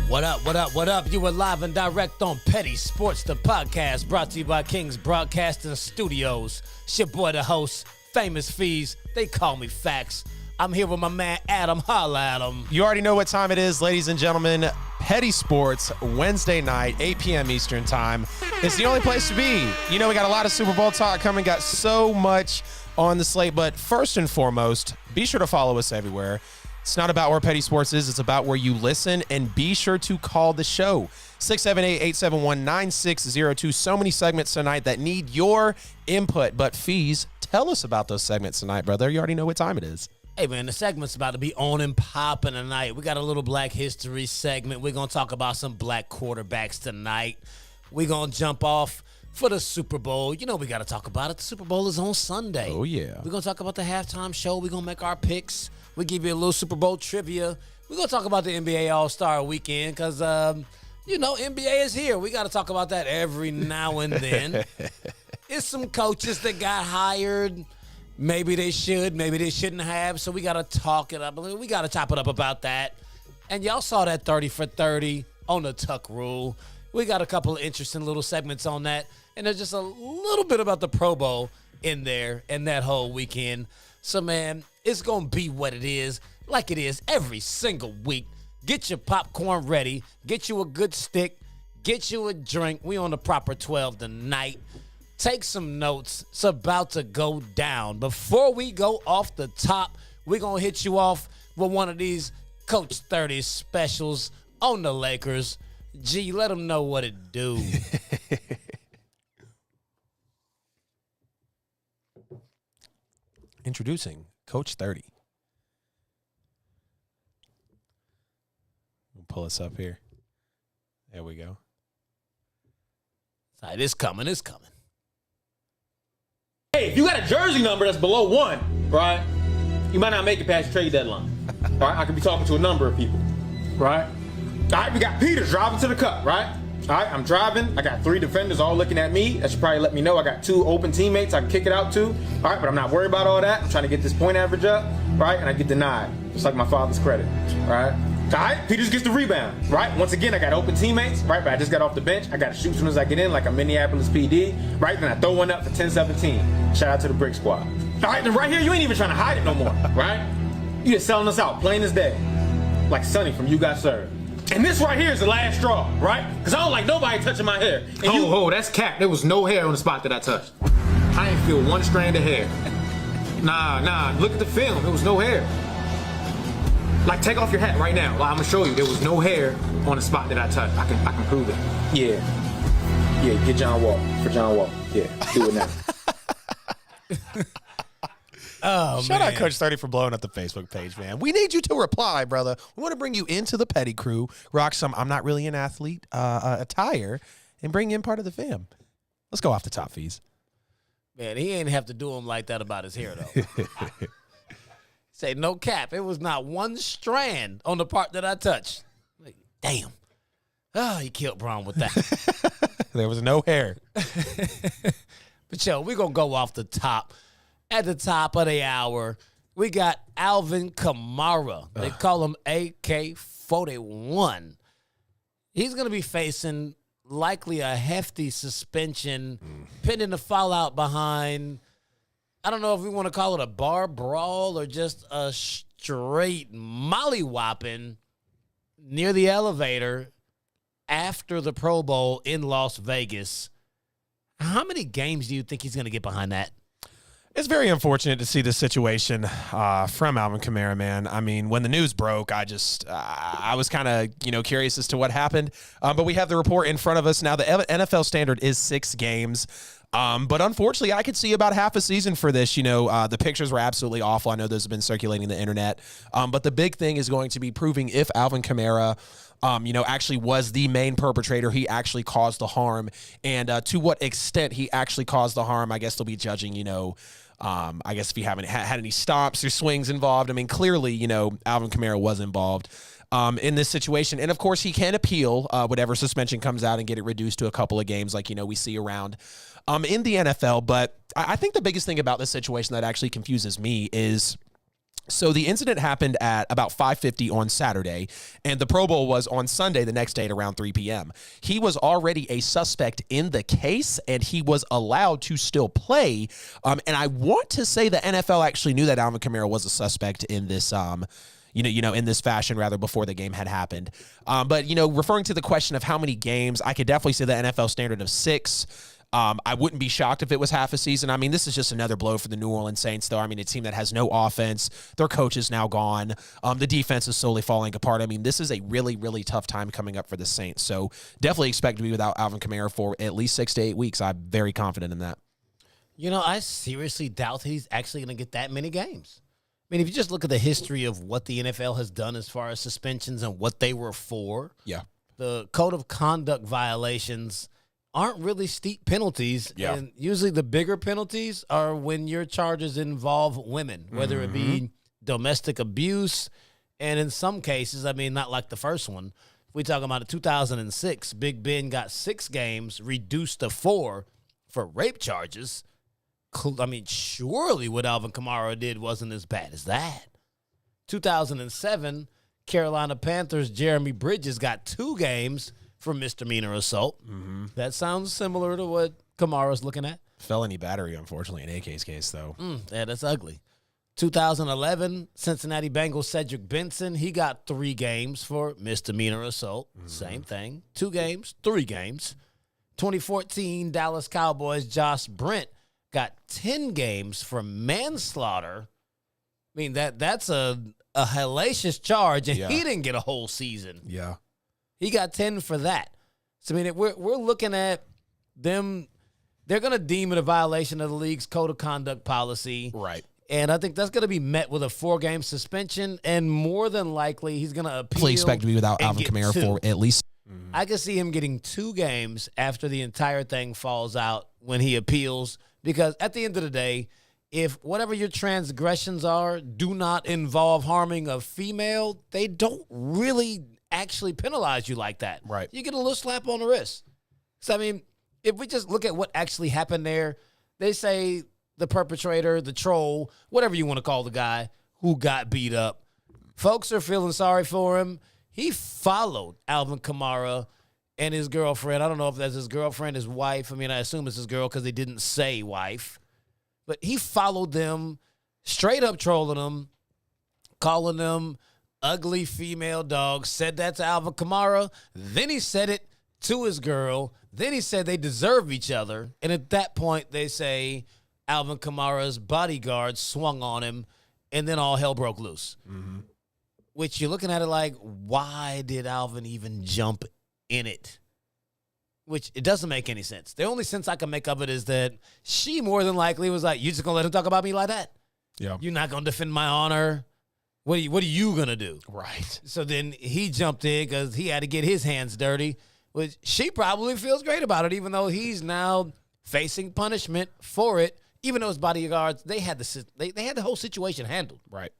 What up, what up, what up? You are live and direct on Petty Sports, the podcast brought to you by Kingz Broadcasting Studios. It's your boy, the host, Famous Fees. They call me Facts. I'm here with my man, Adam. Holla at him. You already know what time it is, ladies and gentlemen. Petty Sports, Wednesday night, 8 p.m. Eastern time. It's the only place to be. You know, we got a lot of Super Bowl talk coming, got so much on the slate. But first and foremost, be sure to follow us everywhere. It's not about where Petty Sports is. It's about where you listen. And be sure to call the show. 678-871-9602. So many segments tonight that need your input. But Fees, tell us about those segments tonight, brother. You already know what time it is. Hey, man, the segment's about to be on and popping tonight. We got a little Black History segment. We're going to talk about some black quarterbacks tonight. We're going to jump off for the Super Bowl. You know we got to talk about it. The Super Bowl is on Sunday. Oh, yeah. We're going to talk about the halftime show. We're going to make our picks. We give you a little Super Bowl trivia. We're going to talk about the NBA All-Star Weekend because, you know, NBA is here. We got to talk about that every now and then. It's some coaches that got hired. Maybe they should, maybe they shouldn't have. So we got to talk it up. We got to chop it up about that. And y'all saw that 30 for 30 on the Tuck rule. We got a couple of interesting little segments on that. And there's just a little bit about the Pro Bowl in there and that whole weekend. So, man, it's going to be what it is, like it is every single week. Get your popcorn ready. Get you a good stick. Get you a drink. We on the proper 12 tonight. Take some notes. It's about to go down. Before we go off the top, we're going to hit you off with one of these Coach 30 specials on the Lakers. G, let them know what it do. Introducing Coach 30. We'll pull us up here. There we go. All right, it's coming. It's coming. Hey, if you got a jersey number that's below 1, right, you might not make it past the trade deadline. All right, I could be talking to a number of people, right? All right, we got Peters driving to the cup, right? All right, I'm driving. I got 3 defenders all looking at me. That should probably let me know I got 2 open teammates I can kick it out to. All right, but I'm not worried about all that. I'm trying to get this point average up, right? And I get denied, just like my father's credit, right? All right, Peters gets the rebound, right? Once again, I got open teammates, right? But I just got off the bench. I got to shoot as soon as I get in, like a Minneapolis PD, right? Then I throw one up for 10-17. Shout out to the Brick Squad. All right, then right here, you ain't even trying to hide it no more, right? You just selling us out, plain as day. Like Sonny from You Got Served. And this right here is the last straw, right? Because I don't like nobody touching my hair. And that's cap. There was no hair on the spot that I touched. I didn't feel one strand of hair. Nah, look at the film. There was no hair. Like, take off your hat right now. I'm gonna show you. There was no hair on the spot that I touched. I can prove it. Yeah, get John Wall for John Wall. Yeah, do it now. Oh, Shout man. out Coach 30 for blowing up the Facebook page, man. We need you to reply, brother. We want to bring you into the Petty crew, rock some I'm not really an athlete attire, and bring in part of the fam. Let's go off the top, Fees. Man, he ain't have to do him like that about his hair, though. Say, no cap. It was not one strand on the part that I touched. Like, damn. Oh, he killed Braun with that. There was no hair. But, yo, we're going to go off the top. At the top of the hour, we got Alvin Kamara. They call him AK-41. He's going to be facing likely a hefty suspension, pending the fallout behind, I don't know if we want to call it a bar brawl or just a straight molly-whopping near the elevator after the Pro Bowl in Las Vegas. How many games do you think he's going to get behind that? It's very unfortunate to see this situation from Alvin Kamara, man. I mean, when the news broke, I was kind of, curious as to what happened. But we have the report in front of us now. The NFL standard is 6 games. But unfortunately, I could see about half a season for this. The pictures were absolutely awful. I know those have been circulating the internet. But the big thing is going to be proving if Alvin Kamara actually was the main perpetrator. He actually caused the harm. And to what extent he actually caused the harm, I guess they'll be judging, I guess if you haven't had any stops or swings involved. I mean, clearly, Alvin Kamara was involved in this situation. And, of course, he can appeal whatever suspension comes out and get it reduced to a couple of games like, we see around in the NFL. But I think the biggest thing about this situation that actually confuses me is So the incident happened at about 5:50 on Saturday, and the Pro Bowl was on Sunday the next day at around 3 p.m. He was already a suspect in the case, and he was allowed to still play. And I want to say the NFL actually knew that Alvin Kamara was a suspect in this in this fashion, rather, before the game had happened. But referring to the question of how many games, I could definitely say the NFL standard of 6. I wouldn't be shocked if it was half a season. I mean, this is just another blow for the New Orleans Saints, though. I mean, a team that has no offense. Their coach is now gone. The defense is slowly falling apart. I mean, this is a really, really tough time coming up for the Saints. So definitely expect to be without Alvin Kamara for at least 6 to 8 weeks. I'm very confident in that. I seriously doubt that he's actually going to get that many games. I mean, if you just look at the history of what the NFL has done as far as suspensions and what they were for, the code of conduct violations aren't really steep penalties. Yeah. And usually the bigger penalties are when your charges involve women, whether it be domestic abuse. And in some cases, I mean, not like the first one. If we talk about it, 2006, Big Ben got 6 games reduced to 4 for rape charges. I mean, surely what Alvin Kamara did wasn't as bad as that. 2007, Carolina Panthers' Jeremy Bridges got 2 games for misdemeanor assault. That sounds similar to what Kamara's looking at. Felony battery, unfortunately, in AK's case, though. Yeah, that's ugly. 2011, Cincinnati Bengals Cedric Benson, he got 3 games for misdemeanor assault. Same thing. 2 games, 3 games. 2014, Dallas Cowboys Josh Brent got 10 games for manslaughter. I mean, that's a hellacious charge, and he didn't get a whole season. Yeah. He got 10 for that. So, I mean, we're looking at them. They're going to deem it a violation of the league's code of conduct policy. Right. And I think that's going to be met with a 4-game suspension, and more than likely he's going to appeal. Please expect to be without Alvin Kamara for at least. I can see him getting 2 games after the entire thing falls out when he appeals, because at the end of the day, if whatever your transgressions are do not involve harming a female, they don't really actually penalize you like that. Right. You get a little slap on the wrist. So, I mean, if we just look at what actually happened there, they say the perpetrator, the troll, whatever you want to call the guy who got beat up, folks are feeling sorry for him. He followed Alvin Kamara and his girlfriend. I don't know if that's his girlfriend, his wife. I mean, I assume it's his girl because they didn't say wife. But he followed them, straight up trolling them, calling them ugly female dogs, said that to Alvin Kamara. Then he said it to his girl. Then he said they deserve each other. And at that point, they say Alvin Kamara's bodyguard swung on him, and then all hell broke loose. Which you're looking at it like, why did Alvin even jump in it? Which it doesn't make any sense. The only sense I can make of it is that she more than likely was like, you just going to let him talk about me like that? Yeah. You're not going to defend my honor? What are you going to do? Right. So then he jumped in because he had to get his hands dirty, which she probably feels great about it, even though he's now facing punishment for it, even though his bodyguards, they had the whole situation handled. Right.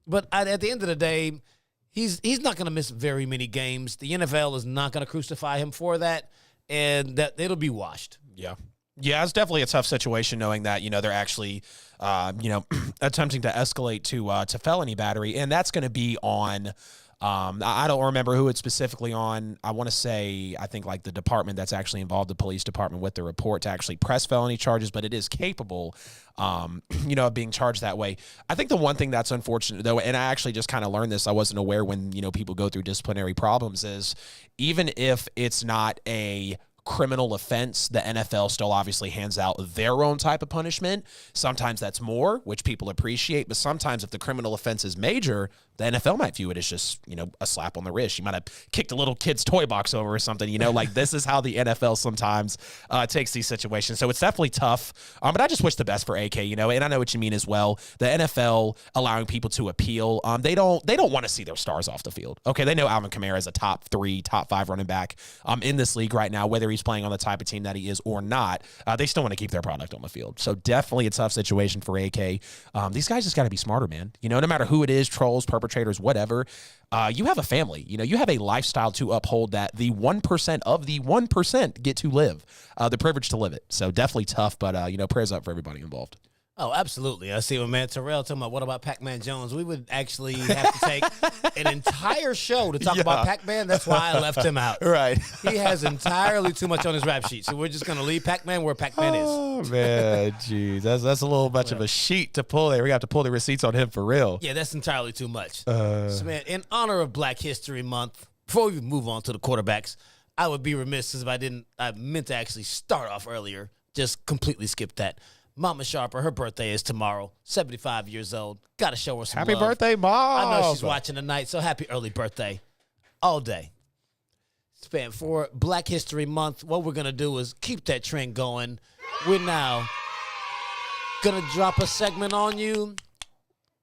But at the end of the day, he's not going to miss very many games. The NFL is not going to crucify him for that, and that it'll be washed. Yeah. Yeah, it's definitely a tough situation knowing that, they're actually, attempting to escalate to felony battery. And that's going to be on, I don't remember who it's specifically on. I want to say, I think like the department that's actually involved, the police department with the report to actually press felony charges, but it is capable, of being charged that way. I think the one thing that's unfortunate though, and I actually just kind of learned this, I wasn't aware when, people go through disciplinary problems, is even if it's not a criminal offense, the NFL still obviously hands out their own type of punishment. Sometimes that's more, which people appreciate, but sometimes if the criminal offense is major, the NFL might view it as just, a slap on the wrist. You might have kicked a little kid's toy box over or something, like this is how the NFL sometimes takes these situations. So it's definitely tough. But I just wish the best for AK, and I know what you mean as well. The NFL allowing people to appeal. They don't want to see their stars off the field. Okay. They know Alvin Kamara is a top 3, top 5 running back in this league right now, whether he's playing on the type of team that he is or not. They still want to keep their product on the field. So definitely a tough situation for AK. These guys just got to be smarter, man. No matter who it is, trolls, perpetrators, whatever, you have a family, you have a lifestyle to uphold that the 1% of the 1% get to live, the privilege to live it. So definitely tough, but, prayers up for everybody involved. Oh, absolutely. I see my man Terrell talking about what about Pac-Man Jones. We would actually have to take an entire show to talk about Pac-Man. That's why I left him out. Right. He has entirely too much on his rap sheet. So we're just going to leave Pac-Man where Pac-Man is. Oh, man. Jeez. That's a little much of a sheet to pull there. We have to pull the receipts on him for real. Yeah, that's entirely too much. So, man, in honor of Black History Month, before we move on to the quarterbacks, I would be remiss if I meant to actually start off earlier. Just completely skipped that. Mama Sharper, her birthday is tomorrow, 75 years old. Got to show her some Happy love. birthday, Mom. I know she's watching tonight, so happy early birthday all day. Span for Black History Month, what we're going to do is keep that trend going. We're now going to drop a segment on you.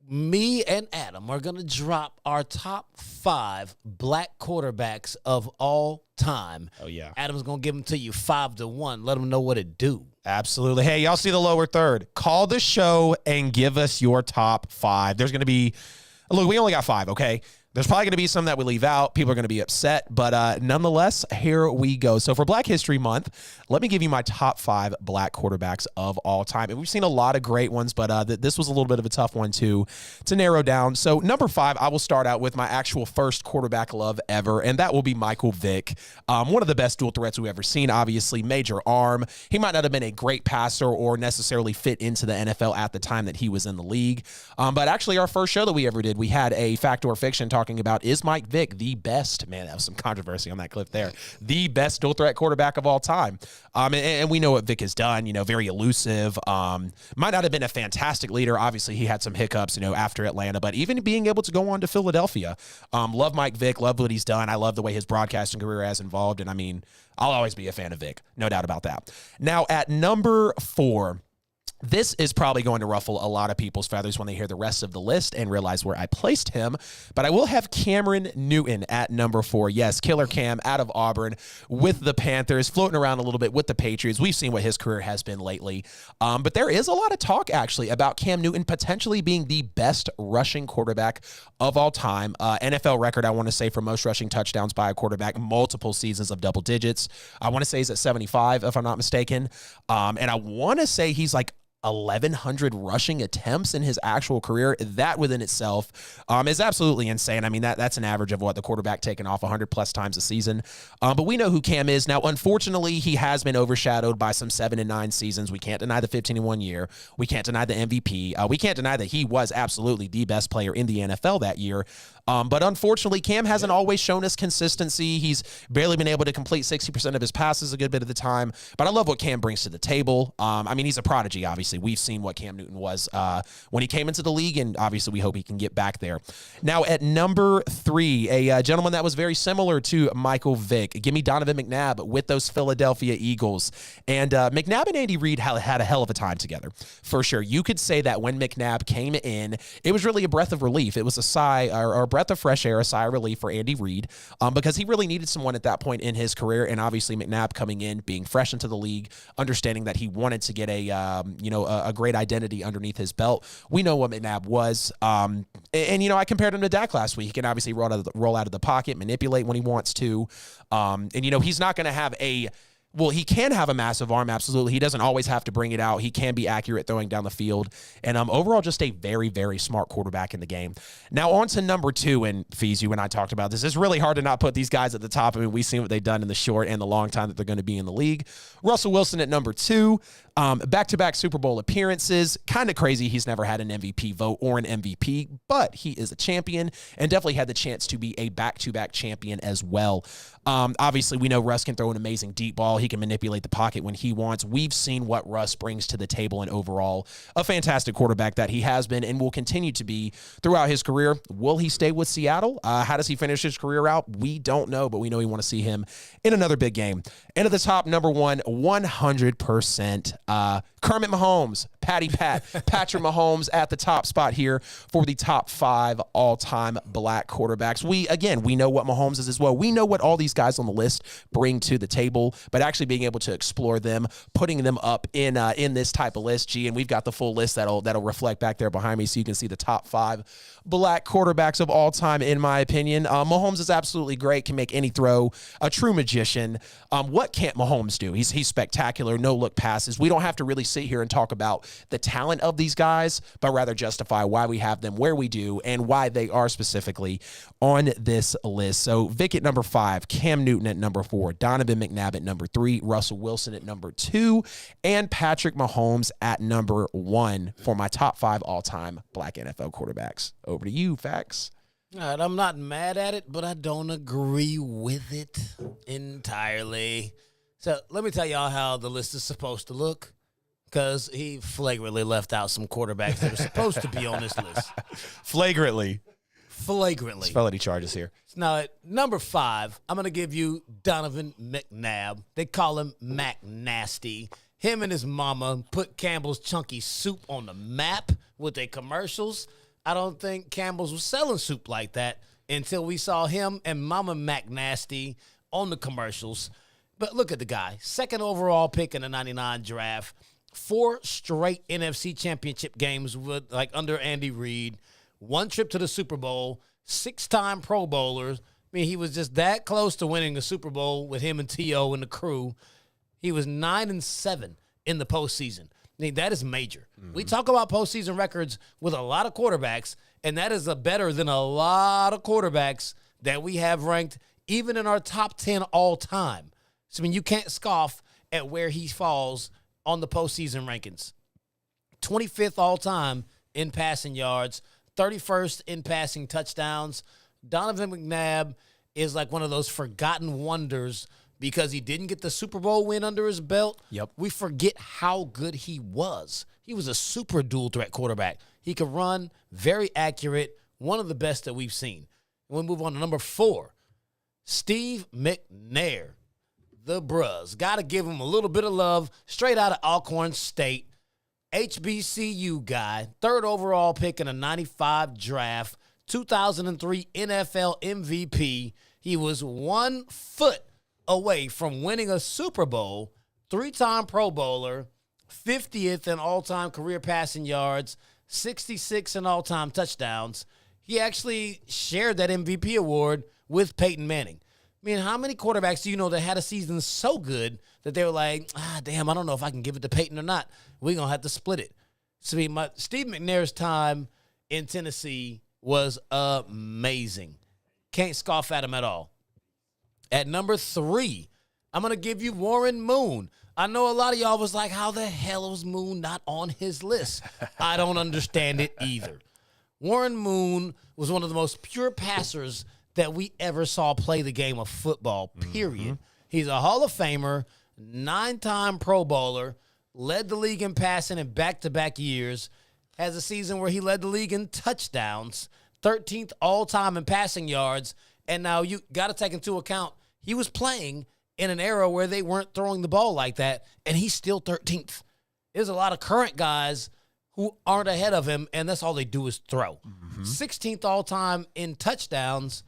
Me and Adam are going to drop our top 5 black quarterbacks of all time. Oh, yeah. Adam's going to give them to you 5-1. Let them know what it do. Absolutely. Hey, y'all see the lower third. Call the show and give us your top 5. There's going to be, look, we only got 5, okay? There's probably going to be some that we leave out. People are going to be upset, but nonetheless, here we go. So for Black History Month, let me give you my top 5 black quarterbacks of all time. And we've seen a lot of great ones, but this was a little bit of a tough one to narrow down. So number 5, I will start out with my actual first quarterback love ever, and that will be Michael Vick. One of the best dual threats we've ever seen, obviously, major arm. He might not have been a great passer or necessarily fit into the NFL at the time that he was in the league. But actually, our first show that we ever did, we had a Fact or Fiction talking about, is Mike Vick the best? Man, that was some controversy on that clip there. The best dual threat quarterback of all time. And we know what Vick has done, very elusive. Might not have been a fantastic leader. Obviously, he had some hiccups, after Atlanta, but even being able to go on to Philadelphia. Love Mike Vick, love what he's done. I love the way his broadcasting career has involved. And I mean, I'll always be a fan of Vick. No doubt about that. Now, at number 4, this is probably going to ruffle a lot of people's feathers when they hear the rest of the list and realize where I placed him. But I will have Cameron Newton at number 4. Yes, Killer Cam out of Auburn with the Panthers, floating around a little bit with the Patriots. We've seen what his career has been lately. But there is a lot of talk, actually, about Cam Newton potentially being the best rushing quarterback of all time. NFL record, I want to say, for most rushing touchdowns by a quarterback, multiple seasons of double digits. I want to say he's at 75, if I'm not mistaken. And I want to say he's like 1,100 rushing attempts in his actual career. That within itself is absolutely insane. I mean, that's an average of what the quarterback taking off 100 plus times a season. But we know who Cam is. Now, unfortunately, he has been overshadowed by some 7-9 seasons. We can't deny the 15-1 year. We can't deny the MVP. We can't deny that he was absolutely the best player in the NFL that year. But unfortunately, Cam hasn't always shown us consistency. He's barely been able to complete 60% of his passes a good bit of the time. But I love what Cam brings to the table. I mean, he's a prodigy, obviously. We've seen what Cam Newton was when he came into the league, and obviously we hope he can get back there. Now, at number 3, a gentleman that was very similar to Michael Vick. Give me Donovan Mcnabb with those Philadelphia Eagles. And McNabb and Andy Reid had a hell of a time together, for sure. You could say that when McNabb came in, it was really a breath of relief. It was a sigh or a breath of fresh air, a sigh of relief for Andy Reid, because he really needed someone at that point in his career. And obviously McNabb coming in, being fresh into the league, understanding that he wanted to get a great identity underneath his belt. We know what McNabb was. And I compared him to Dak last week. He can obviously roll out of the pocket, manipulate when he wants to. And he's not going to have he can have a massive arm, absolutely. He doesn't always have to bring it out. He can be accurate throwing down the field. And overall, just a very, very smart quarterback in the game. Now, on to number 2, and Fees, you and I talked about this. It's really hard to not put these guys at the top. I mean, we've seen what they've done in the short and the long time that they're going to be in the league. Russell Wilson at number 2. Back-to-back Super Bowl appearances. Kind of crazy he's never had an MVP vote or an MVP, but he is a champion and definitely had the chance to be a back-to-back champion as well. Obviously, we know Russ can throw an amazing deep ball. He can manipulate the pocket when he wants. We've seen what Russ brings to the table, and overall, a fantastic quarterback that he has been and will continue to be throughout his career. Will he stay with Seattle? How does he finish his career out? We don't know, but we know we want to see him in another big game. And at the top, number 1, 100%. Kermit Mahomes, Patrick Mahomes at the top spot here for the top 5 all-time black quarterbacks. We know what Mahomes is as well. We know what all these guys on the list bring to the table, but actually being able to explore them, putting them up in this type of list, and we've got the full list that'll reflect back there behind me, so you can see the top 5 black quarterbacks of all time, in my opinion. Mahomes is absolutely great, can make any throw, a true magician. What can't Mahomes do? He's spectacular, no-look passes. We don't have to really just sit here and talk about the talent of these guys, but rather justify why we have them where we do and why they are specifically on this list. So Vick at number 5, Cam Newton at number 4, Donovan McNabb at number 3, Russell Wilson at number 2, and Patrick Mahomes at number 1 for my top 5 all-time Black NFL quarterbacks. Over to you, Facts. All right, I'm not mad at it, but I don't agree with it entirely. So let me tell y'all how the list is supposed to look, because he flagrantly left out some quarterbacks that are supposed to be on this list. Flagrantly. Felony charges here. Now, at number 5, I'm going to give you Donovan McNabb. They call him Mac Nasty. Him and his mama put Campbell's Chunky Soup on the map with their commercials. I don't think Campbell's was selling soup like that until we saw him and Mama Mac Nasty on the commercials. But look at the guy. 2nd overall pick in the 99 draft. 4 straight NFC championship games with under Andy Reid. 1 trip to the Super Bowl. 6-time Pro Bowler. I mean, he was just that close to winning a Super Bowl with him and T.O. and the crew. He was 9-7 in the postseason. I mean, that is major. Mm-hmm. We talk about postseason records with a lot of quarterbacks, and that is better than a lot of quarterbacks that we have ranked even in our top 10 all time. So, I mean, you can't scoff at where he falls on the postseason rankings. 25th all time in passing yards, 31st in passing touchdowns. Donovan McNabb is like one of those forgotten wonders because he didn't get the Super Bowl win under his belt. Yep. We forget how good he was. He was a super dual threat quarterback. He could run, very accurate, one of the best that we've seen. And we'll move on to number 4, Steve Mcnair, the Bruz. Got to give him a little bit of love, straight out of Alcorn State. HBCU guy, 3rd overall pick in a 95 draft, 2003 NFL MVP. He was 1 foot away from winning a Super Bowl, 3-time Pro Bowler, 50th in all-time career passing yards, 66 in all-time touchdowns. He actually shared that MVP award with Peyton Manning. I mean, how many quarterbacks do you know that had a season so good that they were like, damn, I don't know if I can give it to Peyton or not. We're going to have to split it. So, I mean, Steve McNair's time in Tennessee was amazing. Can't scoff at him at all. At number 3, I'm going to give you Warren Moon. I know a lot of y'all was like, how the hell was Moon not on his list? I don't understand it either. Warren Moon was one of the most pure passers that we ever saw play the game of football, period. Mm-hmm. He's a Hall of Famer, 9-time Pro Bowler, led the league in passing in back-to-back years, has a season where he led the league in touchdowns, 13th all-time in passing yards, and now you got to take into account he was playing in an era where they weren't throwing the ball like that, and he's still 13th. There's a lot of current guys who aren't ahead of him, and that's all they do is throw. Mm-hmm. 16th all-time in touchdowns,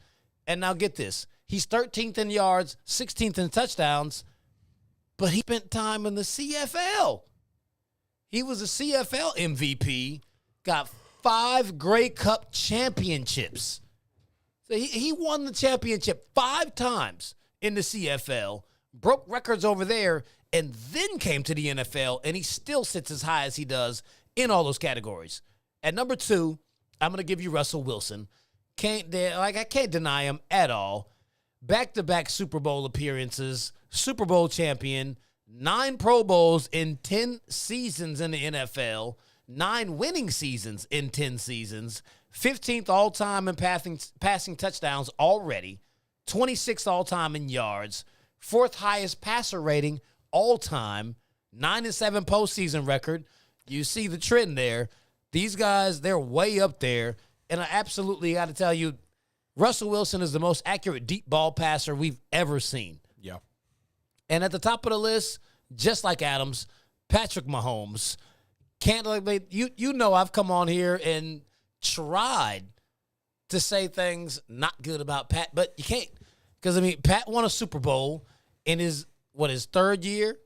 and now get this. He's 13th in yards, 16th in touchdowns, but he spent time in the CFL. He was a CFL MVP, got 5 Grey Cup championships. So he won the championship 5 times in the CFL, broke records over there, and then came to the NFL, and he still sits as high as he does in all those categories. At number 2, I'm going to give you Russell Wilson. I can't deny him at all. Back-to-back Super Bowl appearances, Super Bowl champion, 9 Pro Bowls in 10 seasons in the NFL, 9 winning seasons in 10 seasons, 15th all-time in passing touchdowns already, 26th all-time in yards, 4th highest passer rating all-time, 9-7 postseason record. You see the trend there. These guys, they're way up there. And I absolutely got to tell you, Russell Wilson is the most accurate deep ball passer we've ever seen. Yeah. And at the top of the list, just like Adams, Patrick Mahomes. You know I've come on here and tried to say things not good about Pat, but you can't. Because, I mean, Pat won a Super Bowl in his 3rd year?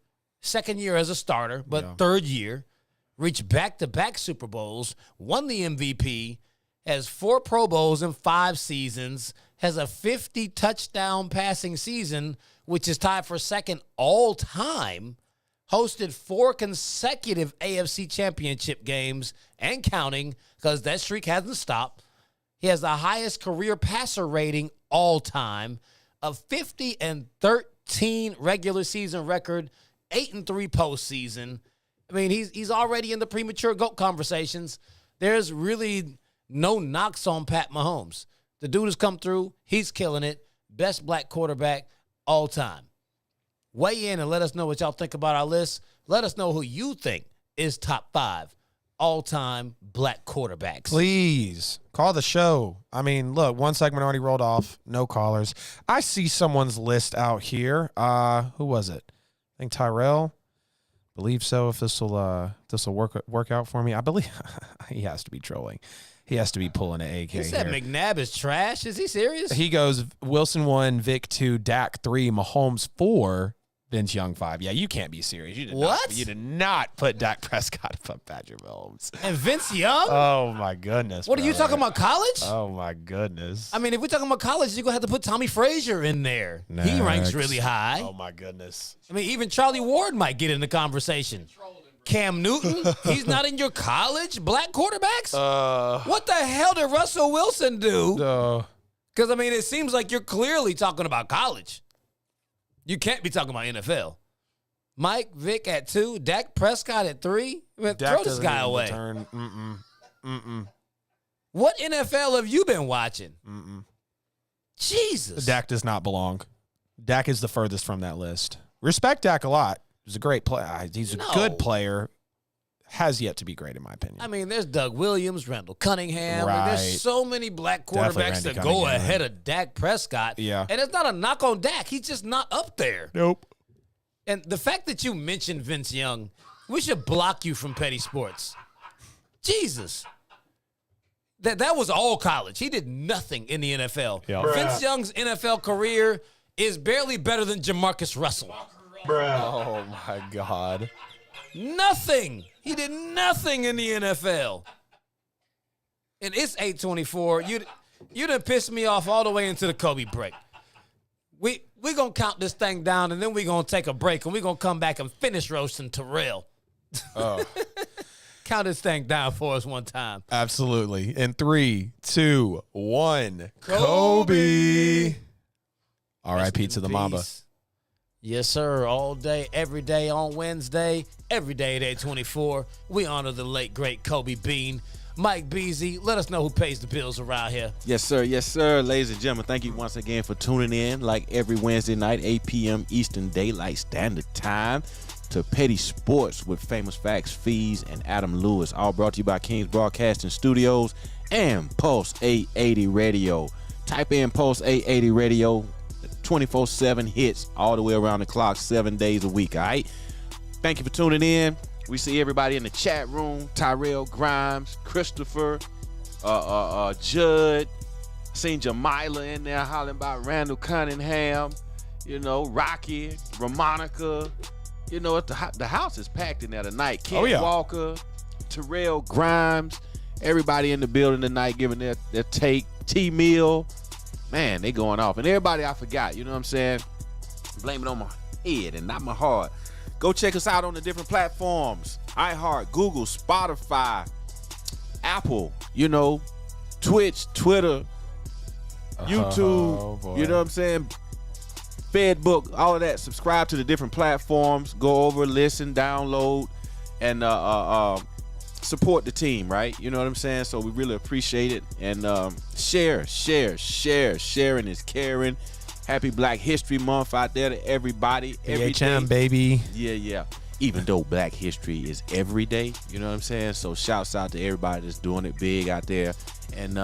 2nd year as a starter, but yeah. 3rd year. Reached back-to-back Super Bowls, won the MVP, has 4 Pro Bowls in 5 seasons, has a 50-touchdown passing season, which is tied for 2nd all-time, hosted 4 consecutive AFC championship games and counting because that streak hasn't stopped. He has the highest career passer rating all time, a 50-13 regular season record, 8-3 postseason. I mean, he's already in the premature GOAT conversations. There's really no knocks on Pat Mahomes. The dude has come through. He's killing it. Best black quarterback all time. Weigh in and let us know what y'all think about our list. Let us know who you think is top 5 all-time black quarterbacks. Please call the show. I mean, look, one segment already rolled off. No callers. I see someone's list out here. Who was it? I think Tyrell. Believe so. If this will work out for me, I believe he has to be trolling. He has to be pulling an AK. He said here. McNabb is trash. Is he serious? He goes Wilson 1, Vick 2, Dak 3, Mahomes 4, Vince Young 5. Yeah, you can't be serious. You did not put Dak Prescott above Patrick Mahomes. And Vince Young? Oh my goodness. What are you talking about, college? Oh my goodness. I mean, if we're talking about college, you're going to have to put Tommy Frazier in there. Next. He ranks really high. Oh my goodness. I mean, even Charlie Ward might get in the conversation. Cam Newton, he's not in your college black quarterbacks? What the hell did Russell Wilson do? Because, I mean, it seems like you're clearly talking about college. You can't be talking about NFL. Mike Vick at 2, Dak Prescott at 3. I mean, throw this guy away. What NFL have you been watching? Jesus. Dak does not belong. Dak is the furthest from that list. Respect Dak a lot. He's a great player. He's a good player. Has yet to be great, in my opinion. I mean, there's Doug Williams, Randall Cunningham. Right. Like, there's so many black quarterbacks that go ahead of Dak Prescott. Yeah. And it's not a knock on Dak. He's just not up there. Nope. And the fact that you mentioned Vince Young, we should block you from Petty Sports. Jesus. That was all college. He did nothing in the NFL. Yeah. Vince Young's NFL career is barely better than Jamarcus Russell. Oh, my God. Nothing. He did nothing in the NFL. And it's 8:24. You done pissed me off all the way into the Kobe break. We going to count this thing down, and then we going to take a break, and we going to come back and finish roasting Terrell. Oh. Count this thing down for us one time. Absolutely. In 3, 2, 1. Kobe. R.I.P. to the Mamba. Yes, sir. All day, every day on Wednesday, every day at 8:24. We honor the late, great Kobe Bean. Mike Beasley, let us know who pays the bills around here. Yes, sir. Yes, sir. Ladies and gentlemen, thank you once again for tuning in like every Wednesday night, 8 p.m. Eastern Daylight Standard Time to Petty Sports with Famous Facts, Fees, and Adam Lewis. All brought to you by Kingz Broadcasting Studios and Pulse 880 Radio. Type in Pulse 880 Radio. 24/7 hits all the way around the clock, 7 days a week, all right? Thank you for tuning in. We see everybody in the chat room. Tyrell Grimes, Christopher, Judd. Seen Jamila in there hollering about Randall Cunningham. You know, Rocky, Ramonica. You know, the house is packed in there tonight. Ken Walker, Terrell Grimes. Everybody in the building tonight giving their take. T-Mill. Man, they going off. And everybody I forgot, you know what I'm saying? Blame it on my head and not my heart. Go check us out on the different platforms. iHeart, Google, Spotify, Apple, you know, Twitch, Twitter, YouTube, you know what I'm saying? Fedbook, all of that. Subscribe to the different platforms. Go over, listen, download, and support the team, right? You know what I'm saying? So we really appreciate it. And share. Sharing is caring. Happy Black History Month out there to everybody. Every day. Baby. Yeah. Even though Black History is every day, you know what I'm saying? So shouts out to everybody that's doing it big out there and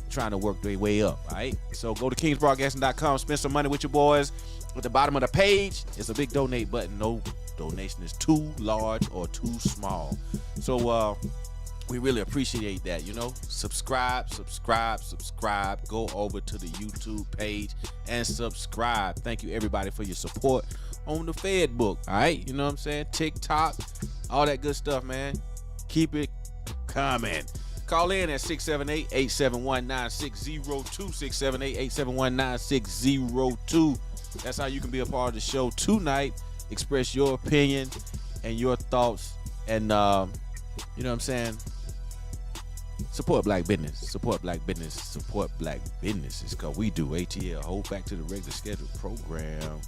trying to work their way up, all right? So go to kingsbroadcasting.com, spend some money with your boys. At the bottom of the page is a big donate button. No donation is too large or too small. So we really appreciate that, you know. Subscribe. Go over to the YouTube page and subscribe. Thank you, everybody, for your support on the Fedbook, all right? You know what I'm saying? TikTok, all that good stuff, man. Keep it coming. Call in at 678-871-9602, 678-871-9602. That's how you can be a part of the show tonight. Express your opinion and your thoughts, and you know what I'm saying? Support black business. Support black business. Support black businesses, because we do ATL. Hold back to the regular scheduled program.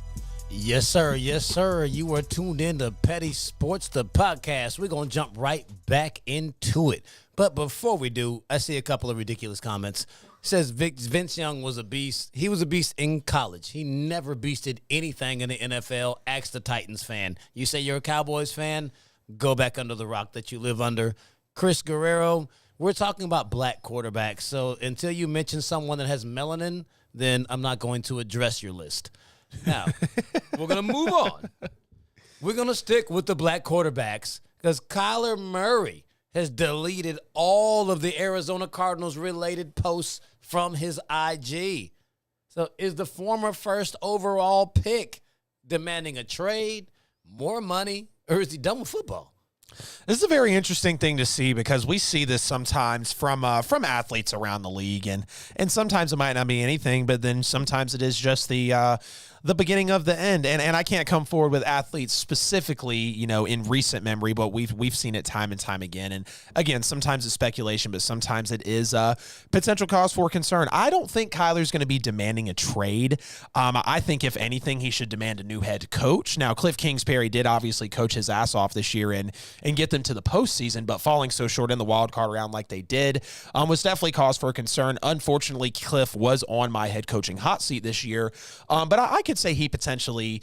Yes, sir. Yes, sir. You are tuned in to Petty Sports, the podcast. We're going to jump right back into it. But before we do, I see a couple of ridiculous comments. It says Vince Young was a beast. He was a beast in college. He never beasted anything in the NFL. Ask the Titans fan. You say you're a Cowboys fan? Go back under the rock that you live under. Chris Guerrero, we're talking about black quarterbacks. So until you mention someone that has melanin, then I'm not going to address your list. Now, we're going to move on. We're going to stick with the black quarterbacks because Kyler Murray has deleted all of the Arizona Cardinals-related posts from his IG. So is the former first overall pick demanding a trade, more money, or is he done with football? This is a very interesting thing to see because we see this sometimes from athletes around the league, and sometimes it might not be anything, but then sometimes it is just the beginning of the end. And I can't come forward with athletes specifically, you know, in recent memory, but we've seen it time and time again. And again, sometimes it's speculation, but sometimes it is a potential cause for concern. I don't think Kyler's going to be demanding a trade. I think if anything, he should demand a new head coach. Now, Cliff Kingsbury did obviously coach his ass off this year and get them to the postseason, but falling so short in the wild card round like they did was definitely cause for concern. Unfortunately, Cliff was on my head coaching hot seat this year, but I could say he potentially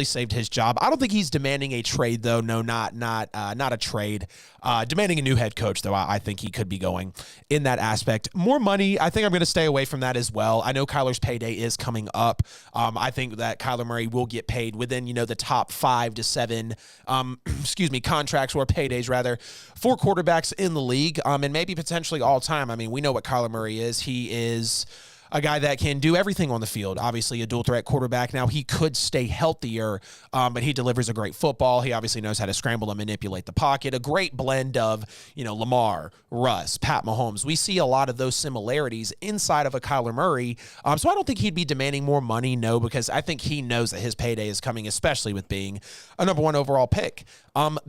saved his job. I don't think he's demanding a trade, though. No, not a trade. Demanding a new head coach, though, I think he could be going in that aspect. More money, I think I'm going to stay away from that as well. I know Kyler's payday is coming up. I think that Kyler Murray will get paid within, you know, the top 5 to 7, contracts or paydays rather for quarterbacks in the league, and maybe potentially all time. I mean, we know what Kyler Murray is. He is a guy that can do everything on the field. Obviously, a dual-threat quarterback. Now, he could stay healthier, but he delivers a great football. He obviously knows how to scramble and manipulate the pocket. A great blend of, you know, Lamar, Russ, Pat Mahomes. We see a lot of those similarities inside of a Kyler Murray. So I don't think he'd be demanding more money, no, because I think he knows that his payday is coming, especially with being a number 1 overall pick.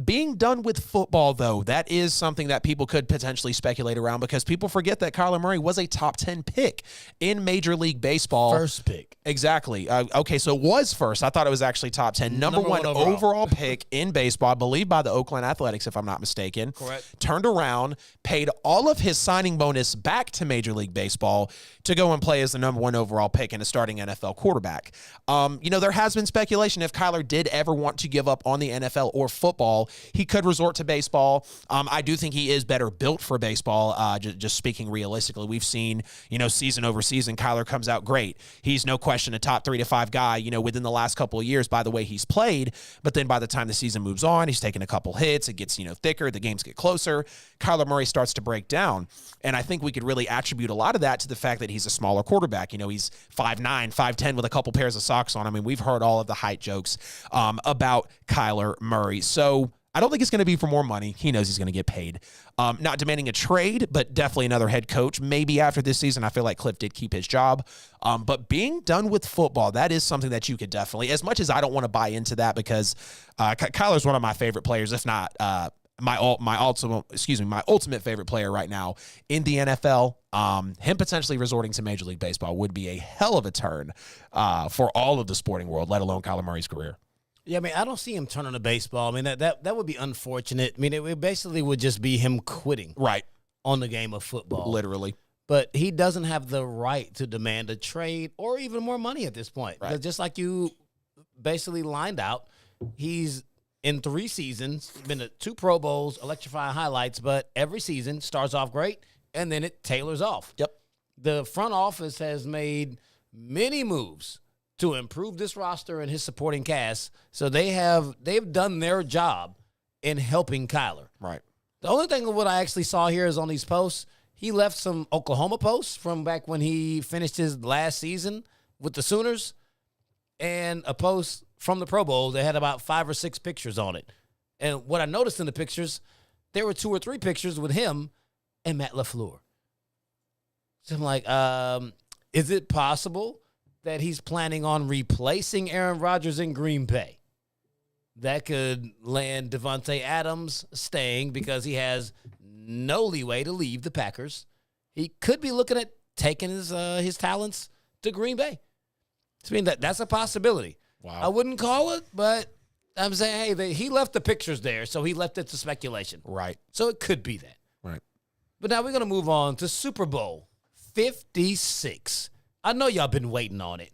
Being done with football, though, that is something that people could potentially speculate around because people forget that Kyler Murray was a top 10 pick in Major League Baseball. First pick. Exactly. Okay, so it was first. I thought it was actually top 10. Number one overall pick in baseball, I believe by the Oakland Athletics, if I'm not mistaken. Correct. Turned around, paid all of his signing bonus back to Major League Baseball to go and play as the number 1 overall pick and a starting NFL quarterback. You know, there has been speculation if Kyler did ever want to give up on the NFL or football, he could resort to baseball. I do think he is better built for baseball, just speaking realistically. We've seen, you know, season over season, Kyler comes out great. He's no question a top 3 to 5 guy, you know, within the last couple of years by the way he's played. But then by the time the season moves on, he's taking a couple hits. It gets, you know, thicker. The games get closer. Kyler Murray starts to break down. And I think we could really attribute a lot of that to the fact that he's a smaller quarterback. You know, he's 5'9", 5'10" with a couple pairs of socks on. I mean, we've heard all of the height jokes about Kyler Murray. So I don't think it's going to be for more money. He knows he's going to get paid. Not demanding a trade, but definitely another head coach. Maybe after this season, I feel like Cliff did keep his job. But being done with football, that is something that you could definitely, as much as I don't want to buy into that because Kyler's one of my favorite players, if not my ultimate favorite player right now in the NFL. Him potentially resorting to Major League Baseball would be a hell of a turn for all of the sporting world, let alone Kyler Murray's career. Yeah, I mean, I don't see him turning to baseball. I mean, that would be unfortunate. I mean, it basically would just be him quitting right on the game of football. Literally. But he doesn't have the right to demand a trade or even more money at this point. Right. Because just like you basically lined out, he's in 3 seasons, been to 2 Pro Bowls, electrifying highlights, but every season starts off great, and then it tailors off. Yep. The front office has made many moves to improve this roster and his supporting cast. So they've done their job in helping Kyler. Right. The only thing of what I actually saw here is on these posts, he left some Oklahoma posts from back when he finished his last season with the Sooners and a post from the Pro Bowl that had about 5 or 6 pictures on it. And what I noticed in the pictures, there were 2 or 3 pictures with him and Matt LaFleur. So I'm like, is it possible that he's planning on replacing Aaron Rodgers in Green Bay? that could land Devontae Adams staying because he has no leeway to leave the Packers. He could be looking at taking his talents to Green Bay. I mean, that's a possibility. Wow. I wouldn't call it, but I'm saying, hey, he left the pictures there, so he left it to speculation. Right. So it could be that. Right. But now we're going to move on to Super Bowl 56. I know y'all been waiting on it.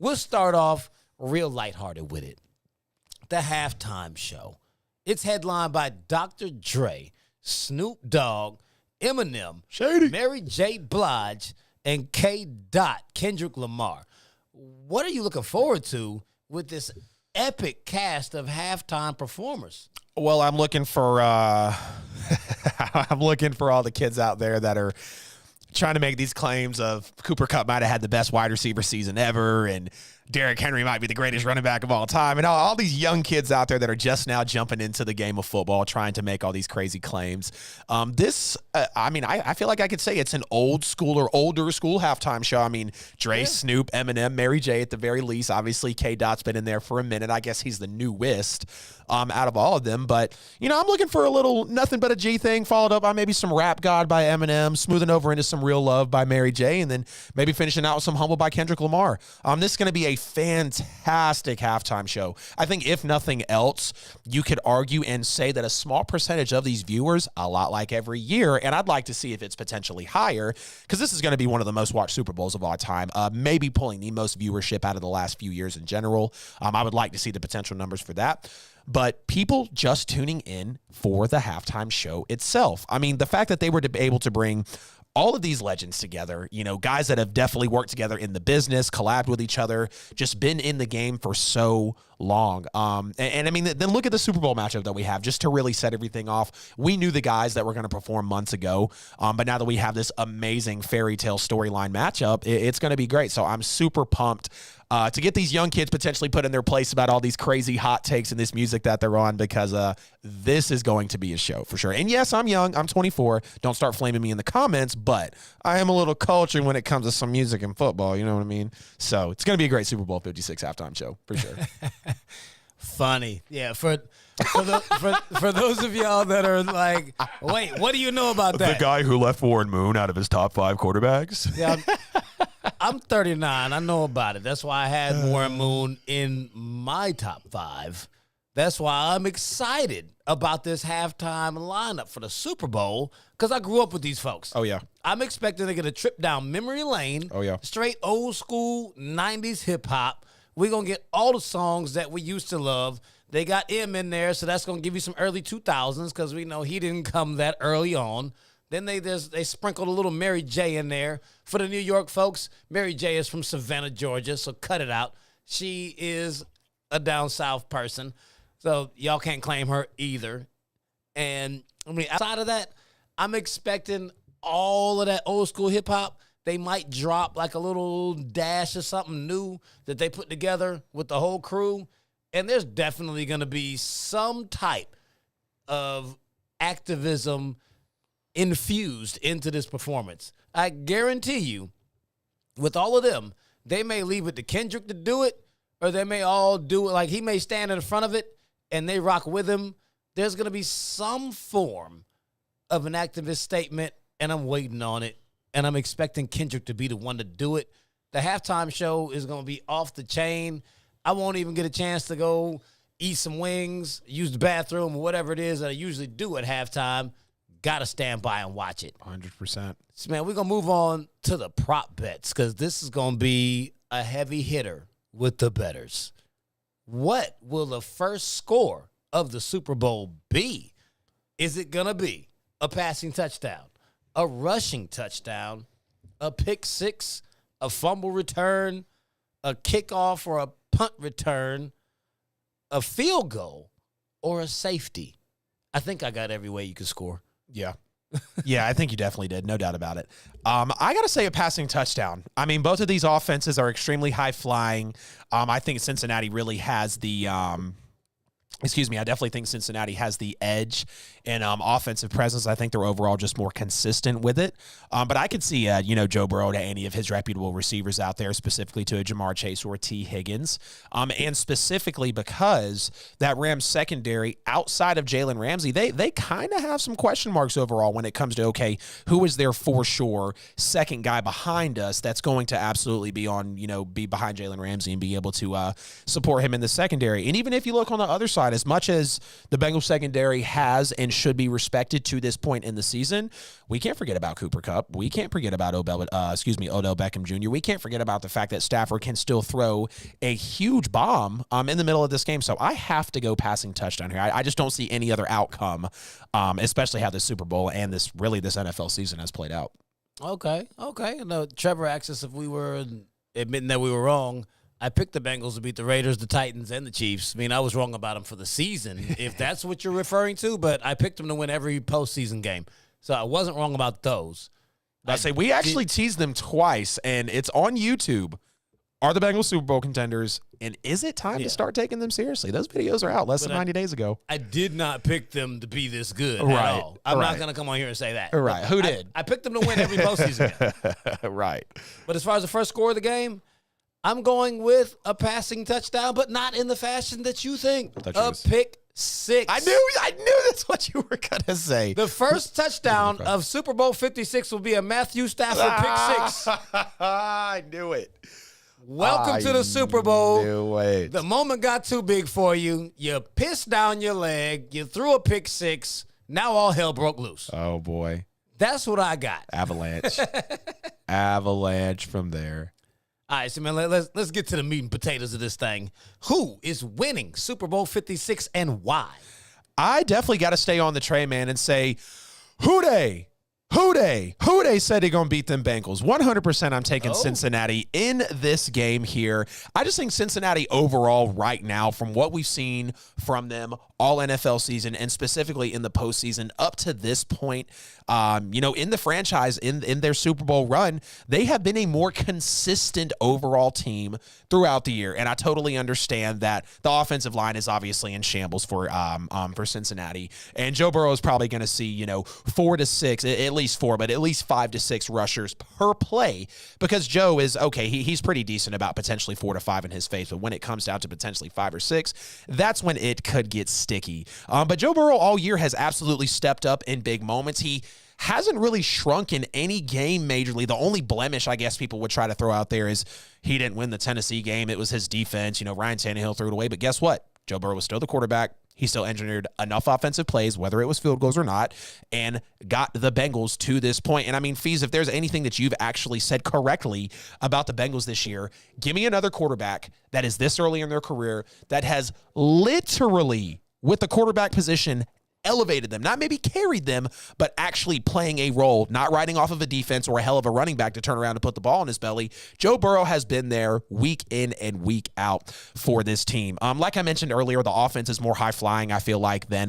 We'll start off real lighthearted with it. The halftime show. It's headlined by Dr. Dre, Snoop Dogg, Eminem, Shady, Mary J. Blige, and K. Dot, Kendrick Lamar. What are you looking forward to with this epic cast of halftime performers? Well, I'm looking for I'm looking for all the kids out there that are trying to make these claims of Cooper Kupp might have had the best wide receiver season ever, and Derrick Henry might be the greatest running back of all time, and all these young kids out there that are just now jumping into the game of football, trying to make all these crazy claims. I feel like I could say it's an old school or older school halftime show. I mean, Dre, Snoop, Eminem, Mary J at the very least. Obviously, K. Dot's been in there for a minute. I guess he's the newest out of all of them. But, I'm looking for a little nothing but a G thing, followed up by maybe some Rap God by Eminem, smoothing over into some Real Love by Mary J, and then maybe finishing out with some Humble by Kendrick Lamar. This is going to be a fantastic halftime show. I think if nothing else, you could argue and say that a small percentage of these viewers, a lot like every year, and I'd like to see if it's potentially higher, because this is going to be one of the most watched Super Bowls of all time, maybe pulling the most viewership out of the last few years in general. I would like to see the potential numbers for that. But people just tuning in for the halftime show itself. I mean, the fact that they were able to bring all of these legends together, guys that have definitely worked together in the business, collabed with each other, just been in the game for so long. And I mean, then look at the Super Bowl matchup that we have, just to really set everything off. We knew the guys that were going to perform months ago, but now that we have this amazing fairy tale storyline matchup, it's going to be great. So I'm super pumped to get these young kids potentially put in their place about all these crazy hot takes and this music that they're on, because this is going to be a show for sure. And yes, I'm young. I'm 24. Don't start flaming me in the comments, but I am a little cultured when it comes to some music and football. You know what I mean? So it's going to be a great Super Bowl 56 halftime show for sure. Funny. Yeah, for those of y'all that are like, wait, what do you know about that? The guy who left Warren Moon out of his top 5 quarterbacks. Yeah, I'm 39. I know about it. That's why I had Warren Moon in my top 5. That's why I'm excited about this halftime lineup for the Super Bowl, because I grew up with these folks. Oh, yeah. I'm expecting to get a trip down memory lane. Oh, yeah. Straight old school 90s hip hop. We're going to get all the songs that we used to love. They got M in there, so that's going to give you some early 2000s, because we know he didn't come that early on. Then they sprinkled a little Mary J in there. For the New York folks, Mary J is from Savannah, Georgia, so cut it out. She is a down south person, so y'all can't claim her either. And, I mean, outside of that, I'm expecting all of that old school hip-hop. They might drop like a little dash or something new that they put together with the whole crew. And there's definitely going to be some type of activism infused into this performance. I guarantee you, with all of them, they may leave it to Kendrick to do it, or they may all do it. Like, he may stand in front of it and they rock with him. There's going to be some form of an activist statement, and I'm waiting on it. And I'm expecting Kendrick to be the one to do it. The halftime show is going to be off the chain. I won't even get a chance to go eat some wings, use the bathroom, or whatever it is that I usually do at halftime. Got to stand by and watch it. 100%. So, man, we're going to move on to the prop bets, because this is going to be a heavy hitter with the bettors. What will the first score of the Super Bowl be? Is it going to be a passing touchdown, a rushing touchdown, a pick six, a fumble return, a kickoff or a punt return, a field goal, or a safety? I think I got every way you could score. Yeah. Yeah, I think you definitely did. No doubt about it. I got to say a passing touchdown. I mean, both of these offenses are extremely high flying. I think Cincinnati really has the I definitely think Cincinnati has the edge in offensive presence. I think they're overall just more consistent with it. But I could see, Joe Burrow to any of his reputable receivers out there, specifically to a Jamar Chase or T. Higgins. And specifically because that Rams secondary, outside of Jalen Ramsey, they kind of have some question marks overall when it comes to, okay, who is their for sure second guy behind us that's going to absolutely be behind Jalen Ramsey and be able to support him in the secondary. And even if you look on the other side, as much as the Bengals secondary has and should be respected to this point in the season, we can't forget about Cooper Kupp. We can't forget about Odell Beckham Jr. We can't forget about the fact that Stafford can still throw a huge bomb in the middle of this game. So I have to go passing touchdown here. I just don't see any other outcome, especially how this Super Bowl and this NFL season has played out. Okay. No, Trevor asked us if we were admitting that we were wrong. I picked the Bengals to beat the Raiders, the Titans, and the Chiefs. I mean, I was wrong about them for the season, if that's what you're referring to, but I picked them to win every postseason game. So I wasn't wrong about those. We actually teased them twice, and it's on YouTube. Are the Bengals Super Bowl contenders, and is it time to start taking them seriously? Those videos are out less than 90 days ago. I did not pick them to be this good at all. I'm not going to come on here and say that. Right. Who did? I picked them to win every postseason game. Right. But as far as the first score of the game, I'm going with a passing touchdown, but not in the fashion that you think. A pick six. I knew that's what you were going to say. The first touchdown of Super Bowl 56 will be a Matthew Stafford pick six. I knew it. Welcome to the Super Bowl. Knew it. The moment got too big for you. You pissed down your leg. You threw a pick six. Now all hell broke loose. Oh, boy. That's what I got. Avalanche. Avalanche from there. All right, so man, let's get to the meat and potatoes of this thing. Who is winning Super Bowl 56 and why? I definitely got to stay on the train, man, and say, who they said they're going to beat them Bengals. 100% I'm taking Cincinnati in this game here. I just think Cincinnati overall right now, from what we've seen from them all NFL season and specifically in the postseason up to this point, in the franchise, in their Super Bowl run, they have been a more consistent overall team throughout the year. And I totally understand that the offensive line is obviously in shambles for Cincinnati. And Joe Burrow is probably going to see, 4 to 6, at least 4, but at least 5 to 6 rushers per play, because Joe is, okay, he's pretty decent about potentially 4 to 5 in his face. But when it comes down to potentially 5 or 6, that's when it could get sticky. But Joe Burrow all year has absolutely stepped up in big moments. He hasn't really shrunk in any game majorly. The only blemish I guess people would try to throw out there is he didn't win the Tennessee game. It was his defense. Ryan Tannehill threw it away. But guess what? Joe Burrow was still the quarterback. He still engineered enough offensive plays, whether it was field goals or not, and got the Bengals to this point. And I mean, Fees, if there's anything that you've actually said correctly about the Bengals this year, give me another quarterback that is this early in their career that has literally, with the quarterback position, elevated them, not maybe carried them, but actually playing a role, not riding off of a defense or a hell of a running back to turn around and put the ball in his belly. Joe Burrow has been there week in and week out for this team. Like I mentioned earlier, the offense is more high flying, I feel like, than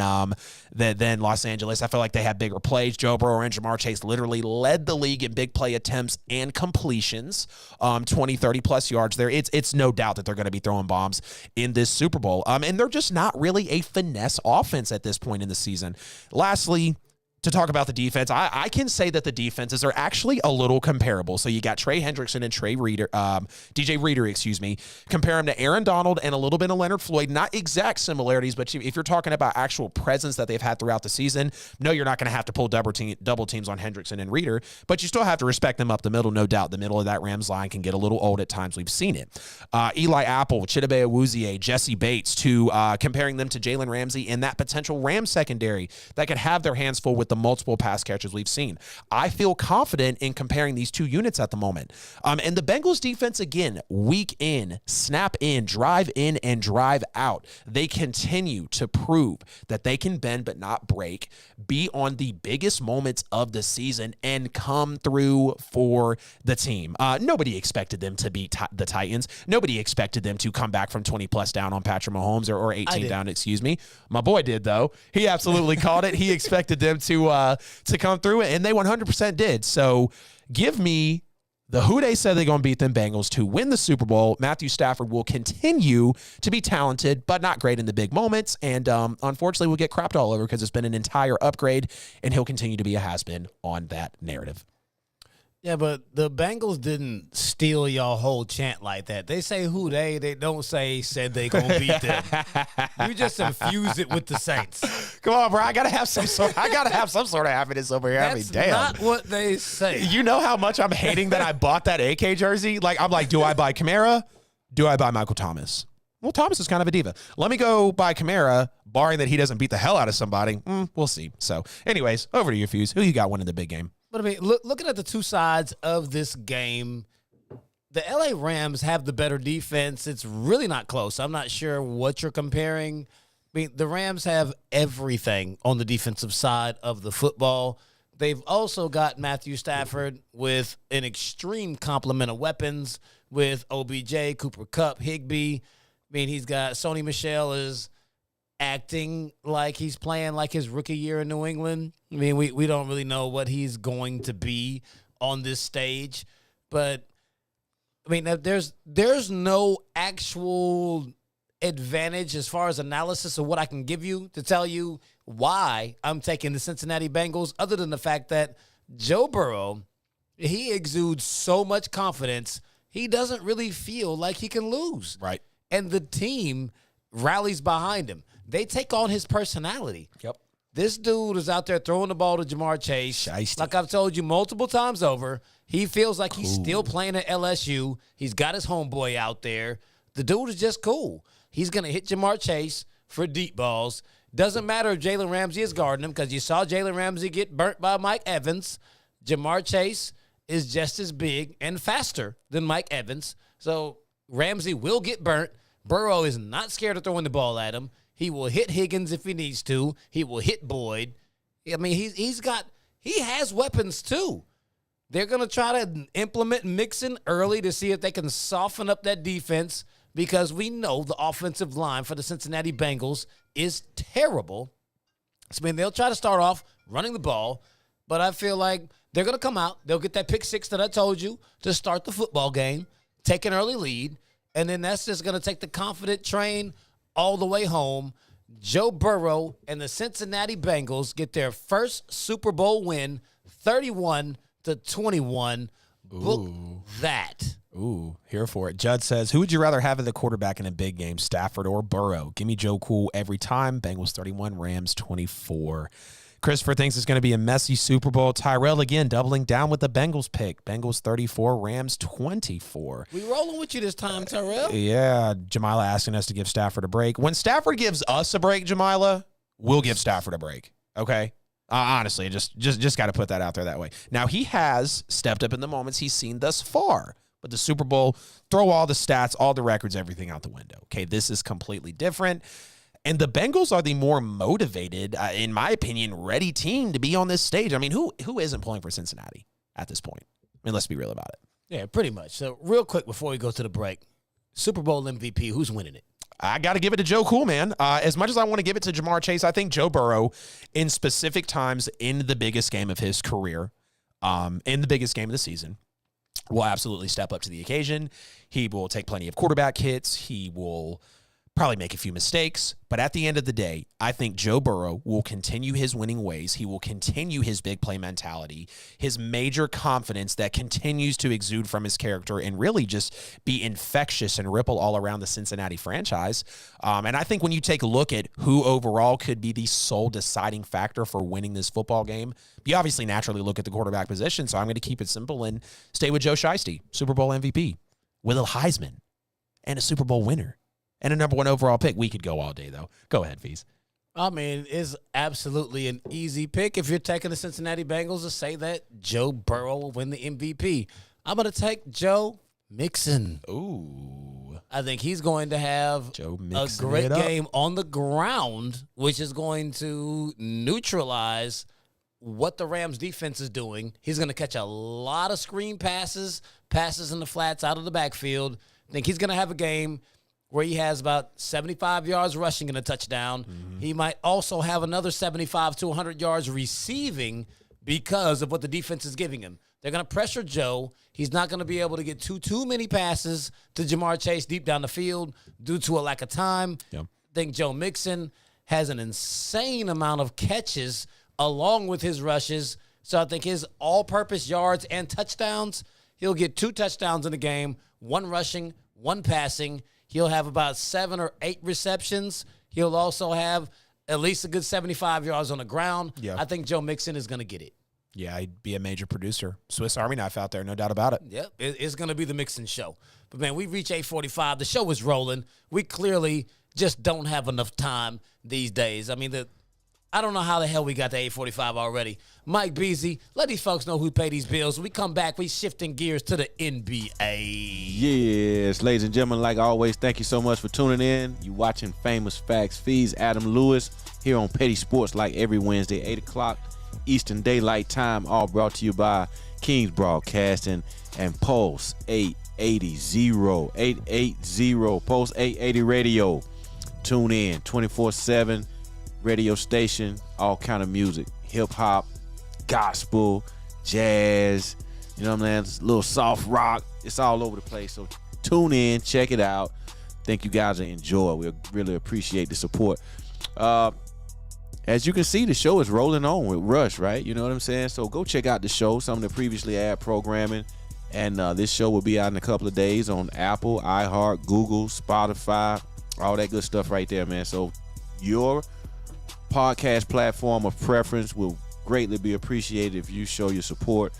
Los Angeles. I feel like they have bigger plays. Joe Burrow and Jamar Chase literally led the league in big play attempts and completions, 20, 30 plus yards there. It's no doubt that they're going to be throwing bombs in this Super Bowl. And they're just not really a finesse offense at this point in the season. Lastly, to talk about the defense, I can say that the defenses are actually a little comparable. So you got Trey Hendrickson and DJ Reader, compare them to Aaron Donald and a little bit of Leonard Floyd. Not exact similarities, but if you're talking about actual presence that they've had throughout the season, no, you're not going to have to pull double teams on Hendrickson and Reader, but you still have to respect them up the middle. No doubt the middle of that Rams line can get a little old at times. We've seen it. Eli Apple, Chidobe Awuzie, Jesse Bates, comparing them to Jalen Ramsey and that potential Rams secondary that could have their hands full with the multiple pass catches we've seen. I feel confident in comparing these two units at the moment. And the Bengals defense, again, week in, snap in, drive in, and drive out. They continue to prove that they can bend but not break, be on the biggest moments of the season, and come through for the team. Nobody expected them to beat the Titans. Nobody expected them to come back from 20 plus down on Patrick Mahomes or 18 down, excuse me. My boy did, though. He absolutely called it. He expected them to come through it, and they 100% did. So give me The who they said they're going to beat them Bengals to win the Super Bowl. Matthew Stafford will continue to be talented, but not great in the big moments. And unfortunately, will get crapped all over because it's been an entire upgrade, and he'll continue to be a has-been on that narrative. Yeah, but the Bengals didn't steal y'all whole chant like that. They say who they don't say said they gonna beat them. You just infuse it with the Saints. Come on, bro. I gotta have some sort of happiness over here. That's not what they say. You know how much I'm hating that I bought that AK jersey? Like, I'm like, do I buy Kamara? Do I buy Michael Thomas? Well, Thomas is kind of a diva. Let me go buy Kamara, barring that he doesn't beat the hell out of somebody. We'll see. So, anyways, over to you, Fuse. Who you got winning the big game? But I mean, looking at the two sides of this game, the LA Rams have the better defense. It's really not close. I'm not sure what you're comparing. I mean, the Rams have everything on the defensive side of the football. They've also got Matthew Stafford with an extreme complement of weapons with OBJ, Cooper Kupp, Higbee. I mean, he's got Sony Michel is acting like he's playing like his rookie year in New England. I mean, we don't really know what he's going to be on this stage, but I mean, there's no actual advantage as far as analysis of what I can give you to tell you why I'm taking the Cincinnati Bengals, other than the fact that Joe Burrow, he exudes so much confidence, he doesn't really feel like he can lose. Right. And the team rallies behind him. They take on his personality. Yep. This dude is out there throwing the ball to Jamar Chase. Shiesty. Like I've told you multiple times over, he feels like he's still playing at LSU. He's got his homeboy out there. The dude is just cool. He's going to hit Jamar Chase for deep balls. Doesn't matter if Jalen Ramsey is guarding him, because you saw Jalen Ramsey get burnt by Mike Evans. Jamar Chase is just as big and faster than Mike Evans. So Ramsey will get burnt. Burrow is not scared of throwing the ball at him. He will hit Higgins if he needs to. He will hit Boyd. I mean, he has weapons too. They're going to try to implement Mixon early to see if they can soften up that defense, because we know the offensive line for the Cincinnati Bengals is terrible. So, I mean, they'll try to start off running the ball, but I feel like they're going to come out. They'll get that pick six that I told you to start the football game, take an early lead, and then that's just going to take the confident train all the way home. Joe Burrow and the Cincinnati Bengals get their first Super Bowl win, 31-21. Book that. Ooh, here for it. Judd says, who would you rather have as the quarterback in a big game, Stafford or Burrow? Give me Joe Cool every time. Bengals 31, Rams 24. Christopher thinks it's going to be a messy Super Bowl. Tyrell, again, doubling down with the Bengals pick. Bengals 34, Rams 24. We rolling with you this time, Tyrell. Yeah, Jamila asking us to give Stafford a break. When Stafford gives us a break, Jamila, we'll give Stafford a break, okay? Honestly, just got to put that out there that way. Now, he has stepped up in the moments he's seen thus far. But the Super Bowl, throw all the stats, all the records, everything out the window. Okay, this is completely different. And the Bengals are the more motivated, in my opinion, ready team to be on this stage. I mean, who isn't pulling for Cincinnati at this point? I mean, let's be real about it. Yeah, pretty much. So real quick before we go to the break, Super Bowl MVP, who's winning it? I got to give it to Joe Cool, man. As much as I want to give it to Jamar Chase, I think Joe Burrow, in specific times in the biggest game of his career, in the biggest game of the season, will absolutely step up to the occasion. He will take plenty of quarterback hits. He will probably make a few mistakes. But at the end of the day, I think Joe Burrow will continue his winning ways. He will continue his big play mentality, his major confidence that continues to exude from his character and really just be infectious and ripple all around the Cincinnati franchise. And I think when you take a look at who overall could be the sole deciding factor for winning this football game, you obviously naturally look at the quarterback position. So I'm going to keep it simple and stay with Joe Shiesty, Super Bowl MVP, with a Heisman and a Super Bowl winner. And a number one overall pick. We could go all day, though. Go ahead, Fees. I mean, it's absolutely an easy pick if you're taking the Cincinnati Bengals to say that Joe Burrow will win the MVP. I'm going to take Joe Mixon. Ooh. I think he's going to have a great game on the ground, which is going to neutralize what the Rams defense is doing. He's going to catch a lot of screen passes in the flats out of the backfield. I think he's going to have a game where he has about 75 yards rushing and a touchdown. Mm-hmm. He might also have another 75 to 100 yards receiving because of what the defense is giving him. They're going to pressure Joe. He's not going to be able to get too many passes to Jamar Chase deep down the field due to a lack of time. Yep. I think Joe Mixon has an insane amount of catches along with his rushes. So I think his all-purpose yards and touchdowns, he'll get 2 touchdowns in the game, 1 rushing, 1 passing. He'll have about 7 or 8 receptions. He'll also have at least a good 75 yards on the ground. Yeah. I think Joe Mixon is going to get it. Yeah, he'd be a major producer. Swiss Army knife out there, no doubt about it. Yep, it's going to be the Mixon show. But, man, we reach 8:45. The show is rolling. We clearly just don't have enough time these days. I mean, I don't know how the hell we got to 8:45 already. Mike Beasley, let these folks know who pay these bills. When we come back, we shifting gears to the NBA. Yes, ladies and gentlemen, like always, thank you so much for tuning in. You watching Famous Facts Feeds, Adam Lewis, here on Petty Sports like every Wednesday, 8 o'clock Eastern Daylight Time, all brought to you by Kingz Broadcasting and Pulse 880, Pulse 880 Radio. Tune in, 24/7 radio station, all kind of music, hip-hop, gospel, jazz, you know what I'm saying, a little soft rock. It's all over the place, so tune in, check it out. Think you guys will enjoy. We really appreciate the support. As you can see, the show is rolling on with Rush, right? You know what I'm saying? So go check out the show, some of the previously aired programming. And this show will be out in a couple of days on Apple, iHeart, Google, Spotify, all that good stuff right there, man. So your podcast platform of preference will greatly be appreciated if you show your support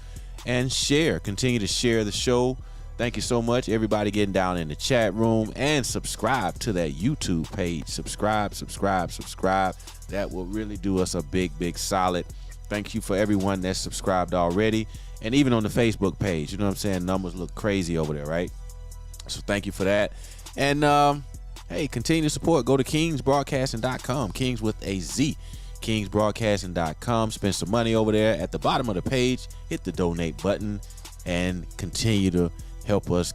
and share. Continue to share the show. Thank you so much. Everybody getting down in the chat room, and subscribe to that YouTube page. Subscribe. That will really do us a big solid. Thank you for everyone that's subscribed already. And even on the Facebook page, you know what I'm saying? Numbers look crazy over there, right? So thank you for that. And hey, continue to support. Go to KingzBroadcasting.com. Kingz with a Z. KingzBroadcasting.com. Spend some money over there. At the bottom of the page, hit the donate button and continue to help us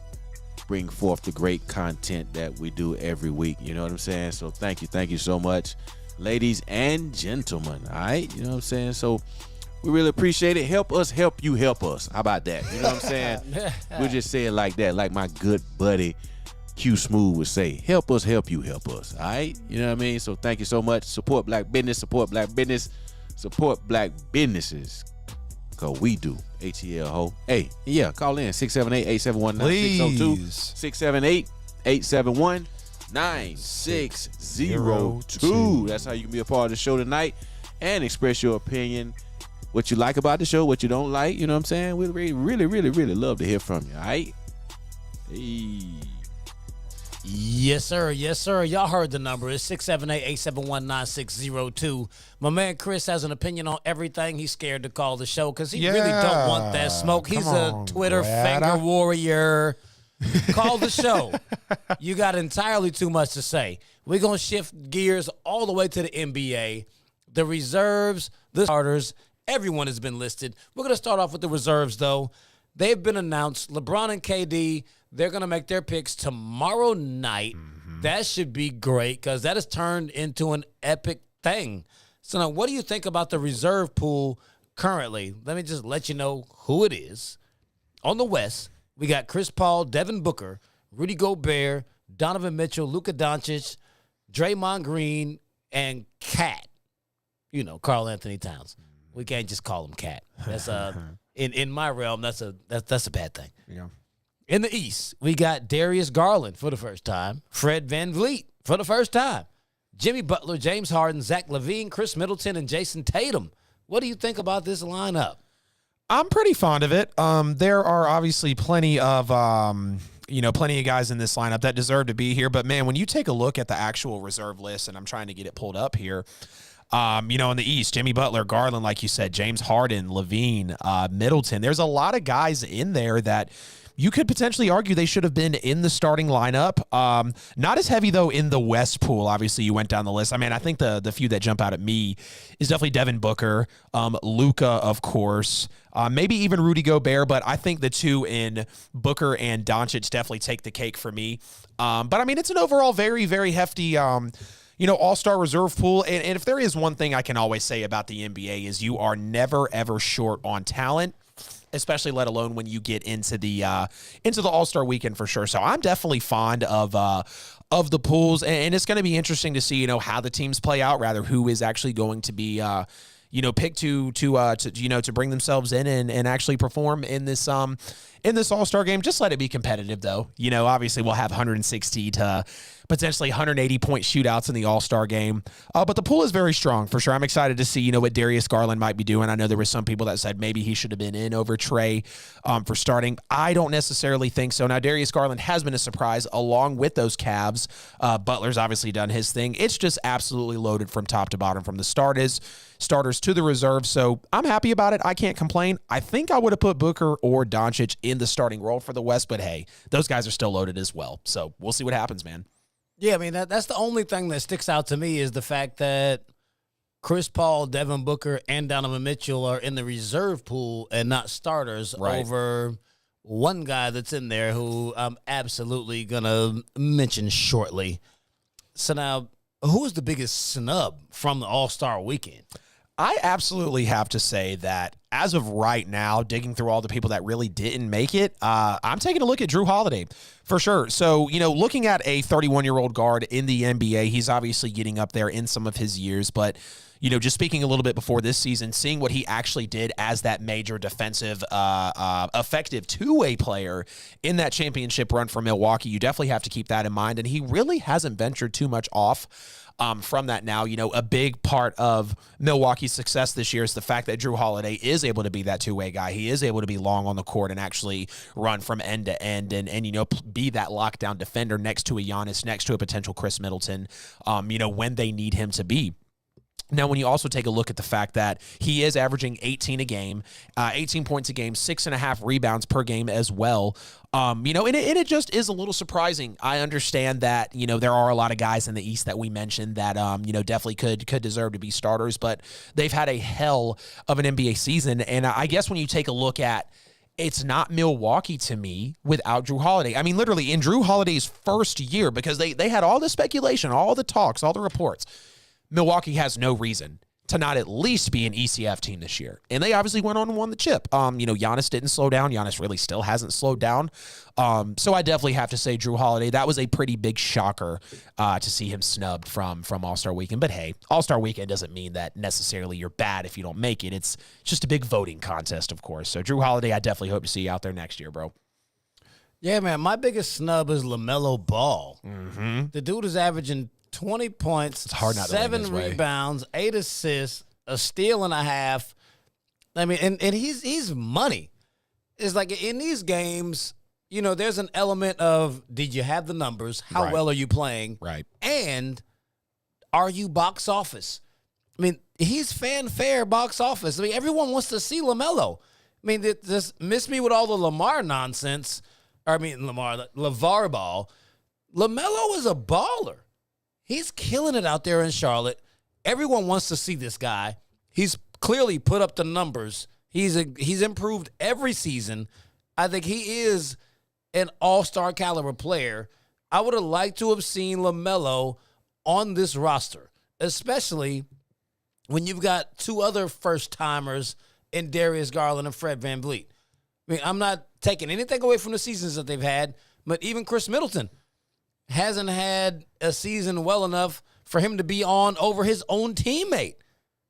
bring forth the great content that we do every week. You know what I'm saying? So thank you so much, ladies and gentlemen. All right, you know what I'm saying? So we really appreciate it. Help us help you help us. How about that? You know what I'm saying? We'll just say it like that, like my good buddy Q Smooth would say. Help us help you help us. All right, you know what I mean? So thank you so much. Support black business. Support black business. Support black businesses. Cause we do. ATL ho. Hey, yeah, call in 678-871-9602. 678-871-9602. That's how you can be a part of the show tonight and express your opinion. What you like about the show, what you don't like, you know what I'm saying? We'd really love to hear from you, all right? Hey. Yes, sir. Y'all heard the number. It's 678-871-9602. My man Chris has an opinion on everything. He's scared to call the show because he really don't want that smoke. He's a Twitter finger warrior. Call the show. You got entirely too much to say. We're going to shift gears all the way to the NBA. The reserves, the starters, everyone has been listed. We're going to start off with the reserves, though. They've been announced. LeBron and KD, they're going to make their picks tomorrow night. Mm-hmm. That should be great because that has turned into an epic thing. So now, what do you think about the reserve pool currently? Let me just let you know who it is. On the West, we got Chris Paul, Devin Booker, Rudy Gobert, Donovan Mitchell, Luka Doncic, Draymond Green, and Cat. You know, Karl Anthony Towns. We can't just call him Cat. That's in my realm. That's a bad thing. Yeah. In the East, we got Darius Garland for the first time, Fred VanVleet for the first time, Jimmy Butler, James Harden, Zach LaVine, Chris Middleton, and Jason Tatum. What do you think about this lineup? I'm pretty fond of it. There are obviously plenty of guys in this lineup that deserve to be here. But, man, when you take a look at the actual reserve list, and I'm trying to get it pulled up here, in the East, Jimmy Butler, Garland, like you said, James Harden, LaVine, Middleton. There's a lot of guys in there that you could potentially argue they should have been in the starting lineup. Not as heavy, though, in the West pool. Obviously, you went down the list. I mean, I think the few that jump out at me is definitely Devin Booker, Luka, of course, maybe even Rudy Gobert, but I think the two in Booker and Doncic definitely take the cake for me. But, I mean, it's an overall very, very hefty all-star reserve pool. And if there is one thing I can always say about the NBA is you are never, ever short on talent, especially let alone when you get into the All-Star weekend for sure. So I'm definitely fond of the pools, and it's going to be interesting to see, how the teams play out, rather who is actually going to be picked to bring themselves in and actually perform in this All-Star game. Just let it be competitive, though. Obviously we'll have 160 to potentially 180-point shootouts in the All-Star game. But the pool is very strong, for sure. I'm excited to see, what Darius Garland might be doing. I know there were some people that said maybe he should have been in over Trey for starting. I don't necessarily think so. Now, Darius Garland has been a surprise along with those Cavs. Butler's obviously done his thing. It's just absolutely loaded from top to bottom, from the starters to the reserves. So I'm happy about it. I can't complain. I think I would have put Booker or Doncic in the starting role for the West, but hey, those guys are still loaded as well. So we'll see what happens, man. Yeah, I mean, that's the only thing that sticks out to me is the fact that Chris Paul, Devin Booker, and Donovan Mitchell are in the reserve pool and not starters over one guy that's in there who I'm absolutely going to mention shortly. So now, who is the biggest snub from the All-Star weekend? I absolutely have to say that as of right now, digging through all the people that really didn't make it, I'm taking a look at Drew Holiday for sure. So, looking at a 31-year-old guard in the NBA, he's obviously getting up there in some of his years, but just speaking a little bit before this season, seeing what he actually did as that major defensive, effective two-way player in that championship run for Milwaukee, you definitely have to keep that in mind. And he really hasn't ventured too much off from that now. A big part of Milwaukee's success this year is the fact that Drew Holiday is able to be that two-way guy. He is able to be long on the court and actually run from end to end and be that lockdown defender next to a Giannis, next to a potential Chris Middleton, when they need him to be. Now, when you also take a look at the fact that he is averaging 18 a game, 18 points a game, 6.5 rebounds per game as well, and it just is a little surprising. I understand that, there are a lot of guys in the East that we mentioned that, definitely could deserve to be starters, but they've had a hell of an NBA season. And I guess when you take a look at, it's not Milwaukee to me without Drew Holiday. I mean, literally in Drew Holiday's first year, because they had all the speculation, all the talks, all the reports, Milwaukee has no reason to not at least be an ECF team this year. And they obviously went on and won the chip. Giannis didn't slow down. Giannis really still hasn't slowed down. So I definitely have to say Drew Holiday, that was a pretty big shocker to see him snubbed from All-Star Weekend. But hey, All-Star Weekend doesn't mean that necessarily you're bad if you don't make it. It's just a big voting contest, of course. So Drew Holiday, I definitely hope to see you out there next year, bro. Yeah, man, my biggest snub is LaMelo Ball. Mm-hmm. The dude is averaging 20 points, it's hard not 7 rebounds, 8 assists, a steal and a half. I mean, and he's money. It's like in these games, there's an element of, did you have the numbers? How well are you playing? Right. And are you box office? I mean, he's fanfare box office. I mean, everyone wants to see LaMelo. I mean, just miss me with all the Lamar nonsense. LeVar Ball. LaMelo is a baller. He's killing it out there in Charlotte. Everyone wants to see this guy. He's clearly put up the numbers. He's improved every season. I think he is an all-star caliber player. I would have liked to have seen LaMelo on this roster, especially when you've got two other first-timers in Darius Garland and Fred VanVleet. I mean, I'm not taking anything away from the seasons that they've had, but even Chris Middleton hasn't had a season well enough for him to be on over his own teammate.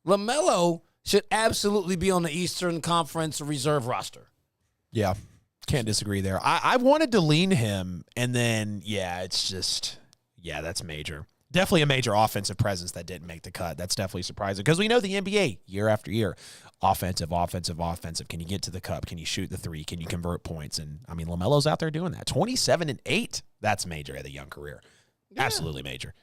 LaMelo should absolutely be on the Eastern Conference reserve roster. Yeah, can't disagree there. I wanted to lean him, and then, it's just, that's major. Definitely a major offensive presence that didn't make the cut. That's definitely surprising because we know the NBA, year after year, offensive. Can you get to the cup? Can you shoot the three? Can you convert points? And, I mean, LaMelo's out there doing that. 27-8. That's major at a young career. Yeah. Absolutely major.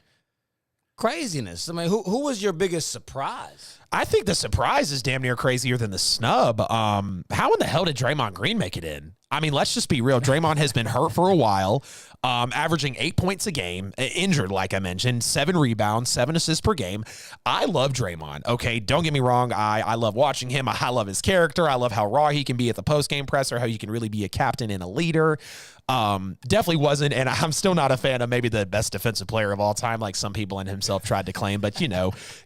Craziness. I mean, who was your biggest surprise? I think the surprise is damn near crazier than the snub. How in the hell did Draymond Green make it in? I mean, let's just be real. Draymond has been hurt for a while, averaging 8 points a game, injured, like I mentioned, 7 rebounds, 7 assists per game. I love Draymond. Okay, don't get me wrong. I love watching him. I love his character. I love how raw he can be at the post-game presser, how he can really be a captain and a leader. Definitely wasn't, and I'm still not a fan of maybe the best defensive player of all time, like some people and himself tried to claim, but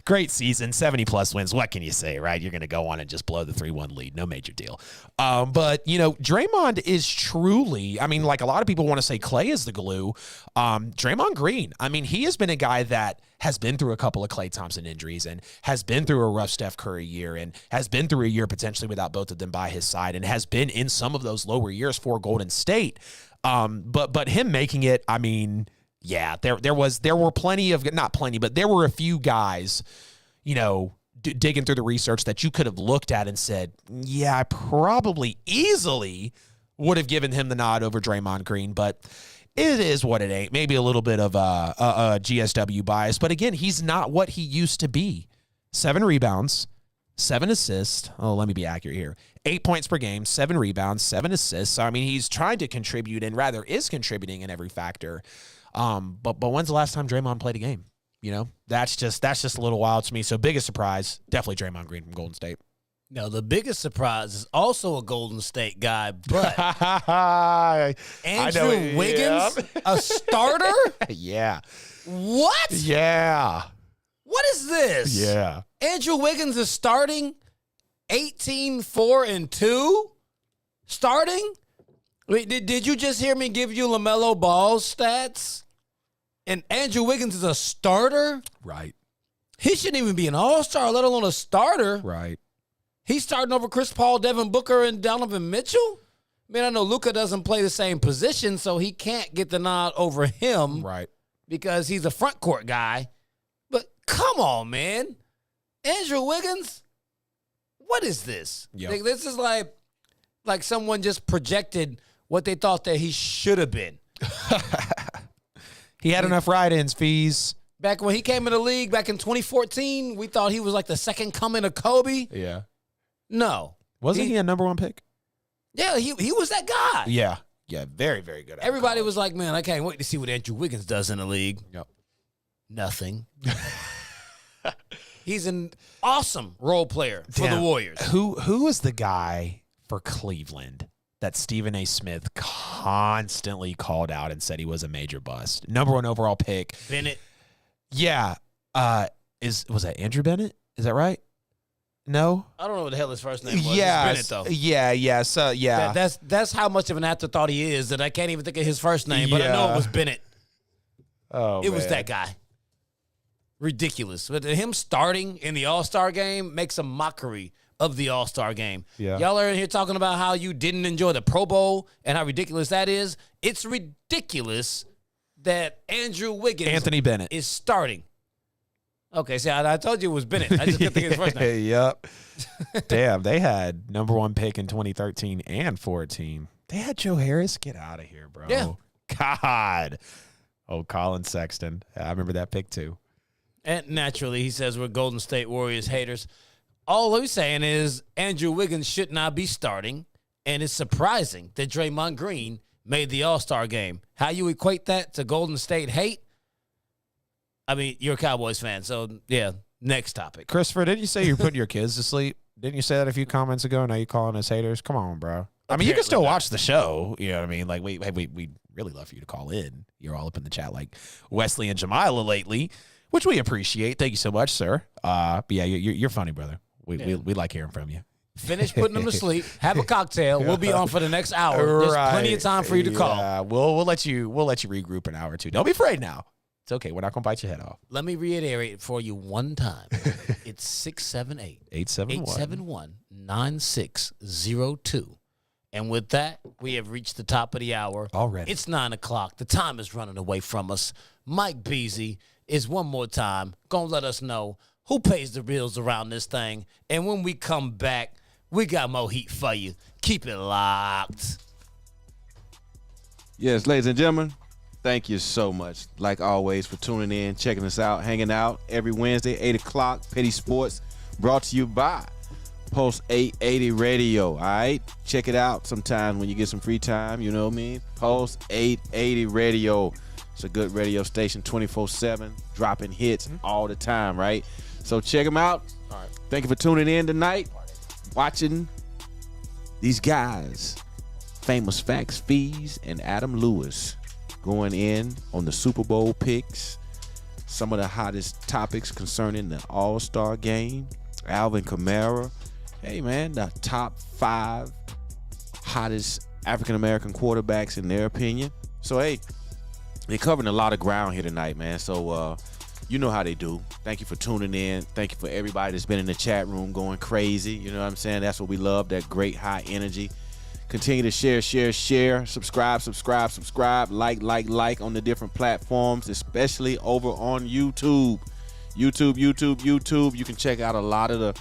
great season, 70+ wins. What can you say, right? You're going to go on and just blow the 3-1 lead. No major deal. But Draymond is truly, I mean, like a lot of people want to say Klay is the glue. Draymond Green, I mean, he has been a guy that has been through a couple of Klay Thompson injuries and has been through a rough Steph Curry year and has been through a year potentially without both of them by his side and has been in some of those lower years for Golden State. But him making it, I mean, yeah, there were plenty of, not plenty, but there were a few guys, digging through the research that you could have looked at and said, yeah, I probably easily would have given him the nod over Draymond Green, but it is what it ain't. Maybe a little bit of a GSW bias, but again, he's not what he used to be. 7 rebounds, 7 assists. Oh, let me be accurate here. 8 points per game, 7 rebounds, 7 assists. So, I mean, he's trying to contribute and rather is contributing in every factor. But when's the last time Draymond played a game? That's just a little wild to me. So biggest surprise, definitely Draymond Green from Golden State. No, the biggest surprise is also a Golden State guy, but Andrew Wiggins, a starter? Yeah. What? Yeah. What is this? Yeah. Andrew Wiggins is starting 18-4-2? Starting? Wait, did you just hear me give you LaMelo Ball's stats? And Andrew Wiggins is a starter? Right. He shouldn't even be an all-star, let alone a starter. Right. He's starting over Chris Paul, Devin Booker, and Donovan Mitchell? I mean, I know Luka doesn't play the same position, so he can't get the nod over him. Right. Because he's a front court guy. But come on, man. Andrew Wiggins? What is this? Yep. Like, this is like someone just projected what they thought that he should have been. He had enough write-ins, fees. Back when he came in the league back in 2014, we thought he was like the second coming of Kobe. Yeah. No. Wasn't he a number 1 pick? Yeah, he was that guy. Yeah. Yeah, very, very good. Everybody was like, man, I can't wait to see what Andrew Wiggins does in the league. Yep. Nothing. He's an awesome role player for the Warriors. Who was the guy for Cleveland that Stephen A. Smith constantly called out and said he was a major bust? Number 1 overall pick. Bennett. Yeah. Was that Andrew Bennett? Is that right? No? I don't know what the hell his first name was. Yeah. It's Bennett, though. Yeah. So, yeah. That's how much of an afterthought he is that I can't even think of his first name, but I know it was Bennett. Oh, It was that guy. Ridiculous. But him starting in the All-Star game makes a mockery of the All-Star game. Yeah. Y'all are in here talking about how you didn't enjoy the Pro Bowl and how ridiculous that is. It's ridiculous that Andrew Wiggins Anthony Bennett is starting. Okay, see, I told you it was Bennett. I just couldn't think of his first name. Yep. Damn, they had number 1 pick in 2013 and 14. They had Joe Harris. Get out of here, bro. Yeah. God. Oh, Colin Sexton. I remember that pick too. And naturally, he says we're Golden State Warriors haters. All he's saying is Andrew Wiggins should not be starting, and it's surprising that Draymond Green made the All-Star game. How you equate that to Golden State hate? I mean, you're a Cowboys fan, so, yeah, next topic. Christopher, didn't you say you're putting your kids to sleep? Didn't you say that a few comments ago? Now you calling us haters? Come on, bro. I mean, you can still watch the show. You know what I mean? Like, we really love for you to call in. You're all up in the chat like Wesley and Jamila lately, which we appreciate. Thank you so much, sir. But yeah, you're funny, brother. We like hearing from you. Finish putting them to sleep. Have a cocktail. We'll be on for the next hour. There's plenty of time for you to call. Yeah, we'll let you regroup an hour or two. Don't be afraid now. It's okay. We're not gonna bite your head off. Let me reiterate it for you one time. It's 678-871-9602. And with that, we have reached the top of the hour. Already. It's 9 o'clock. The time is running away from us. Mike Beasley is one more time going to let us know who pays the bills around this thing. And when we come back, we got more heat for you. Keep it locked. Yes, ladies and gentlemen, thank you so much, like always, for tuning in, checking us out, hanging out every Wednesday, 8 o'clock, Petty Sports, brought to you by Pulse 880 Radio, all right? Check it out sometime when you get some free time, you know what I mean? Pulse 880 Radio. It's a good radio station, 24/7, dropping hits all the time, right? So check them out. All right. Thank you for tuning in tonight, watching these guys, Famous Facts, Fees, and Adam Lewis, going in on the Super Bowl picks, some of the hottest topics concerning the All-Star game, Alvin Kamara. Hey, man, the top 5 hottest African-American quarterbacks in their opinion. So, hey, they're covering a lot of ground here tonight, man. So, you know how they do. Thank you for tuning in. Thank you for everybody that's been in the chat room going crazy. You know what I'm saying? That's what we love, that great high energy. Continue to share, subscribe, like on the different platforms, especially over on YouTube. YouTube. You can check out a lot of the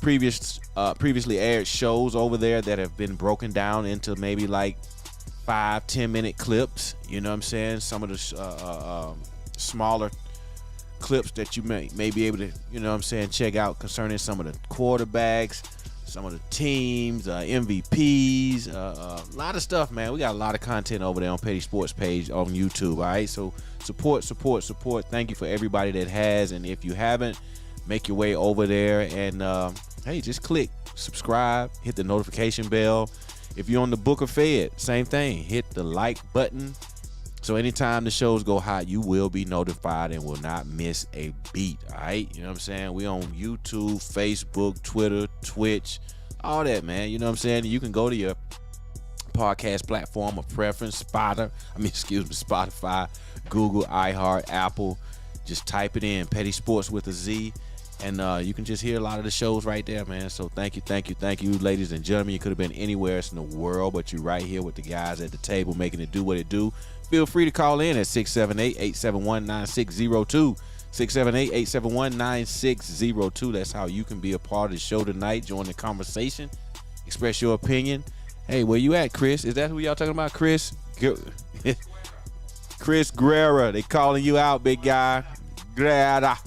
previously aired shows over there that have been broken down into maybe like 5-10 minute clips. You know what I'm saying? Some of the smaller clips that you may be able to, you know what I'm saying, check out concerning some of the quarterbacks, some of the teams, MVPs, a lot of stuff, man. We got a lot of content over there on Petty Sports page on YouTube, all right? So support. Thank you for everybody that has, and if you haven't, make your way over there and, hey, just click subscribe, hit the notification bell. If you're on the Book of Fed, same thing. Hit the like button. So anytime the shows go hot, you will be notified and will not miss a beat, all right? You know what I'm saying? We on YouTube, Facebook, Twitter, Twitch, all that, man. You know what I'm saying? You can go to your podcast platform of preference, Spotify, Google, iHeart, Apple. Just type it in, Petty Sports with a Z, and you can just hear a lot of the shows right there, man. So thank you, ladies and gentlemen. You could have been anywhere else in the world, but you're right here with the guys at the table making it do what it do. Feel free to call in at 678-871-9602. 678-871-9602. That's how you can be a part of the show tonight. Join the conversation. Express your opinion. Hey, where you at, Chris? Is that who y'all talking about, Chris? Chris Guerra. They calling you out, big guy. Guerra.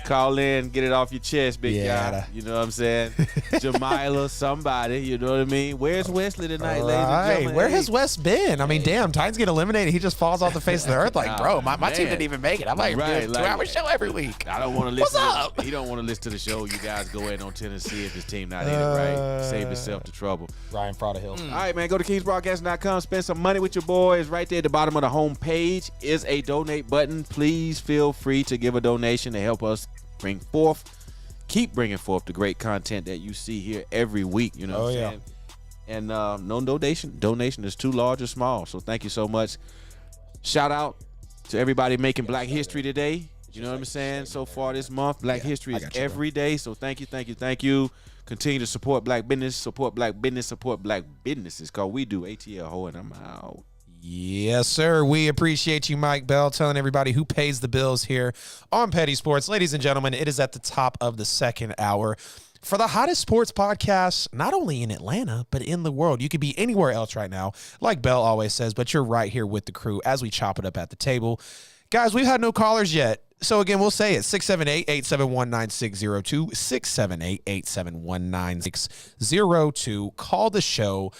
Call in, get it off your chest, big guy. You know what I'm saying? Jamila, somebody, you know what I mean? Where's Wesley tonight, ladies and gentlemen? Where has Wes been? I mean, damn, Titans get eliminated. He just falls off the face of the earth. Like, bro, my team didn't even make it. I'm like, right, 2-hour show every week. I don't want to listen. What's up? He don't want to listen to the show. You guys go in on Tennessee if his team not in it, right? Save yourself the trouble. Ryan Fraudahill. All right, man, go to KingsBroadcasting.com. Spend some money with your boys. Right there at the bottom of the home page is a donate button. Please feel free to give a donation to help us keep bringing forth the great content that you see here every week. You know what I'm saying? And no donation is too large or small. So thank you so much. Shout out to everybody making Black History today. You know what I'm saying? So far this month, Black History is every day. So thank you. Continue to support black business, support black businesses, cause we do ATL Ho, and I'm out. Yes, sir. We appreciate you, Mike Bell, telling everybody who pays the bills here on Petty Sports. Ladies and gentlemen, it is at the top of the second hour for the hottest sports podcast, not only in Atlanta, but in the world. You could be anywhere else right now, like Bell always says, but you're right here with the crew as we chop it up at the table. Guys, we've had no callers yet. So, again, we'll say it, 678-871-9602, 678-871-9602. Call the show.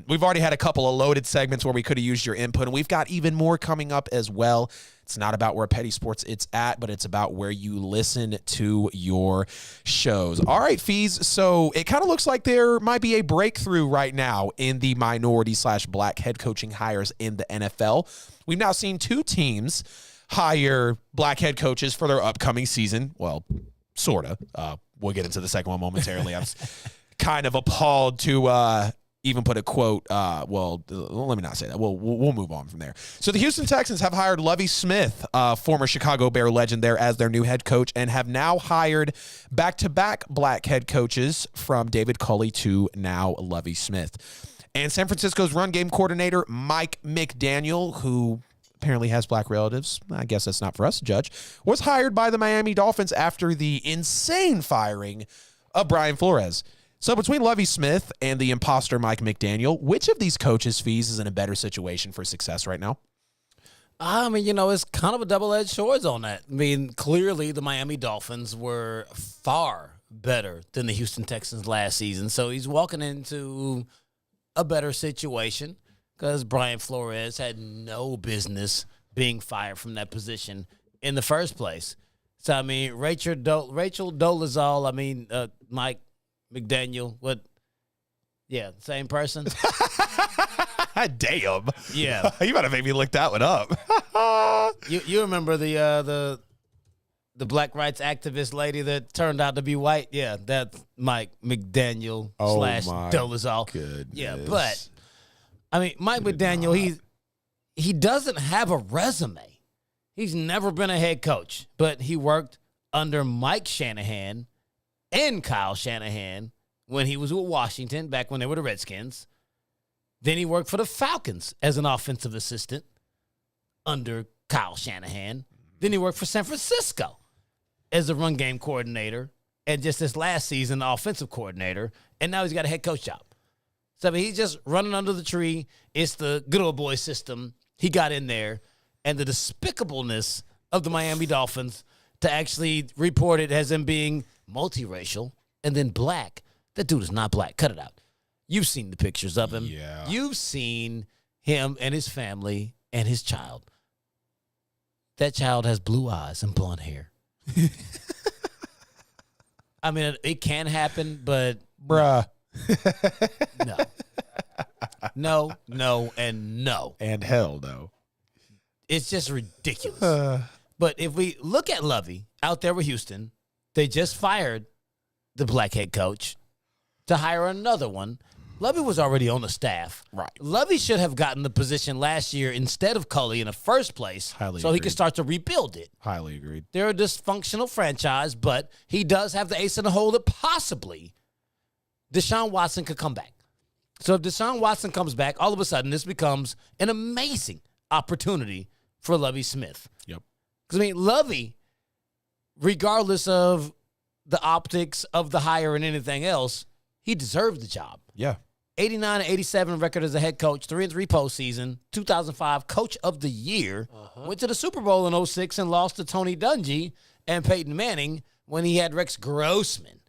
We've already had a couple of loaded segments where we could have used your input, and we've got even more coming up as well. It's not about where Petty Sports it's at, but it's about where you listen to your shows. All right, Fees. So it kind of looks like there might be a breakthrough right now in the minority/black head coaching hires in the NFL. We've now seen 2 teams hire black head coaches for their upcoming season. Well, sort of. We'll get into the second one momentarily. I was kind of appalled to even put a quote. Well, let me not say that. We'll move on from there. So the Houston Texans have hired Lovie Smith, former Chicago Bear legend there, as their new head coach, and have now hired back-to-back black head coaches from David Culley to now Lovie Smith. And San Francisco's run game coordinator, Mike McDaniel, who apparently has black relatives, I guess that's not for us to judge, was hired by the Miami Dolphins after the insane firing of Brian Flores. So between Lovie Smith and the imposter Mike McDaniel, which of these coaches' Fees is in a better situation for success right now? I mean, it's kind of a double-edged sword on that. I mean, clearly the Miami Dolphins were far better than the Houston Texans last season. So he's walking into a better situation because Brian Flores had no business being fired from that position in the first place. So, I mean, Rachel Dolezal, Mike McDaniel, what? Yeah, same person. Damn. Yeah. You might have made me look that one up. You remember the black rights activist lady that turned out to be white? Yeah, that's Mike McDaniel / Dolezal. Goodness. Yeah, but I mean, Mike McDaniel, he doesn't have a resume. He's never been a head coach, but he worked under Mike Shanahan and Kyle Shanahan when he was with Washington, back when they were the Redskins. Then he worked for the Falcons as an offensive assistant under Kyle Shanahan. Then he worked for San Francisco as a run game coordinator, and just this last season, the offensive coordinator. And now he's got a head coach job. So, I mean, he's just running under the tree. It's the good old boy system. He got in there. And the despicableness of the Miami Dolphins to actually report it as him being multiracial and then black. That dude is not black. Cut it out. You've seen the pictures of him. Yeah. You've seen him and his family and his child. That child has blue eyes and blonde hair. I mean, it can happen, but Bruh. No, and no. And hell no. It's just ridiculous. But if we look at Lovey out there with Houston, they just fired the black head coach to hire another one. Lovey was already on the staff. Right. Lovey should have gotten the position last year instead of Culley in the first place Highly so he agreed. could start to rebuild it. Highly agreed. They're a dysfunctional franchise, but he does have the ace in the hole that possibly Deshaun Watson could come back. So if Deshaun Watson comes back, all of a sudden this becomes an amazing opportunity for Lovie Smith. Yep. Because, I mean, Lovie, regardless of the optics of the hire and anything else, he deserved the job. Yeah. 89-87 record as a head coach, 3-3 postseason, 2005 Coach of the Year, went to the Super Bowl in 06 and lost to Tony Dungy and Peyton Manning when he had Rex Grossman.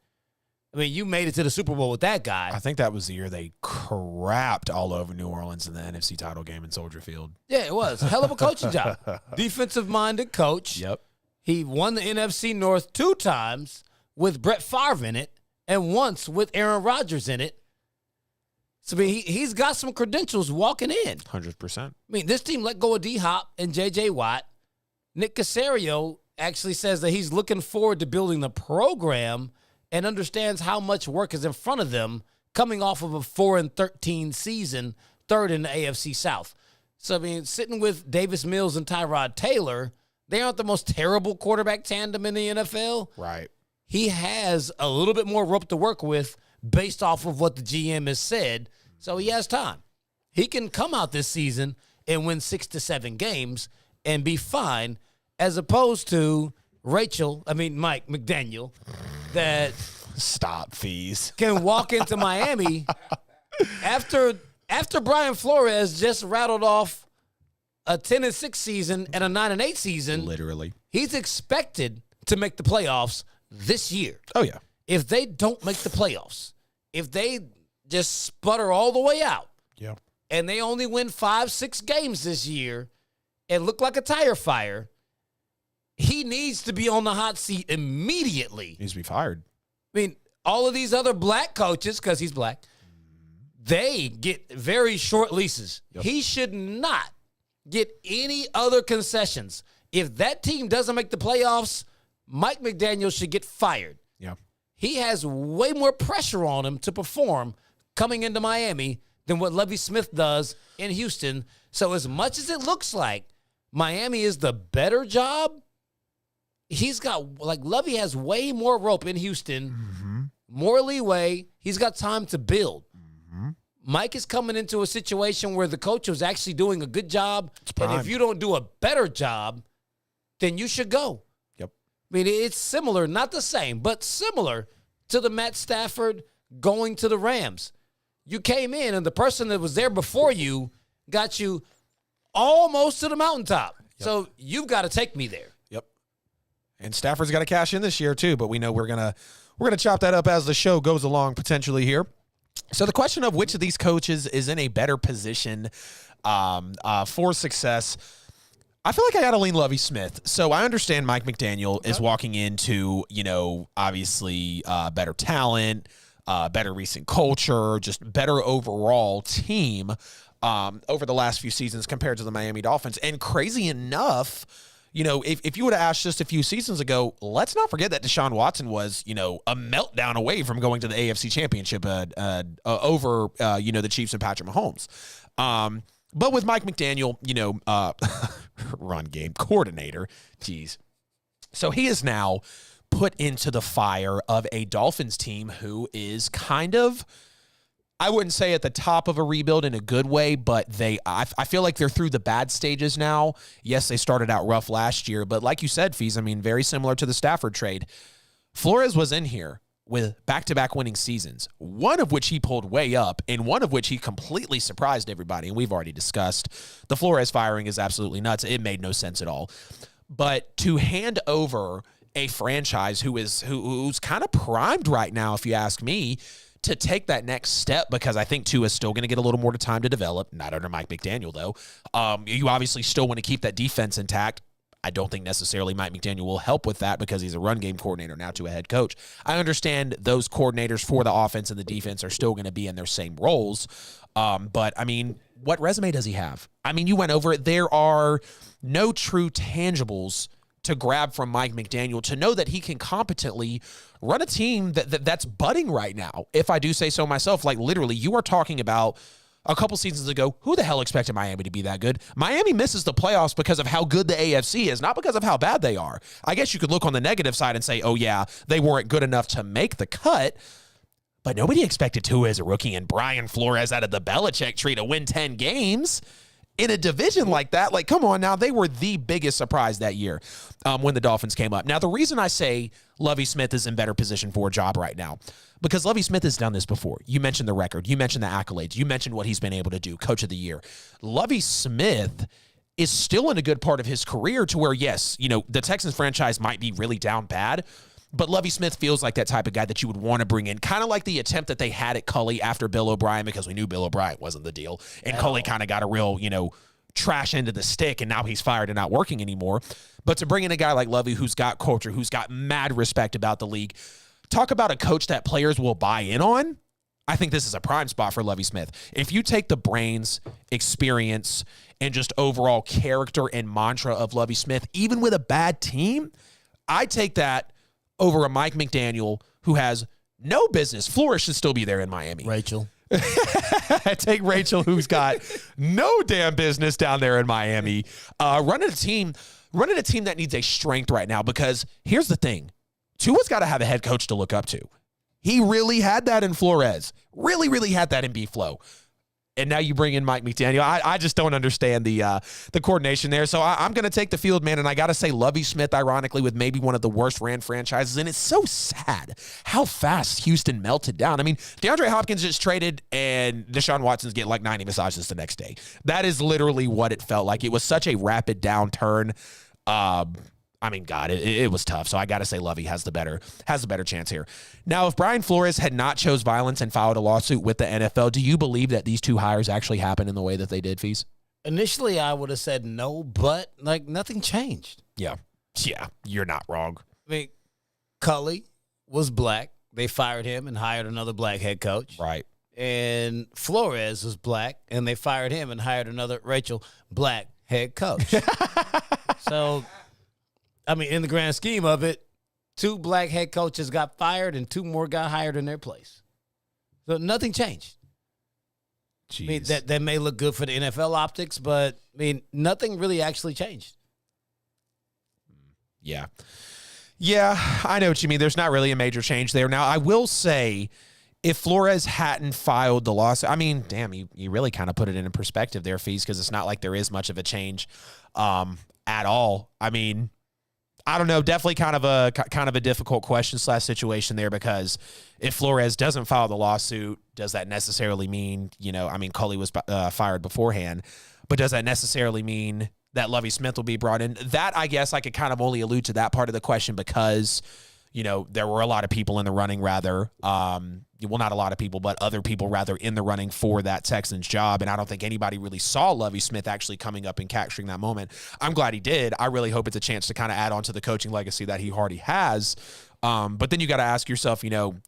I mean, you made it to the Super Bowl with that guy. I think that was the year they crapped all over New Orleans in the NFC title game in Soldier Field. Yeah, it was. Hell of a coaching job. Defensive-minded coach. Yep. He won the NFC North 2 times with Brett Favre in it and once with Aaron Rodgers in it. So, I mean, he's got some credentials walking in. 100%. I mean, this team let go of D-Hop and J.J. Watt. Nick Caserio actually says that he's looking forward to building the program and understands how much work is in front of them coming off of a 4-13 season, third in the AFC South. So, I mean, sitting with Davis Mills and Tyrod Taylor, they aren't the most terrible quarterback tandem in the NFL. Right. He has a little bit more rope to work with based off of what the GM has said, so he has time. He can come out this season and win 6 to 7 games and be fine, as opposed to Mike McDaniel, that Stop, fees. can walk into Miami after Brian Flores just rattled off a 10-6 season and a 9-8 season. Literally. He's expected to make the playoffs this year. Oh, yeah. If they don't make the playoffs, if they just sputter all the way out, Yeah. and they only win 5-6 games this year and look like a tire fire, he needs to be on the hot seat immediately. Needs to be fired. I mean, all of these other black coaches, because he's black, they get very short leases. Yep. He should not get any other concessions. If that team doesn't make the playoffs, Mike McDaniel should get fired. Yeah. He has way more pressure on him to perform coming into Miami than what Lovie Smith does in Houston. So as much as it looks like Miami is the better job, he's got, Lovie has way more rope in Houston, more leeway. He's got time to build. Mike is coming into a situation where the coach was actually doing a good job. And if you don't do a better job, then you should go. Yep. I mean, it's similar, not the same, but similar to the Matt Stafford going to the Rams. You came in, and the person that was there before you got you almost to the mountaintop. Yep. So you've got to take me there. Yep. And Stafford's got to cash in this year, too, but we know we're going to We're going to chop that up as the show goes along potentially here. So the question of which of these coaches is in a better position for success, I feel like I got to lean Lovie Smith. So I understand Mike McDaniel is walking into, obviously better talent, better recent culture, just better overall team over the last few seasons compared to the Miami Dolphins. And crazy enough, if you would have asked just a few seasons ago, let's not forget that Deshaun Watson was, a meltdown away from going to the AFC Championship over, the Chiefs and Patrick Mahomes. But with Mike McDaniel, run game coordinator, geez. So he is now put into the fire of a Dolphins team who is kind of, I wouldn't say at the top of a rebuild in a good way, but I feel like they're through the bad stages now. Yes, they started out rough last year, but like you said, Fees, very similar to the Stafford trade. Flores was in here with back-to-back winning seasons, one of which he pulled way up and one of which he completely surprised everybody, and we've already discussed. The Flores firing is absolutely nuts. It made no sense at all. But to hand over a franchise who's kind of primed right now, if you ask me, to take that next step, because I think Tua is still going to get a little more time to develop, not under Mike McDaniel, though. You obviously still want to keep that defense intact. I don't think necessarily Mike McDaniel will help with that because he's a run game coordinator now to a head coach. I understand those coordinators for the offense and the defense are still going to be in their same roles. But, what resume does he have? You went over it. There are no true tangibles to grab from Mike McDaniel to know that he can competently run a team that's budding right now. If I do say so myself, like literally, you are talking about a couple seasons ago, who the hell expected Miami to be that good? Miami misses the playoffs because of how good the AFC is, not because of how bad they are. I guess you could look on the negative side and say, oh yeah, they weren't good enough to make the cut, but nobody expected Tua as a rookie and Brian Flores out of the Belichick tree to win 10 games. In a division like that, like, come on now, they were the biggest surprise that year when the Dolphins came up. Now, the reason I say Lovie Smith is in better position for a job right now, because Lovie Smith has done this before. You mentioned the record. You mentioned the accolades. You mentioned what he's been able to do, Coach of the Year. Lovie Smith is still in a good part of his career to where, yes, the Texans franchise might be really down bad, but Lovie Smith feels like that type of guy that you would want to bring in, kind of like the attempt that they had at Culley after Bill O'Brien, because we knew Bill O'Brien wasn't the deal. And Culley kind of got a real, trash into the stick, and now he's fired and not working anymore. But to bring in a guy like Lovie who's got culture, who's got mad respect about the league, talk about a coach that players will buy in on, I think this is a prime spot for Lovie Smith. If you take the brains, experience, and just overall character and mantra of Lovie Smith, even with a bad team, I take that over a Mike McDaniel who has no business. Flores should still be there in Miami. Rachel. Take Rachel, who's got no damn business down there in Miami, running a team that needs a strength right now, because here's the thing. Tua's got to have a head coach to look up to. He really had that in Flores. Really, really had that in B-Flow. And now you bring in Mike McDaniel. I just don't understand the coordination there. So I'm going to take the field, man. And I got to say, Lovie Smith, ironically, with maybe one of the worst ran franchises. And it's so sad how fast Houston melted down. DeAndre Hopkins just traded, and Deshaun Watson's getting like 90 massages the next day. That is literally what it felt like. It was such a rapid downturn. God, it was tough. So I got to say Lovie has the better chance here. Now, if Brian Flores had not chose violence and filed a lawsuit with the NFL, do you believe that these two hires actually happened in the way that they did, Fees? Initially, I would have said no, but nothing changed. Yeah, you're not wrong. Culley was black. They fired him and hired another black head coach. Right. And Flores was black, and they fired him and hired another black head coach. So, in the grand scheme of it, 2 black head coaches got fired and 2 more got hired in their place. So nothing changed. Jeez. That may look good for the NFL optics, but nothing really actually changed. Yeah, I know what you mean. There's not really a major change there. Now, I will say, if Flores hadn't filed the lawsuit, damn, you really kind of put it in perspective there, Fees, because it's not like there is much of a change at all. I don't know. Definitely kind of a difficult question / situation there, because if Flores doesn't file the lawsuit, does that necessarily mean, Culley was fired beforehand, but does that necessarily mean that Lovie Smith will be brought in? That, I guess I could kind of only allude to that part of the question, because, there were a lot of people in the running, rather. Well, not a lot of people, but other people, rather, in the running for that Texans job. And I don't think anybody really saw Lovie Smith actually coming up and capturing that moment. I'm glad he did. I really hope it's a chance to kind of add on to the coaching legacy that he already has. But then you got to ask yourself,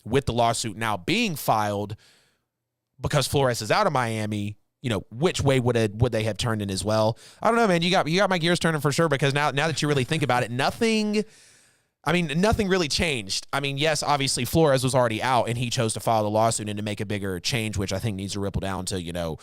with the lawsuit now being filed, because Flores is out of Miami, which way would they have turned in as well? I don't know, man. You got my gears turning for sure, because now that you really think about it, nothing really changed. Yes, obviously Flores was already out and he chose to file the lawsuit and to make a bigger change, which I think needs to ripple down to,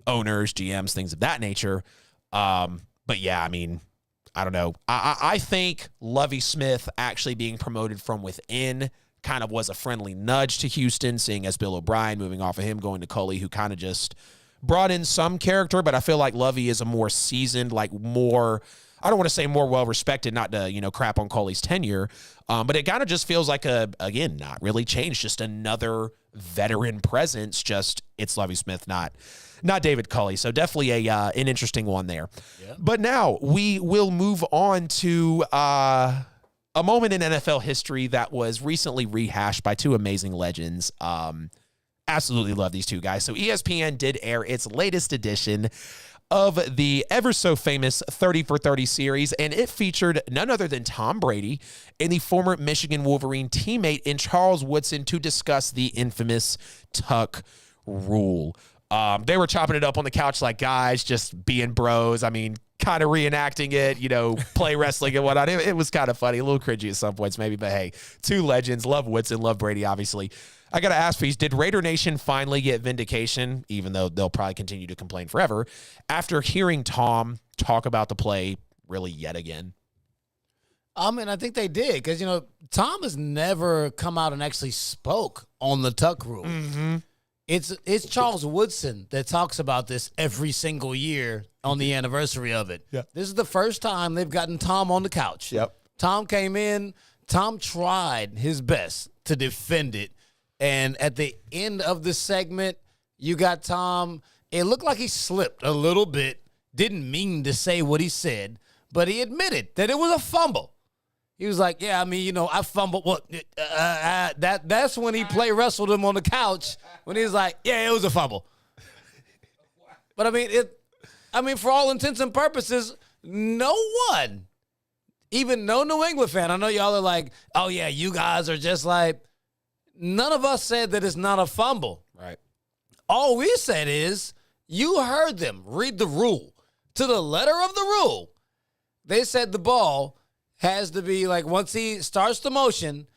owners, GMs, things of that nature. But yeah, I don't know. I think Lovie Smith actually being promoted from within kind of was a friendly nudge to Houston, seeing as Bill O'Brien moving off of him, going to Culley, who kind of just brought in some character, but I feel like Lovie is a more seasoned, more, I don't want to say more well-respected, not to, crap on Culley's tenure, but it kind of just feels like again, not really changed, just another veteran presence, just it's Lovie Smith, not David Culley. So definitely an interesting one there. Yeah. But now we will move on to a moment in NFL history that was recently rehashed by two amazing legends. Absolutely love these two guys. So ESPN did air its latest edition of the ever so famous 30 for 30 series, and it featured none other than Tom Brady and the former Michigan Wolverine teammate in Charles Woodson to discuss the infamous Tuck rule. They were chopping it up on the couch like guys, just being bros. Kind of reenacting it, play wrestling and whatnot. It was kind of funny, a little cringy at some points maybe, but hey, two legends. Love Woodson, love Brady, obviously. I got to ask for you, did Raider Nation finally get vindication, even though they'll probably continue to complain forever, after hearing Tom talk about the play really yet again? I think they did, because, Tom has never come out and actually spoke on the Tuck rule. Mm-hmm. It's Charles Woodson that talks about this every single year on the anniversary of it. Yeah. This is the first time they've gotten Tom on the couch. Yep. Tom came in. Tom tried his best to defend it. And at the end of the segment, you got Tom. It looked like he slipped a little bit. Didn't mean to say what he said, but he admitted that it was a fumble. He was like, yeah, I fumbled. What? That's when he wrestled him on the couch, when he was like, yeah, it was a fumble. But for all intents and purposes, no one, even no New England fan, I know y'all are like, oh yeah, you guys are just like, none of us said that it's not a fumble. Right. All we said is, you heard them read the rule to the letter of the rule. They said the ball has to be once he starts the motion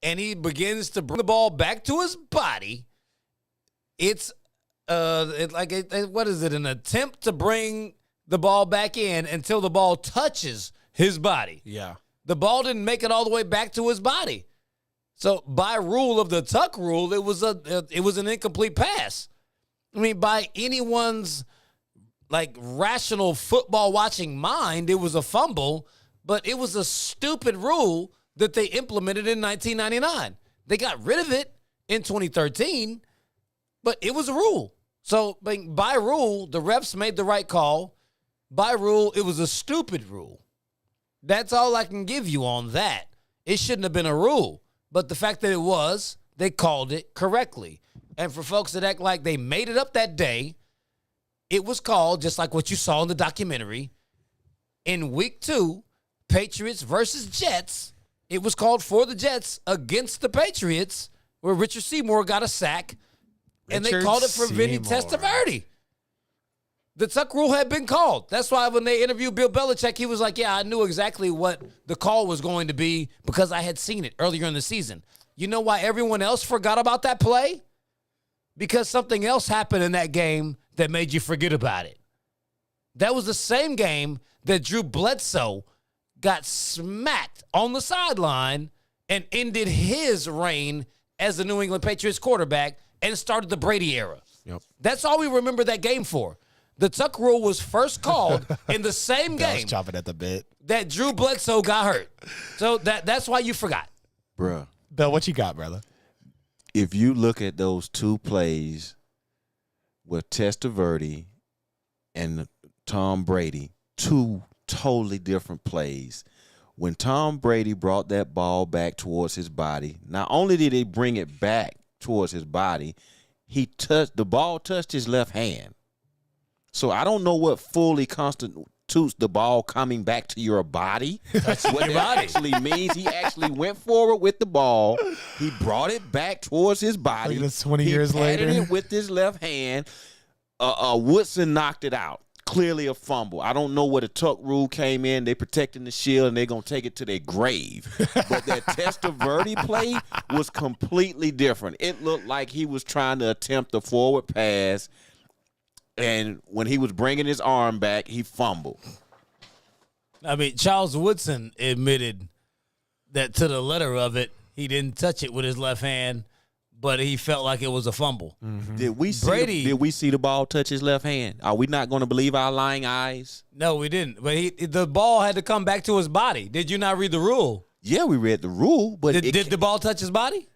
and he begins to bring the ball back to his body, it's what is it? An attempt to bring the ball back in until the ball touches his body. Yeah. The ball didn't make it all the way back to his body. So by rule of the Tuck rule, it was an incomplete pass. By anyone's rational football watching mind, it was a fumble. But it was a stupid rule that they implemented in 1999. They got rid of it in 2013, but it was a rule. So by rule, the refs made the right call. By rule, it was a stupid rule. That's all I can give you on that. It shouldn't have been a rule. But the fact that it was, they called it correctly. And for folks that act like they made it up that day, it was called, just like what you saw in the documentary, in week 2, Patriots versus Jets. It was called for the Jets against the Patriots, where Richard Seymour got a sack, and they called it for Vinny Testaverde. The Tuck rule had been called. That's why when they interviewed Bill Belichick, he was like, yeah, I knew exactly what the call was going to be because I had seen it earlier in the season. You know why everyone else forgot about that play? Because something else happened in that game that made you forget about it. That was the same game that Drew Bledsoe got smacked on the sideline and ended his reign as the New England Patriots quarterback and started the Brady era. Yep. That's all we remember that game for. The Tuck rule was first called in the same game chopping at the bit that Drew Bledsoe got hurt. So that's why you forgot. Bruh. Bill, what you got, brother? If you look at those two plays with Testaverde and Tom Brady, two totally different plays. when Tom Brady brought that ball back towards his body, not only did he bring it back towards his body, the ball touched his left hand. So I don't know what fully constitutes the ball coming back to your body. That's what that actually means. He actually went forward with the ball. He brought it back towards his body. Look at this 20 years later. He patted it with his left hand. Woodson knocked it out. Clearly a fumble. I don't know where the tuck rule came in. They protecting the shield, and they're going to take it to their grave. But that Testaverde play was completely different. It looked like he was trying to attempt a forward pass, and when he was bringing his arm back, he fumbled. I mean, Charles Woodson admitted that to the letter of it, he didn't touch it with his left hand, but he felt like it was a fumble. Mm-hmm. Did we see the ball touch his left hand? Are we not going to believe our lying eyes? No, we didn't. But the ball had to come back to his body. Did you not read the rule? Yeah, we read the rule, but did the ball touch his body?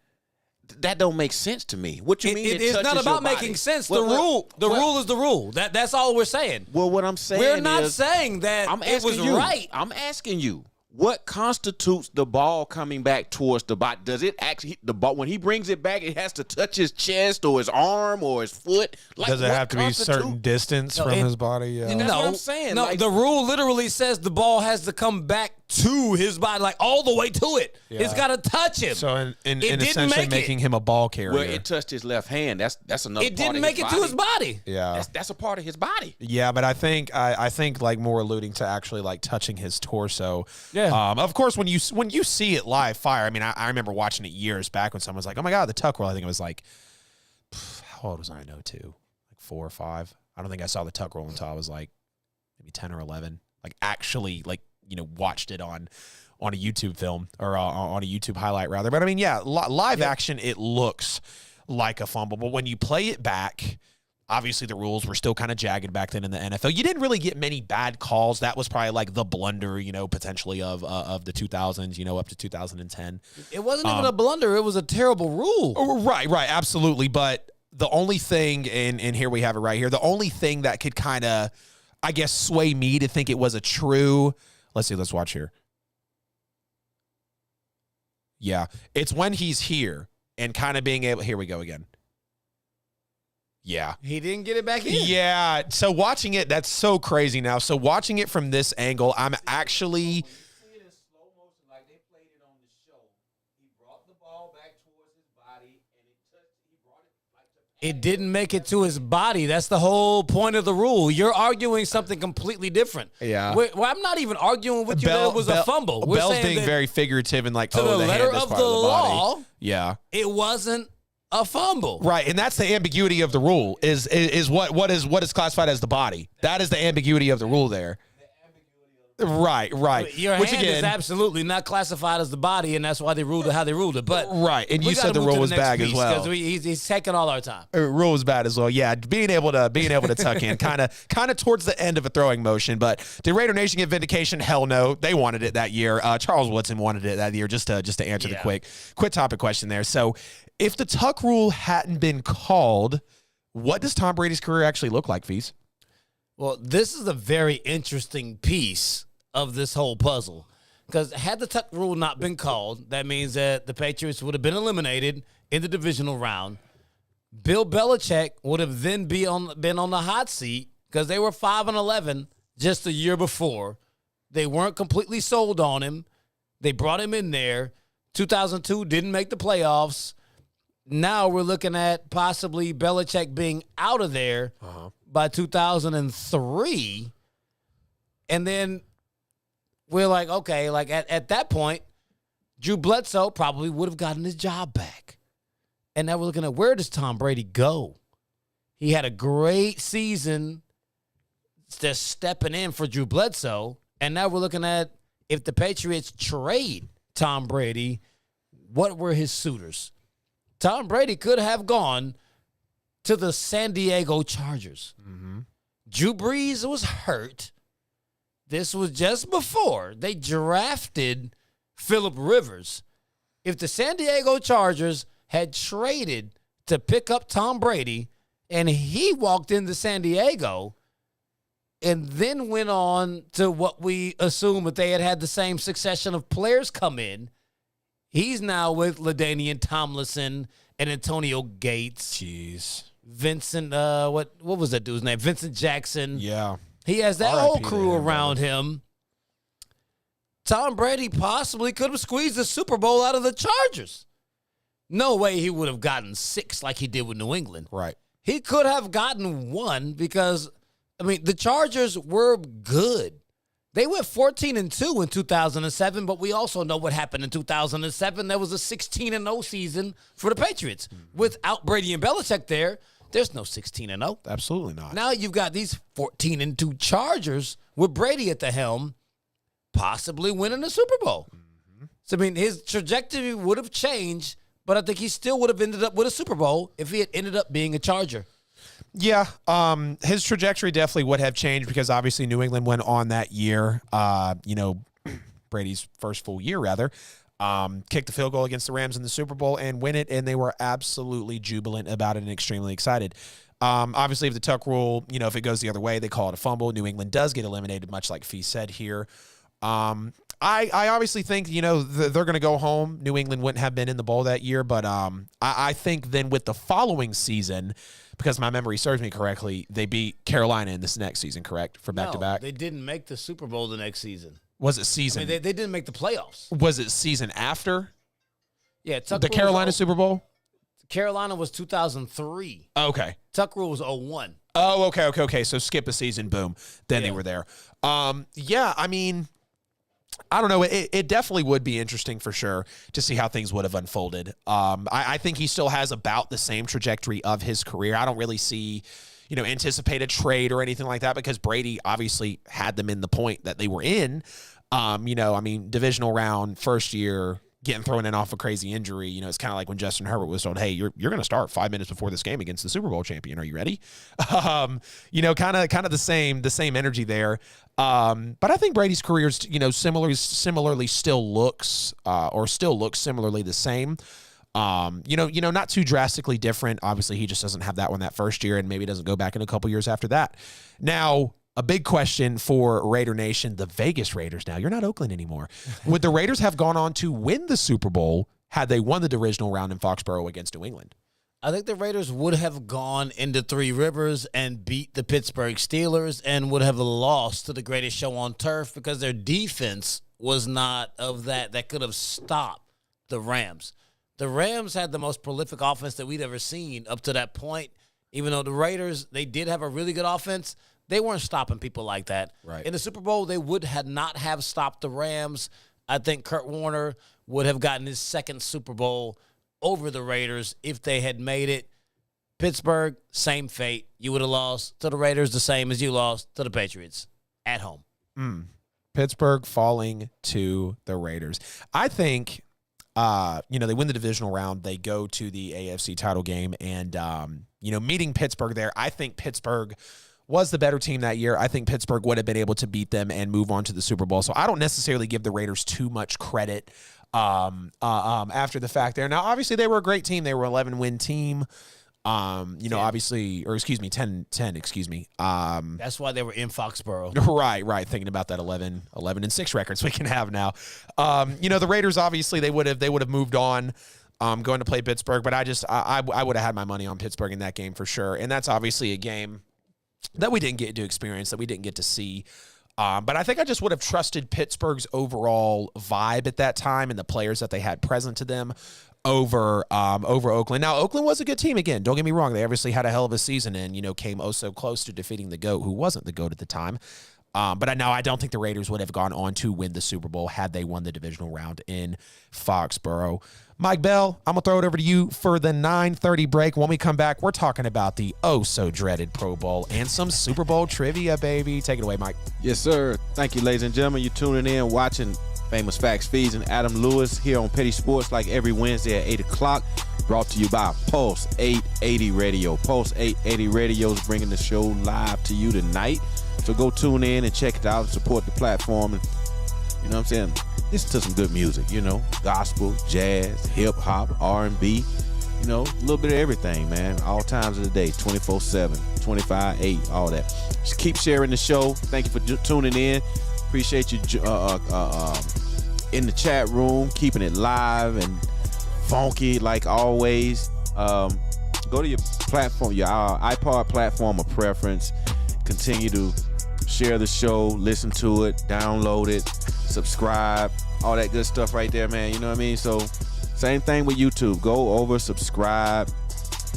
That don't make sense to me. What you mean? It's not about making sense. The rule is the rule. That's all we're saying. Well, what I'm saying we're not saying that it was right. I'm asking you, what constitutes the ball coming back towards the body? Does it actually the ball when he brings it back? It has to touch his chest or his arm or his foot. Like, does it have to be a certain distance from his body? Yeah. That's what I'm saying. No, the rule literally says the ball has to come back to his body, like all the way to it. Yeah. It's got to touch him. So in essentially making him a ball carrier. Well, it touched his left hand. That's another. It didn't make it to his body. Yeah, that's a part of his body. Yeah, but I think like more alluding to actually like touching his torso. Yeah. Of course, when you see it live fire, I mean, I remember watching it years back when someone was like, "Oh my God, the tuck roll." I think it was like, how old was I? No, 2, like 4 or 5. I don't think I saw the tuck roll until I was like maybe 10 or 11. Like actually, like watched it on a YouTube film or on a YouTube highlight rather. But I mean, yeah, live action, it looks like a fumble. But when you play it back, obviously the rules were still kind of jagged back then in the NFL. You didn't really get many bad calls. That was probably like the blunder, potentially of the 2000s, up to 2010. It wasn't even a blunder. It was a terrible rule. Right, absolutely. But the only thing, and here we have it right here, the only thing that could kind of, I guess, sway me to think it was a true. Let's see. Let's watch here. Yeah. It's when he's here and kind of being able. Here we go again. Yeah. He didn't get it back in. Yeah. So watching it, that's so crazy now. So watching it from this angle, I'm actually. It didn't make it to his body. That's the whole point of the rule. You're arguing something completely different. Yeah. Well, I'm not even arguing with you that it was a fumble. We're Bell's saying being very figurative and like, to the letter of the law, yeah, it wasn't a fumble. Right, and that's the ambiguity of the rule is what is classified as the body. That is the ambiguity of the rule there. Right. Your hand is absolutely not classified as the body, and that's why they ruled it how they ruled it. But right, and you said the rule was bad as well. Because he's taking all our time. Rule was bad as well. Yeah, being able to tuck in, kind of towards the end of a throwing motion. But did Raider Nation get vindication? Hell no, they wanted it that year. Charles Woodson wanted it that year. Just to answer the quick topic question there. So, if the tuck rule hadn't been called, what does Tom Brady's career actually look like, Fees? Well, this is a very interesting piece of this whole puzzle. Because had the tuck rule not been called, that means that the Patriots would have been eliminated in the divisional round. Bill Belichick would have then been on the hot seat because they were 5-11 just the year before. They weren't completely sold on him. They brought him in there. 2002 didn't make the playoffs. Now we're looking at possibly Belichick being out of there by 2003. And then we're like, okay, like at that point, Drew Bledsoe probably would have gotten his job back. And now we're looking at where does Tom Brady go? He had a great season just stepping in for Drew Bledsoe. And now we're looking at if the Patriots trade Tom Brady, what were his suitors? Tom Brady could have gone to the San Diego Chargers. Mm-hmm. Drew Brees was hurt. This was just before they drafted Phillip Rivers. If the San Diego Chargers had traded to pick up Tom Brady and he walked into San Diego, and then went on to what we assume that they had the same succession of players come in. He's now with LaDainian Tomlinson and Antonio Gates. Jeez. Vincent, what was that dude's name? Vincent Jackson. Yeah. He has that RIP whole to crew him, around him. Tom Brady possibly could have squeezed the Super Bowl out of the Chargers. No way he would have gotten 6 like he did with New England. Right. He could have gotten 1 because, I mean, the Chargers were good. They went 14-2 in 2007, but we also know what happened in 2007. There was a 16-0 season for the Patriots. Without Brady and Belichick there's no 16-0. Absolutely not. Now you've got these 14-2 Chargers with Brady at the helm, possibly winning the Super Bowl. So, I mean, his trajectory would have changed, but I think he still would have ended up with a Super Bowl if he had ended up being a Charger. Yeah, his trajectory definitely would have changed because obviously New England went on that year, Brady's first full year, rather, kicked the field goal against the Rams in the Super Bowl and win it, and they were absolutely jubilant about it and extremely excited. Obviously, if the Tuck rule, if it goes the other way, they call it a fumble. New England does get eliminated, much like Fee said here. I obviously think, they're going to go home. New England wouldn't have been in the bowl that year, but I think then with the following season, because my memory serves me correctly, they beat Carolina in this next season, correct, for back-to-back? They didn't make the Super Bowl the next season. Was it season? I mean, they didn't make the playoffs. Was it season after? Yeah, The Carolina Super Bowl? Carolina was 2003. Okay. Tuck rule was 01. Oh, okay. So skip a season, boom. Then they were there. I mean, I don't know. It definitely would be interesting for sure to see how things would have unfolded. I think he still has about the same trajectory of his career. I don't really see, anticipate a trade or anything like that because Brady obviously had them in the point that they were in. Divisional round, first year, getting thrown in off a crazy injury. It's kind of like when Justin Herbert was told, hey, you're going to start 5 minutes before this game against the Super Bowl champion. Are you ready? Kind of the same energy there. But I think Brady's career is, similarly still looks similarly the same. Not too drastically different. Obviously, he just doesn't have that one that first year and maybe doesn't go back in a couple years after that. Now, a big question for Raider Nation, the Vegas Raiders now. You're not Oakland anymore. Would the Raiders have gone on to win the Super Bowl had they won the divisional round in Foxborough against New England? I think the Raiders would have gone into Three Rivers and beat the Pittsburgh Steelers and would have lost to the greatest show on turf because their defense was not of that could have stopped the Rams. The Rams had the most prolific offense that we'd ever seen up to that point. Even though the Raiders, they did have a really good offense, they weren't stopping people like that. Right. In the Super Bowl, they would have not have stopped the Rams. I think Kurt Warner would have gotten his second Super Bowl over the Raiders if they had made it. Pittsburgh, same fate. You would have lost to the Raiders the same as you lost to the Patriots at home. Pittsburgh falling to the Raiders. I think, they win the divisional round. They go to the AFC title game and, meeting Pittsburgh there. I think Pittsburgh was the better team that year. I think Pittsburgh would have been able to beat them and move on to the Super Bowl. So I don't necessarily give the Raiders too much credit after the fact there. Now, obviously, they were a great team. They were an 11-win team. 10. That's why they were in Foxborough. Right. Thinking about that 11-6 records we can have now. The Raiders, obviously, they would have moved on. Going to play Pittsburgh, but I would have had my money on Pittsburgh in that game for sure. And that's obviously a game that we didn't get to experience, that we didn't get to see. But I think I just would have trusted Pittsburgh's overall vibe at that time and the players that they had present to them over Oakland. Now, Oakland was a good team again. Don't get me wrong. They obviously had a hell of a season and, came oh so close to defeating the GOAT, who wasn't the GOAT at the time. But I don't think the Raiders would have gone on to win the Super Bowl had they won the divisional round in Foxborough. Mike Bell, I'm going to throw it over to you for the 9:30 break. When we come back, we're talking about the oh-so-dreaded Pro Bowl and some Super Bowl trivia, baby. Take it away, Mike. Yes, sir. Thank you, ladies and gentlemen. You're tuning in, watching Famous Facts Feeds and Adam Lewis here on Petty Sports like every Wednesday at 8 o'clock. Brought to you by Pulse 880 Radio. Pulse 880 Radio is bringing the show live to you tonight. So go tune in and check it out and support the platform. And, you know what I'm saying? Listen to some good music, gospel, jazz, hip-hop, R&B, a little bit of everything, man. All times of the day, 24/7, 25, 8, all that. Just keep sharing the show. Thank you for tuning in. Appreciate you in the chat room, keeping it live and funky like always. Go to your platform, your iPod platform of preference. Continue to share the show, listen to it, download it, subscribe, all that good stuff right there, man. You know what I mean? So same thing with YouTube. Go over, subscribe,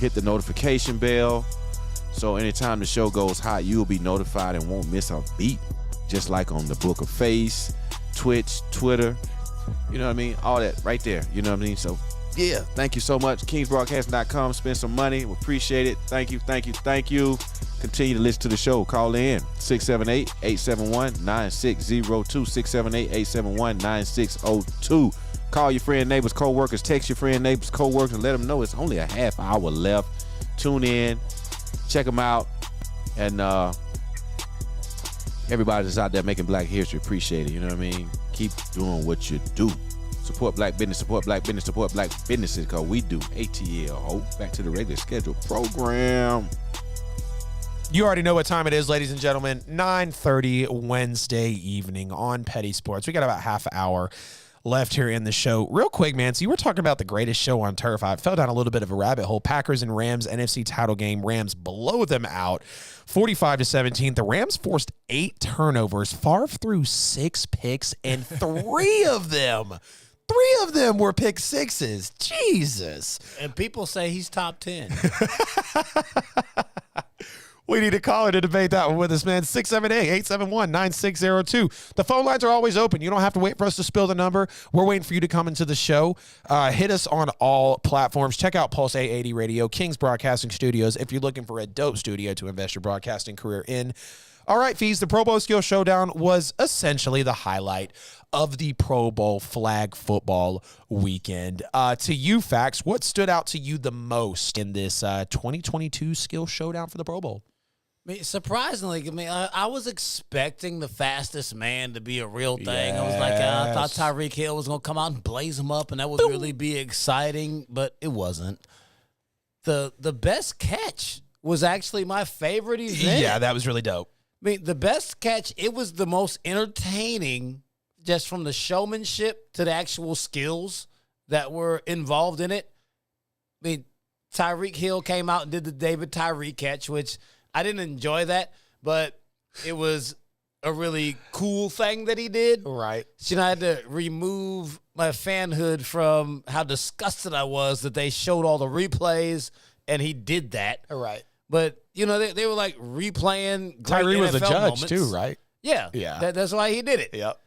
hit the notification bell. So anytime the show goes hot, you'll be notified and won't miss a beat. Just like on the Book of Face, Twitch, Twitter, you know what I mean? All that right there, you know what I mean? So yeah, thank you so much. KingsBroadcasting.com. Spend some money. We appreciate it. Thank you, thank you, thank you. Continue to listen to the show. Call in 678-871-9602. 678-871-9602. Call your friend, neighbors, co-workers. Text your friend, neighbors, co-workers, and let them know it's only a half hour left. Tune in. Check them out. And everybody that's out there making black history, appreciate it. You know what I mean? Keep doing what you do. Support black business, support black business, support black businesses, because we do ATL. Back to the regular scheduled program. You already know what time it is, ladies and gentlemen. 9:30 Wednesday evening on Petty Sports. We got about half an hour left here in the show. Real quick, man, so you were talking about the greatest show on turf. I fell down a little bit of a rabbit hole. Packers and Rams NFC title game. Rams blow them out 45-17. The Rams forced 8 turnovers. Favre threw 6 picks, and 3 of them were pick sixes. Jesus. And people say he's top 10. We need a caller to debate that one with us, man. 678-871-9602. The phone lines are always open. You don't have to wait for us to spill the number. We're waiting for you to come into the show. Hit us on all platforms. Check out Pulse 880 Radio, Kingz Broadcasting Studios, if you're looking for a dope studio to invest your broadcasting career in. All right, Fees, the Pro Bowl Skill Showdown was essentially the highlight of the Pro Bowl flag football weekend. To you, Fax, what stood out to you the most in this 2022 Skill Showdown for the Pro Bowl? I mean, surprisingly, I was expecting the fastest man to be a real thing. I was like, I thought Tyreek Hill was going to come out and blaze him up, and that would really be exciting, but it wasn't. The best catch was actually my favorite event. Yeah, that was really dope. I mean, the best catch, it was the most entertaining, just from the showmanship to the actual skills that were involved in it. I mean, Tyreek Hill came out and did the David Tyree catch, which I didn't enjoy that, but it was a really cool thing that he did. Right. So, I had to remove my fanhood from how disgusted I was that they showed all the replays, and he did that. Right. But, they were like replaying great Tyree was a NFL judge moments. too, right? Yeah. That's why he did it. Yep.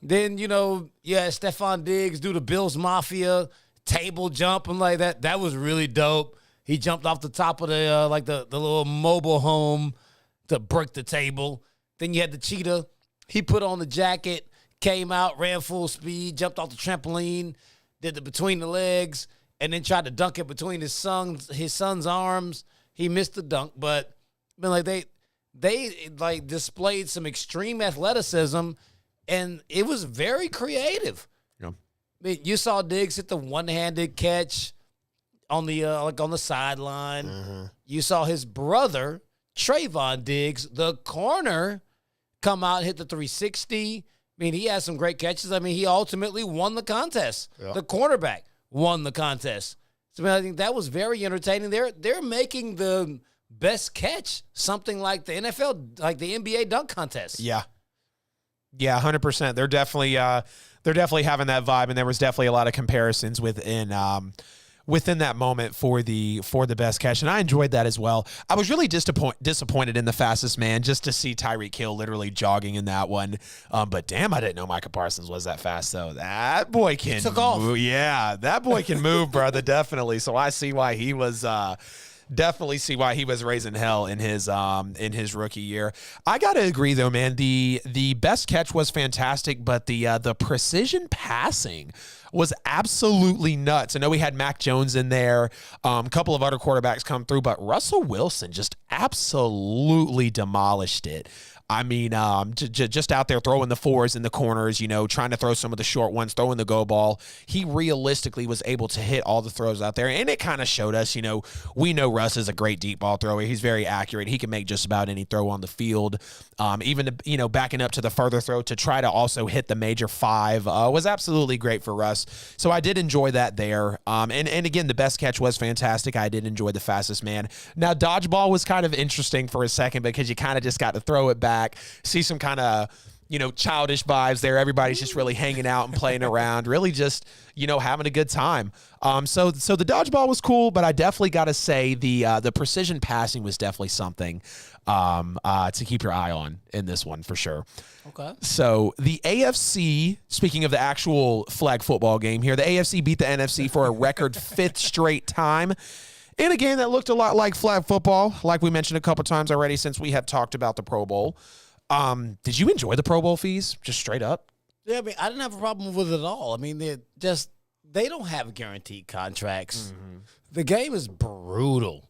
Then, Stephon Diggs do the Bills Mafia table jump and like that. That was really dope. He jumped off the top of the the little mobile home to break the table. Then you had the cheetah. He put on the jacket, came out, ran full speed, jumped off the trampoline, did the between the legs, and then tried to dunk it between his son's arms. He missed the dunk, but they displayed some extreme athleticism, and it was very creative. Yeah. I mean, you saw Diggs hit the one-handed catch on the on the sideline. Mm-hmm. You saw his brother Trayvon Diggs, the corner, come out and hit the 360. I mean, he had some great catches. I mean, he ultimately won the contest. Yeah. The cornerback won the contest. So I think that was very entertaining. They're making the best catch something like the NFL, like the NBA dunk contest. Yeah. Yeah, 100%. They're definitely having that vibe, and there was definitely a lot of comparisons within that moment for the best catch, and I enjoyed that as well. I was really disappointed in the fastest man just to see Tyreek Hill literally jogging in that one. But damn, I didn't know Micah Parsons was that fast though. That boy can took off. move. Yeah, that boy can move, brother. Definitely. So I see why he was. Definitely see why he was raising hell in his rookie year. I gotta agree though, man. The best catch was fantastic, but the precision passing was absolutely nuts. I know we had Mac Jones in there, a couple of other quarterbacks come through, but Russell Wilson just absolutely demolished it. I mean, just out there throwing the fours in the corners, trying to throw some of the short ones, throwing the go ball. He realistically was able to hit all the throws out there, and it kind of showed us, we know Russ is a great deep ball thrower. He's very accurate. He can make just about any throw on the field. Even, backing up to the further throw to try to also hit the major five was absolutely great for Russ. So I did enjoy that there. And again, the best catch was fantastic. I did enjoy the fastest man. Now, dodgeball was kind of interesting for a second because you kind of just got to throw it back, see some kind of, childish vibes there. Everybody's just really hanging out and playing around, really just, having a good time. So the dodgeball was cool, but I definitely got to say the precision passing was definitely something to keep your eye on in this one for sure. Okay. So the AFC, speaking of the actual flag football game here, the AFC beat the NFC for a record 5th straight time in a game that looked a lot like flag football, like we mentioned a couple times already since we have talked about the Pro Bowl. Did you enjoy the Pro Bowl fees, just straight up? Yeah, I mean, I didn't have a problem with it at all. I mean, they don't have guaranteed contracts. Mm-hmm. The game is brutal.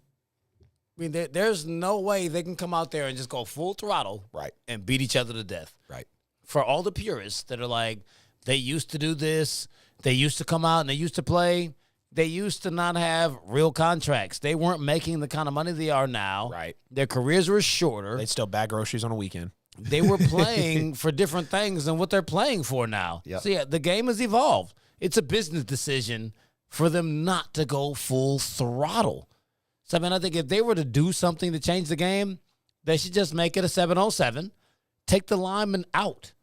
I mean, there's no way they can come out there and just go full throttle, right, and beat each other to death. Right. For all the purists that are like, they used to do this, they used to come out and they used to play, they used to not have real contracts. They weren't making the kind of money they are now. Right. Their careers were shorter. They'd still bag groceries on a weekend. They were playing for different things than what they're playing for now. Yep. So, yeah, the game has evolved. It's a business decision for them not to go full throttle. So, I mean, I think if they were to do something to change the game, they should just make it a 7-on-7, take the linemen out.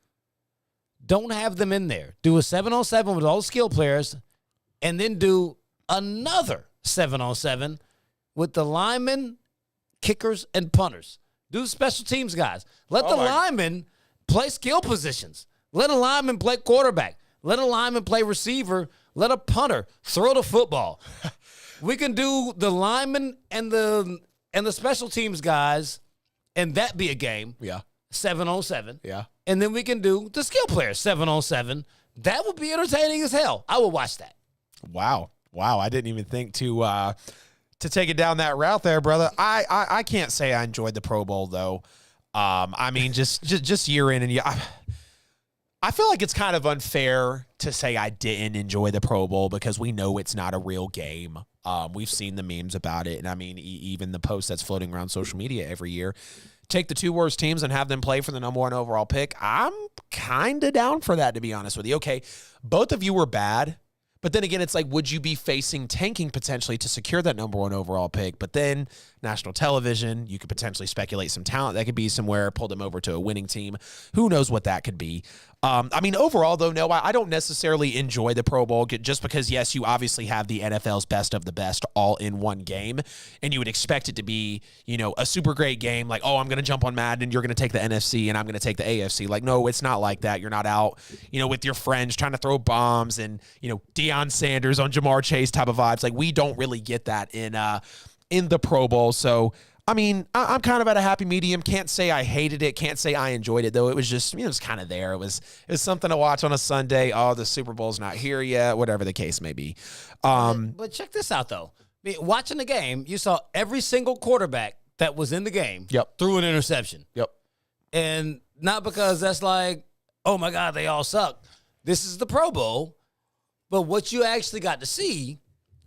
Don't have them in there. Do a 7-on-7 with all the skill players, and then do another 7-on-7 with the linemen, kickers, and punters. Do the special teams guys. Let the linemen play skill positions. Let a lineman play quarterback. Let a lineman play receiver. Let a punter throw the football. We can do the linemen and the special teams guys, and that be a game. Yeah. 7-on-7. Yeah. And then we can do the skill players 7-on-7. That would be entertaining as hell. I would watch that. Wow. I didn't even think to take it down that route there, brother. I can't say I enjoyed the Pro Bowl though. I mean, just year in and year. I feel like it's kind of unfair to say I didn't enjoy the Pro Bowl because we know it's not a real game. We've seen the memes about it, and I mean, even the post that's floating around social media every year. Take the 2 worst teams and have them play for the number 1 overall pick. I'm kind of down for that, to be honest with you. Okay, both of you were bad. But then again, it's like, would you be facing tanking potentially to secure that number 1 overall pick? But then national television, you could potentially speculate some talent that could be somewhere, pull them over to a winning team. Who knows what that could be? I mean, overall, though, no, I don't necessarily enjoy the Pro Bowl just because, yes, you obviously have the NFL's best of the best all in one game. And you would expect it to be, a super great game. Like, oh, I'm going to jump on Madden and you're going to take the NFC and I'm going to take the AFC. Like, no, it's not like that. You're not out, with your friends trying to throw bombs and, Deion Sanders on Jamar Chase type of vibes. Like, we don't really get that in the Pro Bowl. So, I mean, I'm kind of at a happy medium. Can't say I hated it. Can't say I enjoyed it, though. It was just, it was kind of there. It was something to watch on a Sunday. Oh, the Super Bowl's not here yet, whatever the case may be. But check this out, though. I mean, watching the game, you saw every single quarterback that was in the game threw an interception. Yep. And not because that's like, oh, my God, they all suck. This is the Pro Bowl. But what you actually got to see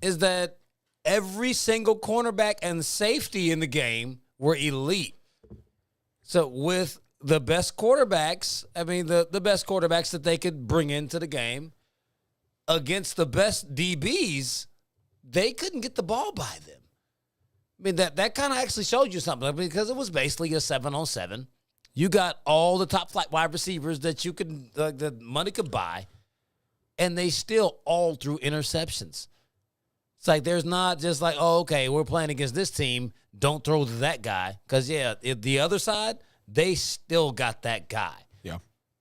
is that every single cornerback and safety in the game were elite. So with the best quarterbacks, I mean, the best quarterbacks that they could bring into the game against the best DBs, they couldn't get the ball by them. I mean, that kind of actually showed you something because it was basically a 7-on-7. You got all the top flight wide receivers that you could, the money could buy, and they still all threw interceptions. It's like there's not just like, oh, okay, we're playing against this team. Don't throw to that guy. Because, the other side, they still got that guy. Yeah.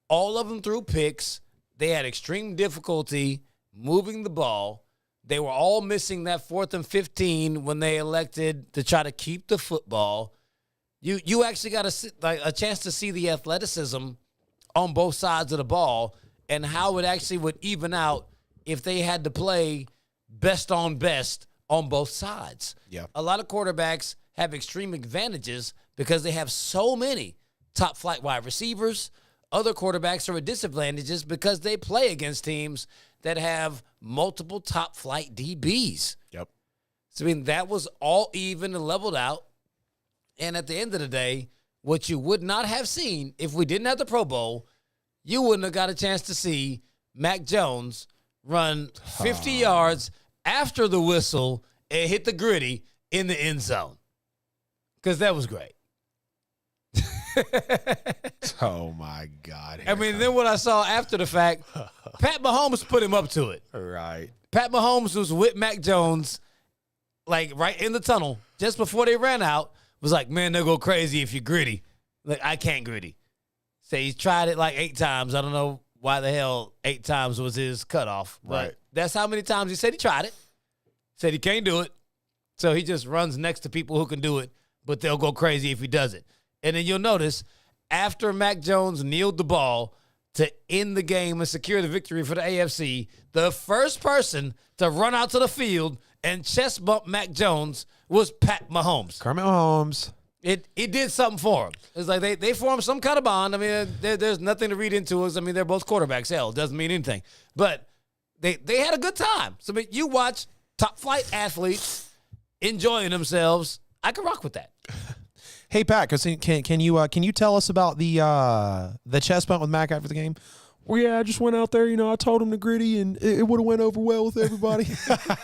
All of them threw picks. They had extreme difficulty moving the ball. They were all missing that 4th and 15 when they elected to try to keep the football. You actually got a chance to see the athleticism on both sides of the ball and how it actually would even out if they had to play best on both sides. Yeah. A lot of quarterbacks have extreme advantages because they have so many top flight wide receivers. Other quarterbacks are at disadvantages because they play against teams that have multiple top flight DBs. Yep. So, I mean, that was all even and leveled out. And at the end of the day, what you would not have seen if we didn't have the Pro Bowl, you wouldn't have got a chance to see Mac Jones run 50 yards after the whistle and hit the gritty in the end zone. Because that was great. Oh, my God. I mean, then what I saw after the fact, Pat Mahomes put him up to it. Right. Pat Mahomes was with Mac Jones, like right in the tunnel, just before they ran out, was like, man, they'll go crazy if you're gritty. Like, I can't gritty. So he's tried it like 8 times. I don't know why the hell 8 times was his cutoff. But Right. that's how many times he said he tried it. Said he can't do it. So he just runs next to people who can do it, but they'll go crazy if he does it. And then you'll notice, after Mac Jones kneeled the ball to end the game and secure the victory for the AFC, the first person to run out to the field and chest bump Mac Jones was Pat Mahomes. Kermit Mahomes. It did something for him. It's like they formed some kind of bond. I mean, there's nothing to read into us. I mean, they're both quarterbacks. Hell, it doesn't mean anything. But they had a good time. So, I mean, you watch top flight athletes enjoying themselves. I can rock with that. Hey, Pat, can you tell us about the chest bump with Mac after the game? Well, yeah, I just went out there. I told him to gritty, and it would have went over well with everybody.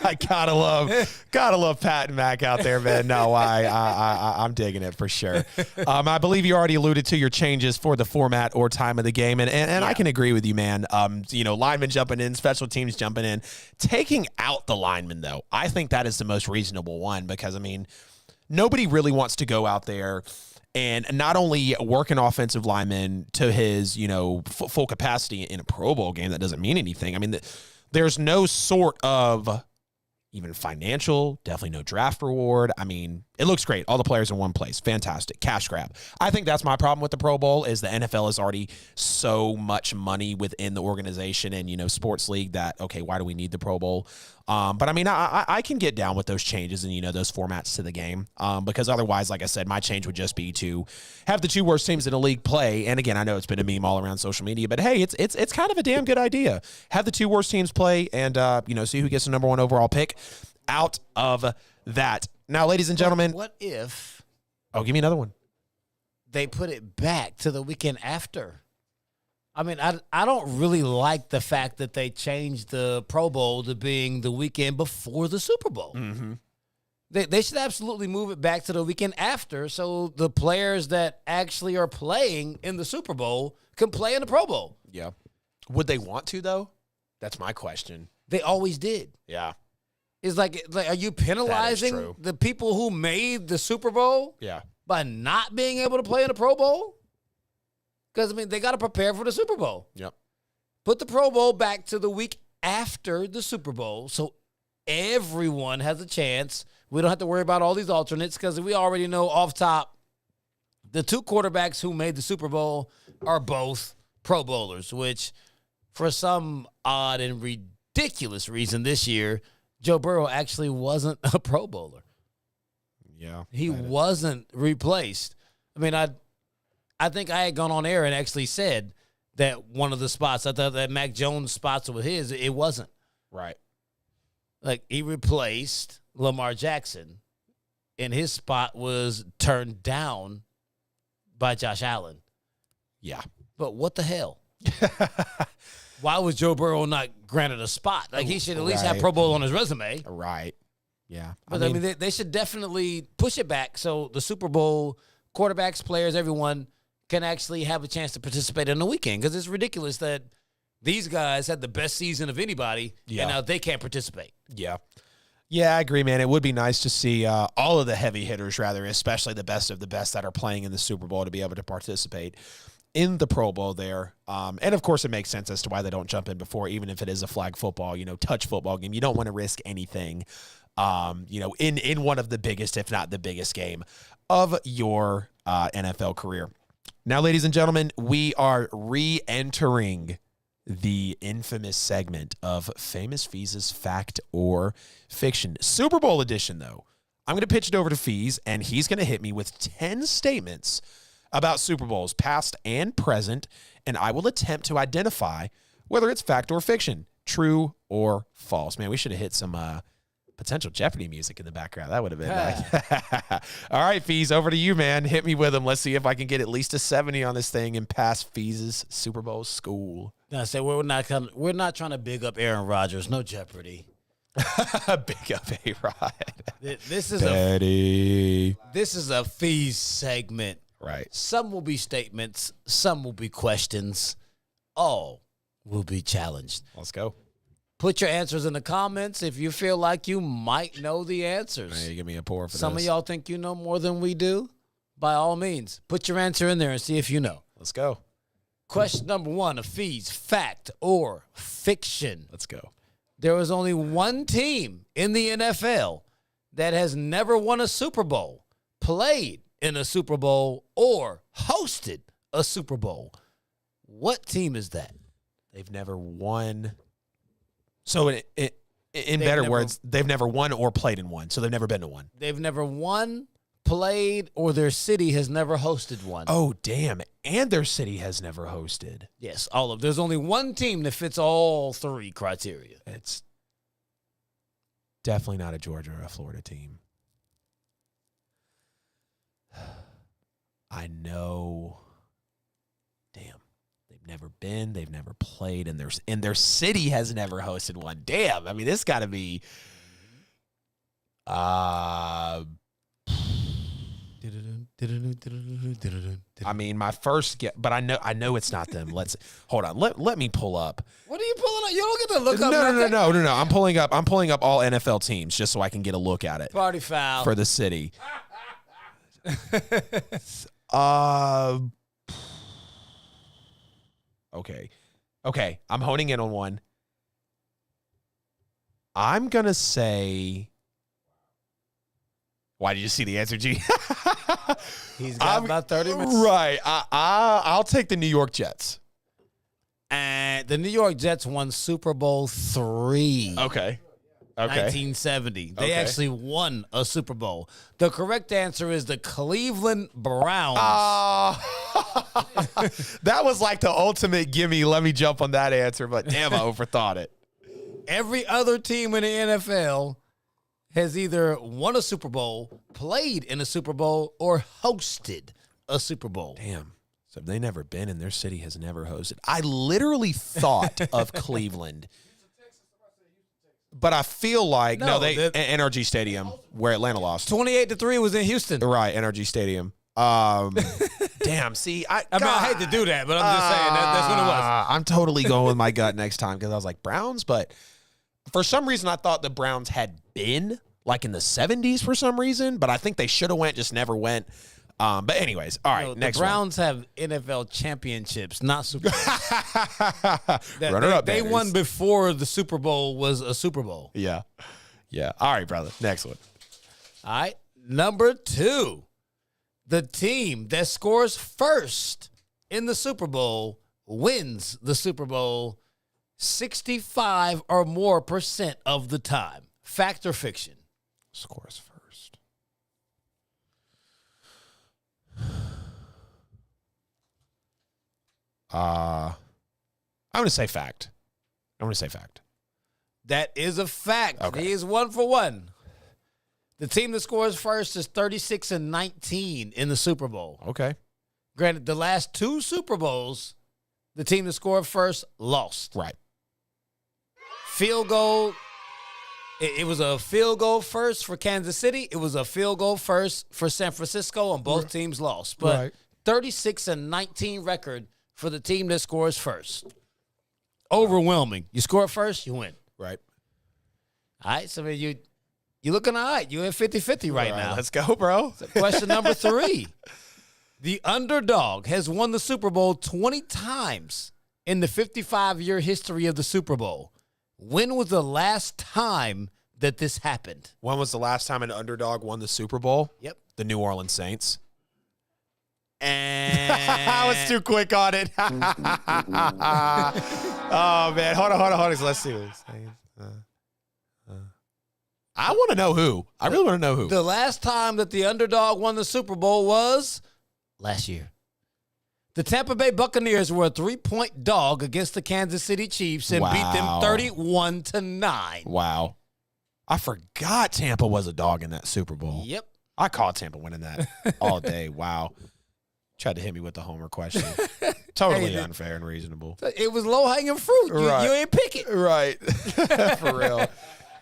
I gotta love Pat and Mac out there, man. No, I'm digging it for sure. I believe you already alluded to your changes for the format or time of the game, and yeah. I can agree with you, man. Linemen jumping in, special teams jumping in, taking out the linemen though. I think that is the most reasonable one because I mean, nobody really wants to go out there and not only work an offensive lineman to his, full capacity in a Pro Bowl game. That doesn't mean anything. I mean, there's no sort of even financial, definitely no draft reward. I mean, it looks great. All the players in one place. Fantastic. Cash grab. I think that's my problem with the Pro Bowl is the NFL is already so much money within the organization and, sports league that, okay, why do we need the Pro Bowl? But I mean, I can get down with those changes and, those formats to the game because otherwise, like I said, my change would just be to have the 2 worst teams in the league play. And again, I know it's been a meme all around social media, but hey, it's kind of a damn good idea. Have the 2 worst teams play and, see who gets the number 1 overall pick out of that. Now, ladies and gentlemen. What if? Oh, give me another one. They put it back to the weekend after. I mean, I don't really like the fact that they changed the Pro Bowl to being the weekend before the Super Bowl. Mm-hmm. They should absolutely move it back to the weekend after so the players that actually are playing in the Super Bowl can play in the Pro Bowl. Yeah. Would they want to, though? That's my question. They always did. Yeah. It's like are you penalizing the people who made the Super Bowl by not being able to play in the Pro Bowl? Because, I mean, they got to prepare for the Super Bowl. Yep. Put the Pro Bowl back to the week after the Super Bowl so everyone has a chance. We don't have to worry about all these alternates because we already know off top the 2 quarterbacks who made the Super Bowl are both Pro Bowlers, which for some odd and ridiculous reason this year, Joe Burrow actually wasn't a Pro Bowler. Yeah. He wasn't replaced. I mean, I think I had gone on air and actually said that one of the spots, I thought that Mac Jones' spots were his. It wasn't. Right. Like, he replaced Lamar Jackson, and his spot was turned down by Josh Allen. Yeah. But what the hell? Why was Joe Burrow not granted a spot? Like, he should at least have Pro Bowl on his resume. Right. Yeah. But, I mean, they should definitely push it back so the Super Bowl quarterbacks, players, everyone can actually have a chance to participate in the weekend because it's ridiculous that these guys had the best season of anybody and now they can't participate. Yeah. Yeah, I agree, man. It would be nice to see all of the heavy hitters, rather, especially the best of the best that are playing in the Super Bowl to be able to participate in the Pro Bowl there. And, of course, it makes sense as to why they don't jump in before, even if it is a flag football, touch football game. You don't want to risk anything, in one of the biggest, if not the biggest game of your NFL career. Now, ladies and gentlemen, we are re-entering the infamous segment of Famous Fees' Fact or Fiction. Super Bowl edition, though. I'm going to pitch it over to Fees, and he's going to hit me with 10 statements about Super Bowls, past and present, and I will attempt to identify whether it's fact or fiction, true or false. Man, we should have hit some potential Jeopardy music in the background. That would have been nice. All right, Fees, over to you, man. Hit me with them. Let's see if I can get at least a 70 on this thing and pass Fees' Super Bowl school. I say we're not trying to big up Aaron Rodgers. No Jeopardy. Big up A-Rod. This is Daddy. this is a Fees segment. Right. Some will be statements. Some will be questions. All will be challenged. Let's go. Put your answers in the comments if you feel like you might know the answers. Hey, give me a pour for Some this. of y'all think you know more than we do. By all means, put your answer in there and see if you know. Let's go. Question number 1 of Fees, fact or fiction? Let's go. There was only one team in the NFL that has never won a Super Bowl, played in a Super Bowl, or hosted a Super Bowl. What team is that? They've never won. So in better words, they've never won or played in one. So they've never been to one. They've never won, played, or their city has never hosted one. Oh, damn. And their city has never hosted. Yes, all of. There's only one team that fits all 3 criteria. It's definitely not a Georgia or a Florida team. I know. Damn. They've never been. They've never played. And their city has never hosted one. Damn. I mean, this got to be. I mean, my first guess, but I know it's not them. Let's hold on. Let me pull up. What are you pulling up? You don't get to look up. No. I'm pulling up all NFL teams just so I can get a look at it Party foul. for the city. Okay. I'm honing in on one. I'm gonna say. Why did you see the answer, G? He's got about 30 minutes. Right. I'll take the New York Jets. And the New York Jets won Super Bowl III. Okay. 1970. They Okay. actually won a Super Bowl. The correct answer is the Cleveland Browns. That was like the ultimate gimme. Let me jump on that answer, but damn, I overthought it. Every other team in the NFL has either won a Super Bowl, played in a Super Bowl, or hosted a Super Bowl. Damn. So they've never been and their city has never hosted. I literally thought of Cleveland. But I feel like, NRG Stadium, where Atlanta lost. 28-3 was in Houston. Right, NRG Stadium. Damn, see, I hate to do that, but I'm just saying that's what it was. I'm totally going with my gut next time because I was like, Browns, but for some reason I thought the Browns had been like in the 70s for some reason, but I think they should have went, just never went. But anyways, all right, next the Browns have NFL championships, not Super Bowls. They won before the Super Bowl was a Super Bowl. Yeah. All right, brother. Next one. All right, number 2. The team that scores first in the Super Bowl wins the Super Bowl 65 or more % of the time. Fact or fiction? Scores first. I'm going to say fact. That is a fact. Okay. He is 1 for 1. The team that scores first is 36-19 in the Super Bowl. Okay. Granted, the last 2 Super Bowls, the team that scored first lost. Right. Field goal. It was a field goal first for Kansas City. It was a field goal first for San Francisco, and both teams lost. But 36-19 record for the team that scores first. Overwhelming. You score first, you win. Right. All right, so you're looking all right. You're in 50-50 right now. Let's go, bro. So question number 3. The underdog has won the Super Bowl 20 times in the 55-year history of the Super Bowl. When was the last time that this happened? When was the last time an underdog won the Super Bowl? Yep. The New Orleans Saints. And I was too quick on it. Oh, man. Hold on. Let's see what he's saying. I want to know who. I really want to know who. the last time that the underdog won the Super Bowl was last year. The Tampa Bay Buccaneers were a 3-point dog against the Kansas City Chiefs and beat them 31-9. Wow. I forgot Tampa was a dog in that Super Bowl. Yep. I called Tampa winning that all day. Wow. Tried to hit me with the homer question. Totally unfair and reasonable. It was low-hanging fruit. Right. You ain't pick it. Right. For real.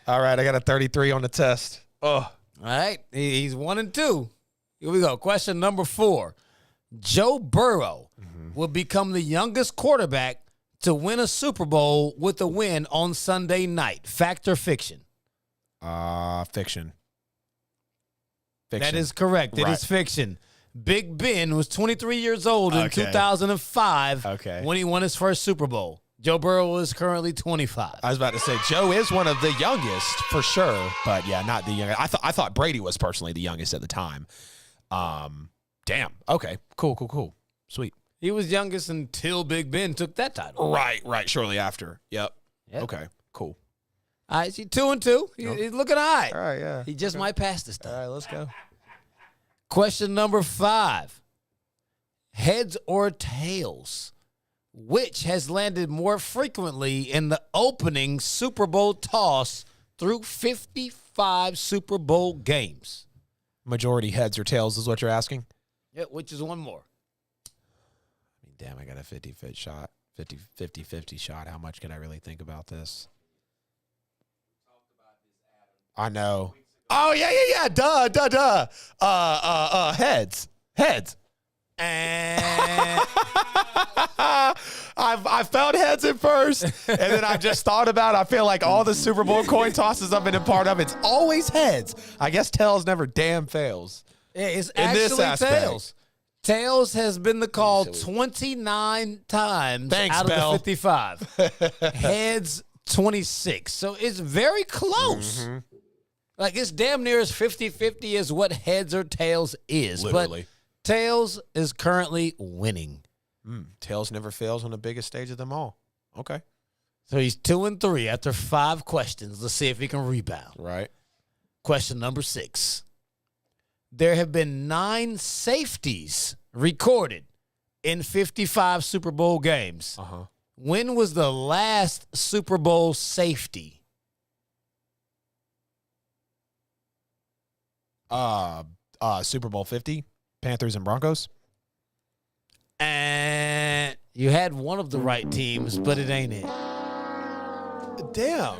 All right, I got a 33 on the test. Oh. All right. He's 1-2. Here we go. Question number 4. Joe Burrow will become the youngest quarterback to win a Super Bowl with a win on Sunday night. Fact or fiction? Fiction. That is correct. It is fiction. Big Ben was 23 years old in Okay. 2005 Okay. when he won his first Super Bowl. Joe Burrow is currently 25. I was about to say Joe is one of the youngest for sure, but yeah, not the youngest. I thought Brady was personally the youngest at the time. Damn. Okay. Cool. Sweet. He was youngest until Big Ben took that title. Right. Shortly after. Yep. Okay. Cool. All right, see, 2-2. He's looking all right. All right. Yeah. He just might pass this time. All right. Let's go. Question number 5. Heads or tails? Which has landed more frequently in the opening Super Bowl toss through 55 Super Bowl games? Majority heads or tails is what you're asking? Yeah, which is one more. I mean, damn, I got a 50-50 shot. 50-50 shot. How much can I really think about this? I know. Oh, yeah. Duh. Heads. And I felt heads at first, and then I just thought about it. I feel like all the Super Bowl coin tosses I've been a part of, it's always heads. I guess tails never damn fails. it's In this actually aspect. tails. Tails has been the call 29 times Thanks, out of Bell. the 55. Heads 26. So it's very close. Mm-hmm. Like it's damn near as 50-50 as what heads or tails is. Literally. But tails is currently winning. Tails never fails on the biggest stage of them all. Okay. So he's 2-3 after 5 questions. Let's see if he can rebound. Right. Question number 6. There have been 9 safeties recorded in 55 Super Bowl games. Uh-huh. When was the last Super Bowl safety? Super Bowl 50, Panthers and Broncos. And you had one of the right teams, but it ain't it. Damn.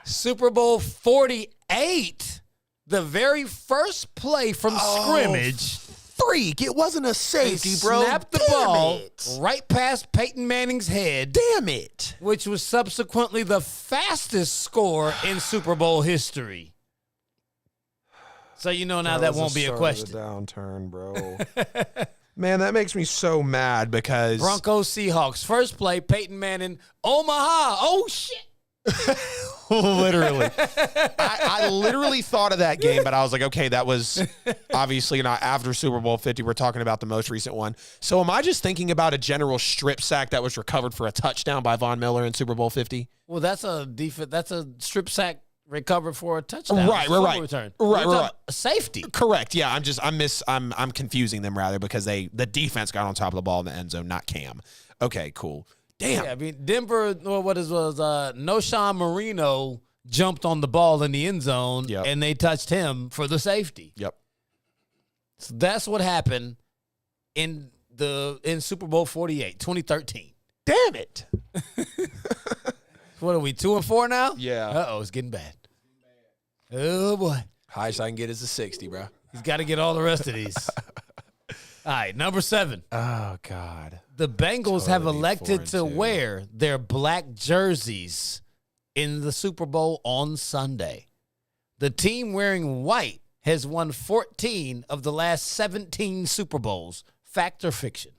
Super Bowl 48, the very first play from scrimmage. Freak. It wasn't a He safety, bro. snapped the Damn ball it. right past Peyton Manning's head, Damn it. which was subsequently the fastest score in Super Bowl history. So you know now that won't be a question. Downturn, bro. Man, that makes me so mad because Broncos Seahawks first play Peyton Manning Omaha. Oh shit. literally, I literally thought of that game, but I was like, okay, that was obviously not after Super Bowl 50. We're talking about the most recent one. So am I just thinking about a general strip sack that was recovered for a touchdown by Von Miller in Super Bowl 50? Well, that's a strip sack recovered for a touchdown. Right. Return. Right. We're talking safety. Correct. Yeah, I'm confusing them rather because the defense got on top of the ball in the end zone, not Cam. Okay, cool. Damn. Yeah, I mean Denver. Noshawn Marino jumped on the ball in the end zone, Yep. and they touched him for the safety. Yep. So that's what happened in Super Bowl 48, 2013. Damn it. What are we, 2-4 now? Yeah. Uh-oh, it's getting bad. Oh, boy. Highest I can get is a 60, bro. He's got to get all the rest of these. All right, number 7. Oh, God. The Bengals have Totally elected to 4-2. wear their black jerseys in the Super Bowl on Sunday. The team wearing white has won 14 of the last 17 Super Bowls. Fact or fiction?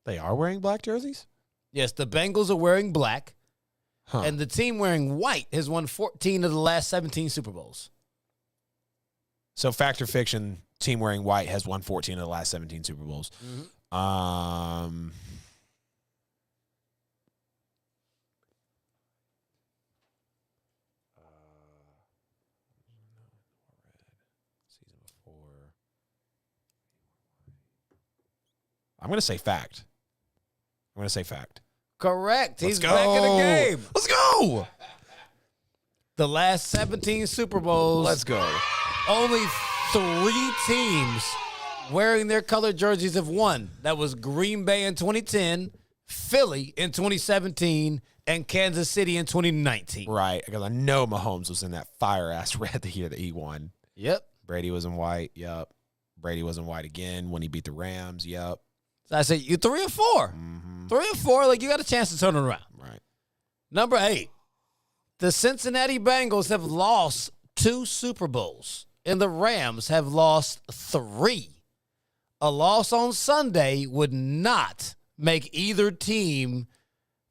They are wearing black jerseys? Yes, the Bengals are wearing black, Huh. and the team wearing white has won 14 of the last 17 Super Bowls. So fact or fiction, team wearing white has won 14 of the last 17 Super Bowls. Season before. I'm going to say fact. Correct. He's Let's go. back in the game. Let's go. The last 17 Super Bowls. Let's go. Only 3 teams wearing their colored jerseys have won. That was Green Bay in 2010, Philly in 2017, and Kansas City in 2019. Right, because I know Mahomes was in that fire-ass red the year that he won. Yep. Brady was in white. Yep. Brady was in white again when he beat the Rams. Yep. So I said, you 3 and 4. 3 and 4, like you got a chance to turn it around. Right. Number 8. The Cincinnati Bengals have lost 2 Super Bowls, and the Rams have lost 3. A loss on Sunday would not make either team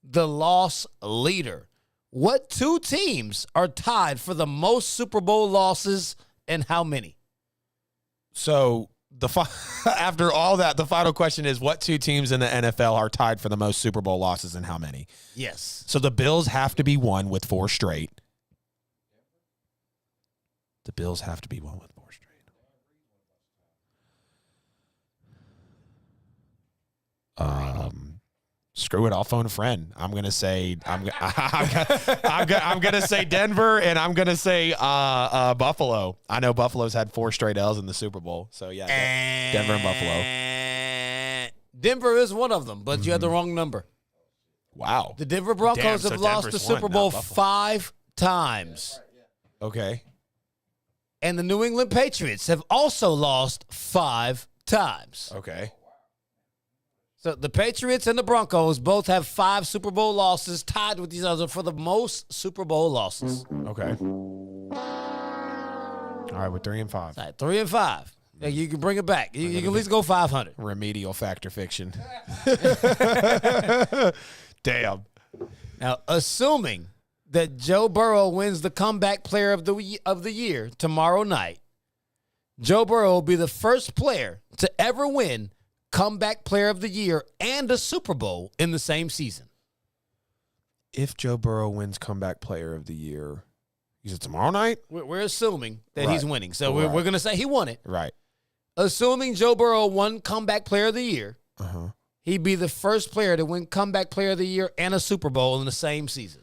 the loss leader. What 2 teams are tied for the most Super Bowl losses, and how many? So after all that, the final question is, what 2 teams in the NFL are tied for the most Super Bowl losses and how many? Yes. So the Bills have to be one with 4 straight. The Bills have to be one with 4 straight. Screw it. I'll phone a friend. I'm gonna say I'm gonna say Denver, and I'm gonna say Buffalo. I know Buffalo's had 4 straight L's in the Super Bowl, so yeah, Denver and Buffalo. Denver is one of them, but you had the wrong number. Wow. The Denver Broncos Damn, have so lost the Denver's won, Super not Bowl Buffalo. 5 times. Okay. And the New England Patriots have also lost 5 times. Okay. So the Patriots and the Broncos both have 5 Super Bowl losses, tied with each other for the most Super Bowl losses. Okay. All right, we're 3 and 5. All right, 3 and 5. Yeah, you can bring it back. You can at least go 500. Remedial factor fiction. Damn. Now, assuming that Joe Burrow wins the comeback player of the year tomorrow night, Joe Burrow will be the first player to ever win comeback player of the year and a Super Bowl in the same season. If Joe Burrow wins comeback player of the year, is it tomorrow night? We're assuming that he's Right. winning. So Right. we're going to say he won it. Right. Assuming Joe Burrow won comeback player of the year, Uh-huh. he'd be the first player to win comeback player of the year and a Super Bowl in the same season.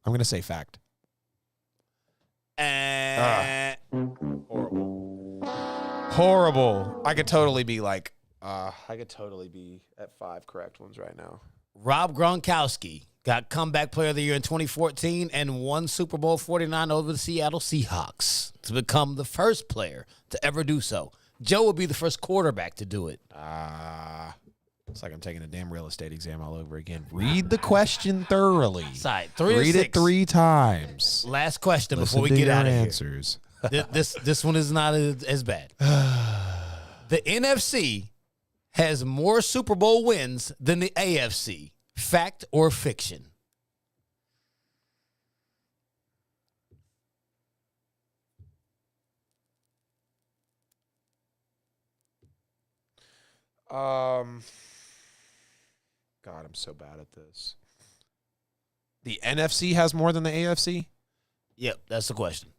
I'm going to say fact. Horrible. I could totally be at 5 correct ones right now. Rob Gronkowski got comeback player of the year in 2014 and won Super Bowl 49 over the Seattle Seahawks to become the first player to ever do so. Joe will be the first quarterback to do it. It's like I'm taking a damn real estate exam all over again. Read the question thoroughly. Side 3 Read and 6. it 3 times. Last question Listen before we to get your out of answers. here. This one is not as bad. The NFC has more Super Bowl wins than the AFC. Fact or fiction? God, I'm so bad at this. The NFC has more than the AFC? Yep, that's the question.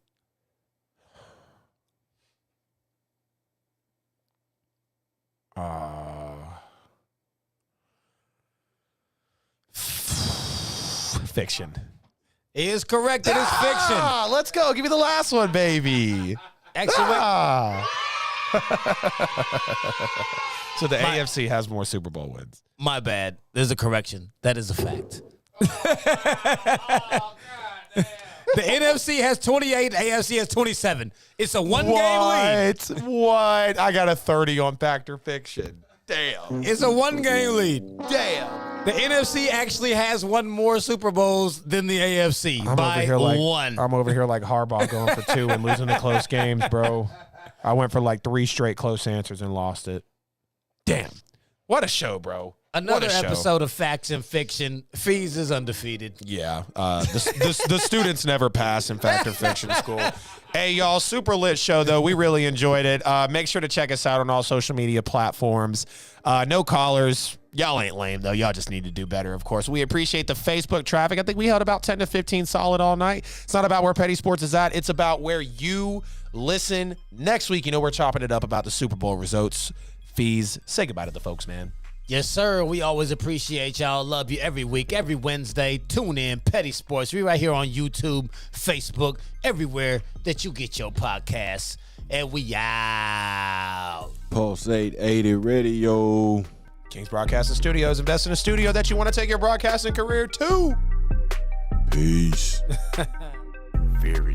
Fiction. It is correct. It is fiction. Let's go. Give me the last one, baby. Actually, So the AFC has more Super Bowl wins. my bad. There's a correction. That is a fact. The NFC has 28. AFC has 27. It's a one-game lead. What? I got a 30 on Factor Fiction. Damn. It's a one-game lead. Damn. The NFC actually has won more Super Bowls than the AFC by one. I'm over here like Harbaugh going for 2 and losing the close games, bro. I went for like 3 straight close answers and lost it. Damn. What a show, bro. Another show. episode of Facts and Fiction. Fees is undefeated. Yeah. The students never pass in Fact or Fiction school. Hey, y'all, super lit show, though. We really enjoyed it. Make sure to check us out on all social media platforms. No callers. Y'all ain't lame, though. Y'all just need to do better, of course. We appreciate the Facebook traffic. I think we held about 10 to 15 solid all night. It's not about where Petty Sports is at. It's about where you listen. Next week, we're chopping it up about the Super Bowl results. Fees. Say goodbye to the folks, man. Yes, sir. We always appreciate y'all. Love you every week, every Wednesday. Tune in, Petty Sports. We right here on YouTube, Facebook, everywhere that you get your podcasts. And we out. Pulse 880 Radio. Kingz Broadcasting Studios. Invest in a studio that you want to take your broadcasting career to. Peace. Very